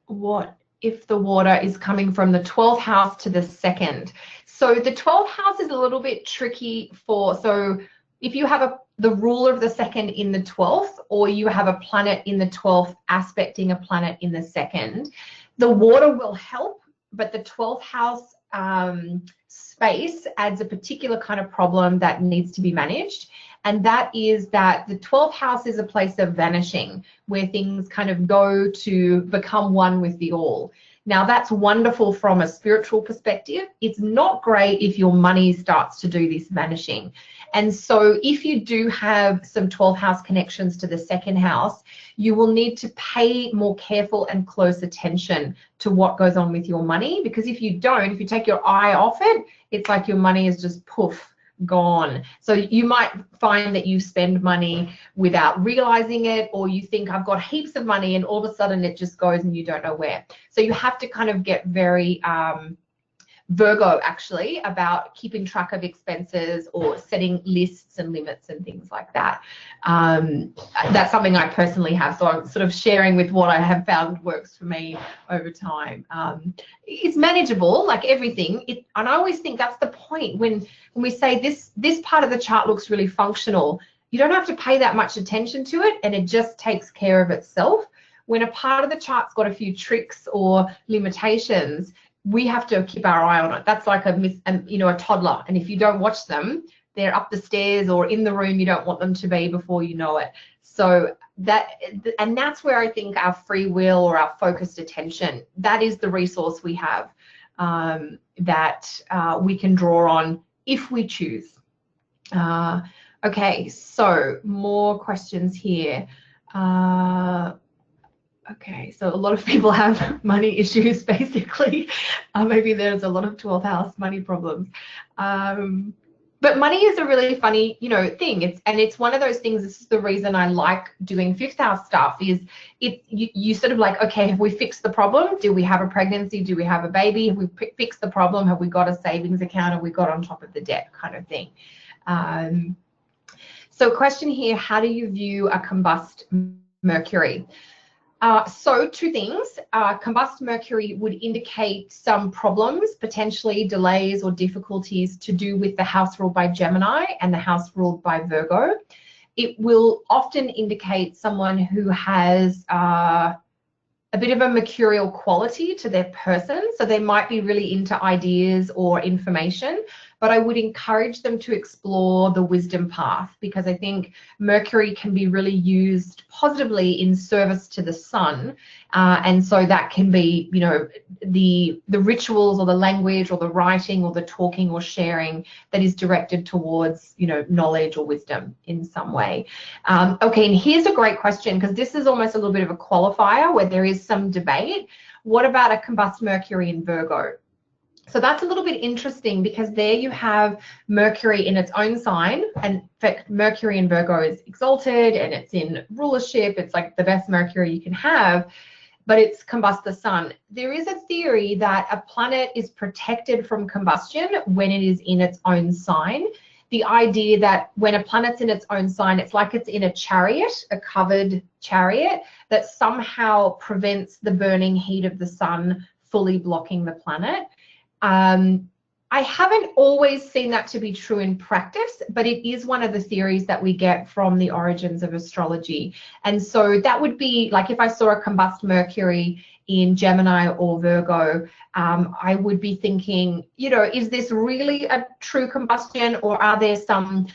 What if the water is coming from the 12th house to the second? So the 12th house is a little bit tricky so if you have the ruler of the second in the 12th, or you have a planet in the 12th aspecting a planet in the second, the water will help, but the 12th house space adds a particular kind of problem that needs to be managed. And that is that the 12th house is a place of vanishing, where things kind of go to become one with the all. Now, that's wonderful from a spiritual perspective. It's not great if your money starts to do this vanishing. And so if you do have some 12th house connections to the second house, you will need to pay more careful and close attention to what goes on with your money, because if you don't, if you take your eye off it, it's like your money is just poof, gone. So you might find that you spend money without realizing it, or you think I've got heaps of money and all of a sudden it just goes and you don't know where. So you have to kind of get very Virgo, actually, about keeping track of expenses or setting lists and limits and things like that. That's something I personally have, so I'm sort of sharing with what I have found works for me over time. It's manageable, like everything, and I always think that's the point when we say this part of the chart looks really functional. You don't have to pay that much attention to it, and it just takes care of itself. When a part of the chart's got a few tricks or limitations, we have to keep our eye on it. That's like a toddler, and if you don't watch them, they're up the stairs or in the room you don't want them to be before you know it. So that's where I think our free will or our focused attention, that is the resource we have, that we can draw on if we choose. Okay, so more questions here. Okay, so a lot of people have money issues, basically. Maybe there's a lot of 12th house money problems. But money is a really funny, thing. It's one of those things. This is the reason I like doing 5th house stuff. Is you sort of like, okay, have we fixed the problem? Do we have a pregnancy? Do we have a baby? Have we fixed the problem? Have we got a savings account? Have we got on top of the debt, kind of thing? So question here: how do you view a combust Mercury? So 2 things. Combust Mercury would indicate some problems, potentially delays or difficulties to do with the house ruled by Gemini and the house ruled by Virgo. It will often indicate someone who has a bit of a mercurial quality to their person. So they might be really into ideas or information, but I would encourage them to explore the wisdom path, because I think Mercury can be really used positively in service to the sun. And so that can be, the rituals or the language or the writing or the talking or sharing that is directed towards, knowledge or wisdom in some way. Okay, and here's a great question, because this is almost a little bit of a qualifier where there is some debate. What about a combust Mercury in Virgo? So that's a little bit interesting, because there you have Mercury in its own sign, and in fact Mercury in Virgo is exalted and it's in rulership. It's like the best Mercury you can have, but it's combust the sun. There is a theory that a planet is protected from combustion when it is in its own sign. The idea that when a planet's in its own sign, it's like it's in a chariot, a covered chariot, that somehow prevents the burning heat of the sun fully blocking the planet. I haven't always seen that to be true in practice, but it is one of the theories that we get from the origins of astrology. And so that would be like, if I saw a combust Mercury in Gemini or Virgo, I would be thinking, is this really a true combustion, or are there some,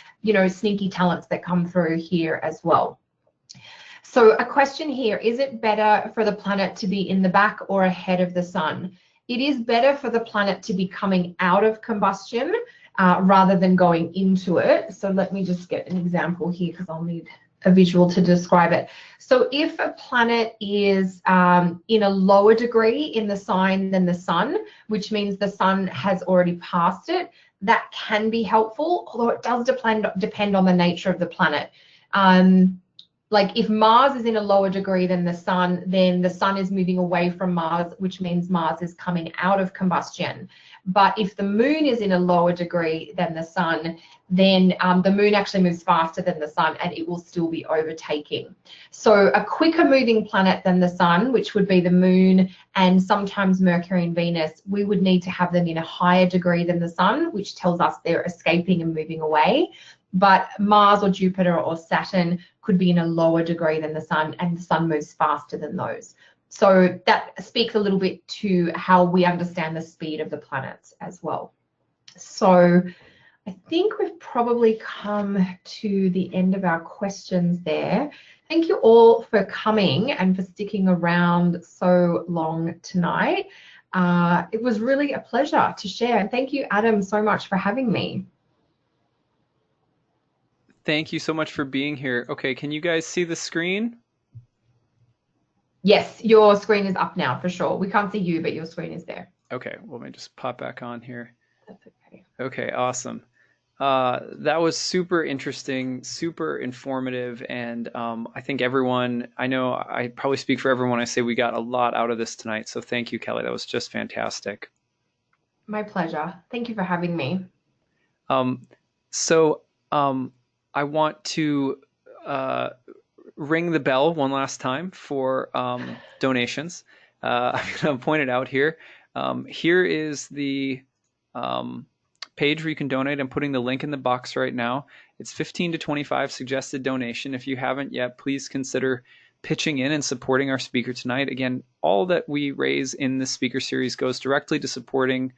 sneaky talents that come through here as well? So a question here: is it better for the planet to be in the back or ahead of the sun? It is better for the planet to be coming out of combustion rather than going into it. So let me just get an example here, because I'll need a visual to describe it. So if a planet is in a lower degree in the sign than the sun, which means the sun has already passed it, that can be helpful, although it does depend on the nature of the planet. Like if Mars is in a lower degree than the sun, then the sun is moving away from Mars, which means Mars is coming out of combustion. But if the moon is in a lower degree than the sun, then the moon actually moves faster than the sun, and it will still be overtaking. So a quicker moving planet than the sun, which would be the moon and sometimes Mercury and Venus, we would need to have them in a higher degree than the sun, which tells us they're escaping and moving away. But Mars or Jupiter or Saturn could be in a lower degree than the sun, and the sun moves faster than those. So that speaks a little bit to how we understand the speed of the planets as well. So I think we've probably come to the end of our questions there. Thank you all for coming and for sticking around so long tonight. It was really a pleasure to share. And thank you, Adam, so much for having me. Thank you so much for being here. Okay, can you guys see the screen? Yes, your screen is up now for sure. We can't see you, but your screen is there. Okay, well, let me just pop back on here. That's okay. Okay, awesome. That was super interesting, super informative, and I think everyone, I know I probably speak for everyone when I say we got a lot out of this tonight, so thank you, Kelly. That was just fantastic. My pleasure. Thank you for having me. Um, so I want to uh, ring the bell one last time for donations. I'm going to point it out here. Here is the um, page where you can donate. I'm putting the link in the box right now. It's 15 to 25 suggested donation. If you haven't yet, please consider pitching in and supporting our speaker tonight. Again, all that we raise in this speaker series goes directly to supporting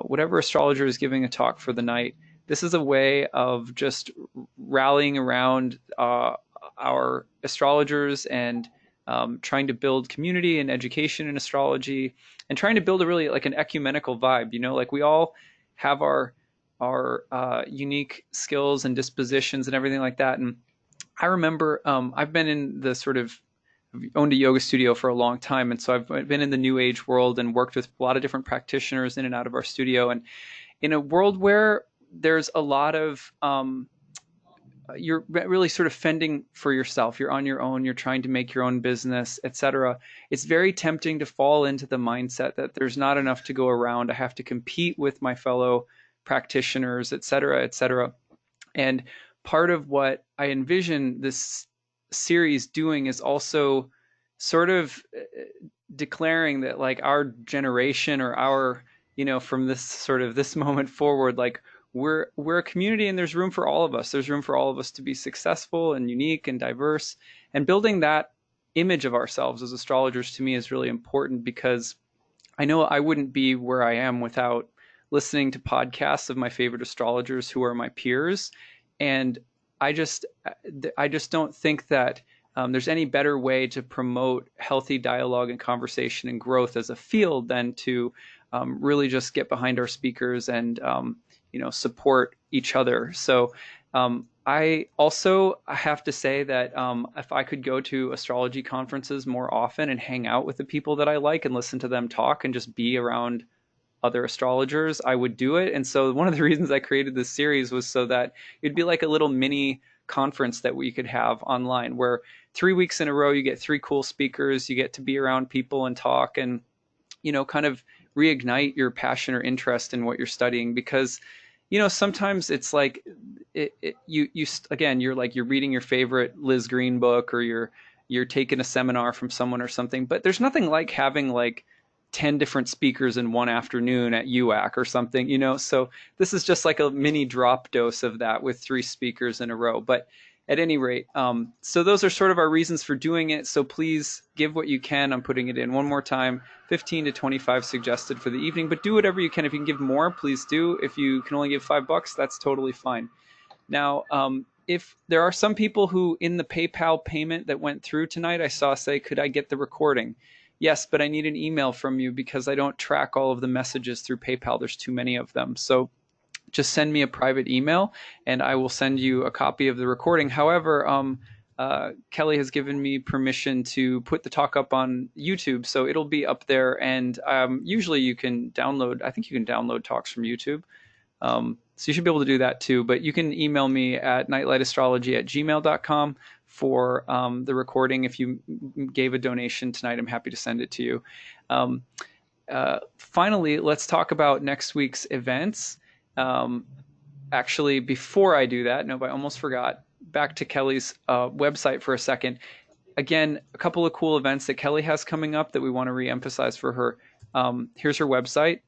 whatever astrologer is giving a talk for the night. This is a way of just rallying around our astrologers and trying to build community and education in astrology and trying to build a really like an ecumenical vibe. You know, like we all have our unique skills and dispositions and everything like that. And I remember I've been in the sort of owned a yoga studio for a long time, and so I've been in the new age world and worked with a lot of different practitioners in and out of our studio. And in a world where there's a lot of you're really sort of fending for yourself, you're on your own, you're trying to make your own business, etc., it's very tempting to fall into the mindset that there's not enough to go around, I have to compete with my fellow practitioners, etc., etc. And part of what I envision this series doing is also sort of declaring that like our generation or our, you know, from this sort of this moment forward, like we're a community and there's room for all of us. There's room for all of us to be successful and unique and diverse. And building that image of ourselves as astrologers to me is really important because I know I wouldn't be where I am without listening to podcasts of my favorite astrologers who are my peers. And I just I just don't think that there's any better way to promote healthy dialogue and conversation and growth as a field than to really just get behind our speakers and you know, support each other. So I also have to say that if I could go to astrology conferences more often and hang out with the people that I like and listen to them talk and just be around other astrologers, I would do it. And so one of the reasons I created this series was so that it'd be like a little mini conference that we could have online where 3 weeks in a row you get three cool speakers, you get to be around people and talk and, you know, kind of reignite your passion or interest in what you're studying. Because you know, sometimes it's like you again, you're like you're reading your favorite Liz Green book or you're taking a seminar from someone or something, but there's nothing like having like 10 different speakers in one afternoon at UAC or something, you know. So this is just like a mini drop dose of that with three speakers in a row. But at any rate, so those are sort of our reasons for doing it. So please give what you can. I'm putting it in one more time, 15 to 25 suggested for the evening, but do whatever you can. If you can give more, please do. If you can only give $5, that's totally fine. Now, if there are some people who in the PayPal payment that went through tonight, I saw say, could I get the recording? Yes, but I need an email from you because I don't track all of the messages through PayPal. There's too many of them. So just send me a private email and I will send you a copy of the recording. However, Kelly has given me permission to put the talk up on YouTube, so it'll be up there. And usually you can download, I think you can download talks from YouTube. So you should be able to do that too. But you can email me at nightlightastrology@gmail.com for the recording. If you gave a donation tonight, I'm happy to send it to you. Finally, let's talk about next week's events. Actually, before I do that, no, I almost forgot. Back to Kelly's website for a second. Again, a couple of cool events that Kelly has coming up that we want to reemphasize for her. Here's her website.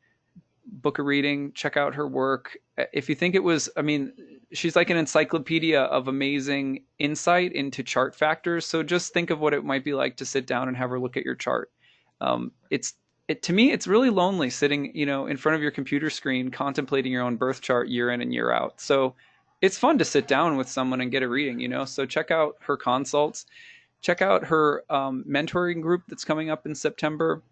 Book a reading, check out her work. If you think it was, I mean, she's like an encyclopedia of amazing insight into chart factors. So just think of what it might be like to sit down and have her look at your chart. To me, it's really lonely sitting, you know, in front of your computer screen, contemplating your own birth chart year in and year out. So it's fun to sit down with someone and get a reading, you know. So check out her consults, check out her mentoring group that's coming up in September,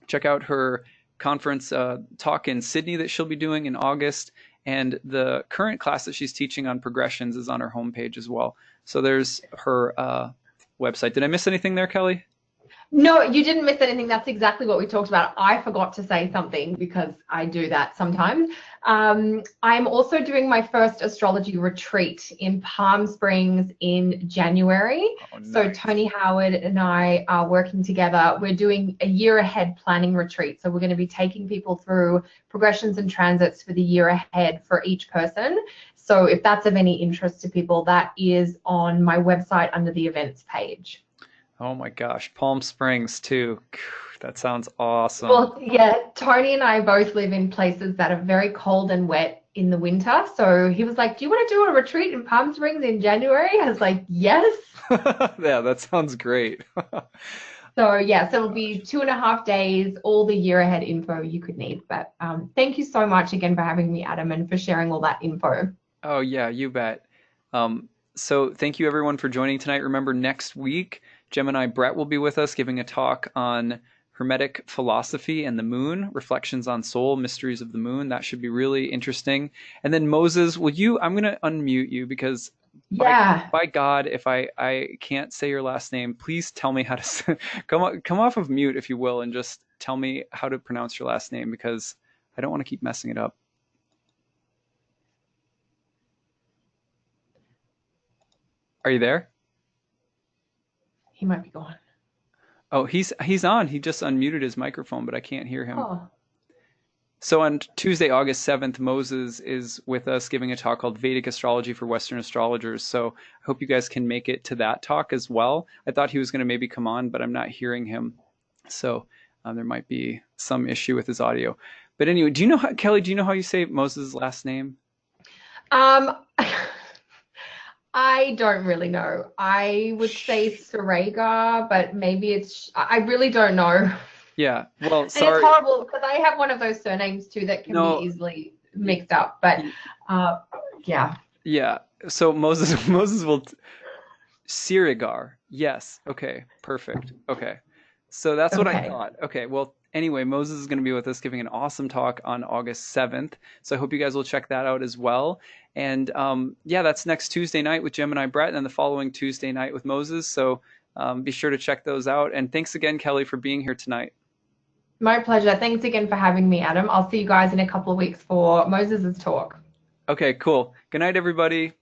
check out her conference talk in Sydney that she'll be doing in August. And the current class that she's teaching on progressions is on her homepage as well. So there's her website. Did I miss anything there, Kelly? No, you didn't miss anything. That's exactly what we talked about. I forgot to say something because I do that sometimes. I'm also doing my first astrology retreat in Palm Springs in January. Oh, So nice. Tony Howard and I are working together. We're doing a year ahead planning retreat. So we're going to be taking people through progressions and transits for the year ahead for each person. So if that's of any interest to people, that is on my website under the events page. Oh my gosh, Palm Springs too. That sounds awesome. Well, yeah, Tony and I both live in places that are very cold and wet in the winter. So he was like, "Do you want to do a retreat in Palm Springs in January?" I was like, "Yes." Yeah, that sounds great. So, yeah, so it'll be 2.5 days, all the year ahead info you could need. But thank you so much again for having me, Adam, and for sharing all that info. Oh yeah, you bet. So thank you everyone for joining tonight. Remember next week, Gemini Brett will be with us giving a talk on Hermetic philosophy and the moon, reflections on soul, mysteries of the moon. That should be really interesting. And then Moses, will you, I'm going to unmute you because Yeah. by God, if I can't say your last name, please tell me how to come off of mute if you will and just tell me how to pronounce your last name because I don't want to keep messing it up. Are you there? He might be gone. Oh, he's on. He just unmuted his microphone, but I can't hear him. Oh, So on Tuesday, August 7th, Moses is with us giving a talk called Vedic Astrology for Western Astrologers. So I hope you guys can make it to that talk as well. I thought he was going to maybe come on, but I'm not hearing him. So there might be some issue with his audio. But anyway, do you know how, Kelly, do you know how you say Moses' last name? um, I don't really know. I would say Shh. Surega, but maybe I really don't know. Yeah. Well, And it's sorry. horrible because I have one of those surnames too that can be No. easily mixed up. But y- uh, yeah, Yeah. So Moses Moses will Sirigar. Yes. Okay. Perfect. Okay. So that's what I okay. thought. Okay. Well, anyway, Moses is going to be with us giving an awesome talk on August 7th. So I hope you guys will check that out as well. And yeah, that's next Tuesday night with Gemini Brett and then the following Tuesday night with Moses. So be sure to check those out. And thanks again, Kelly, for being here tonight. My pleasure. Thanks again for having me, Adam. I'll see you guys in a couple of weeks for Moses's talk. Okay, cool. Good night, everybody.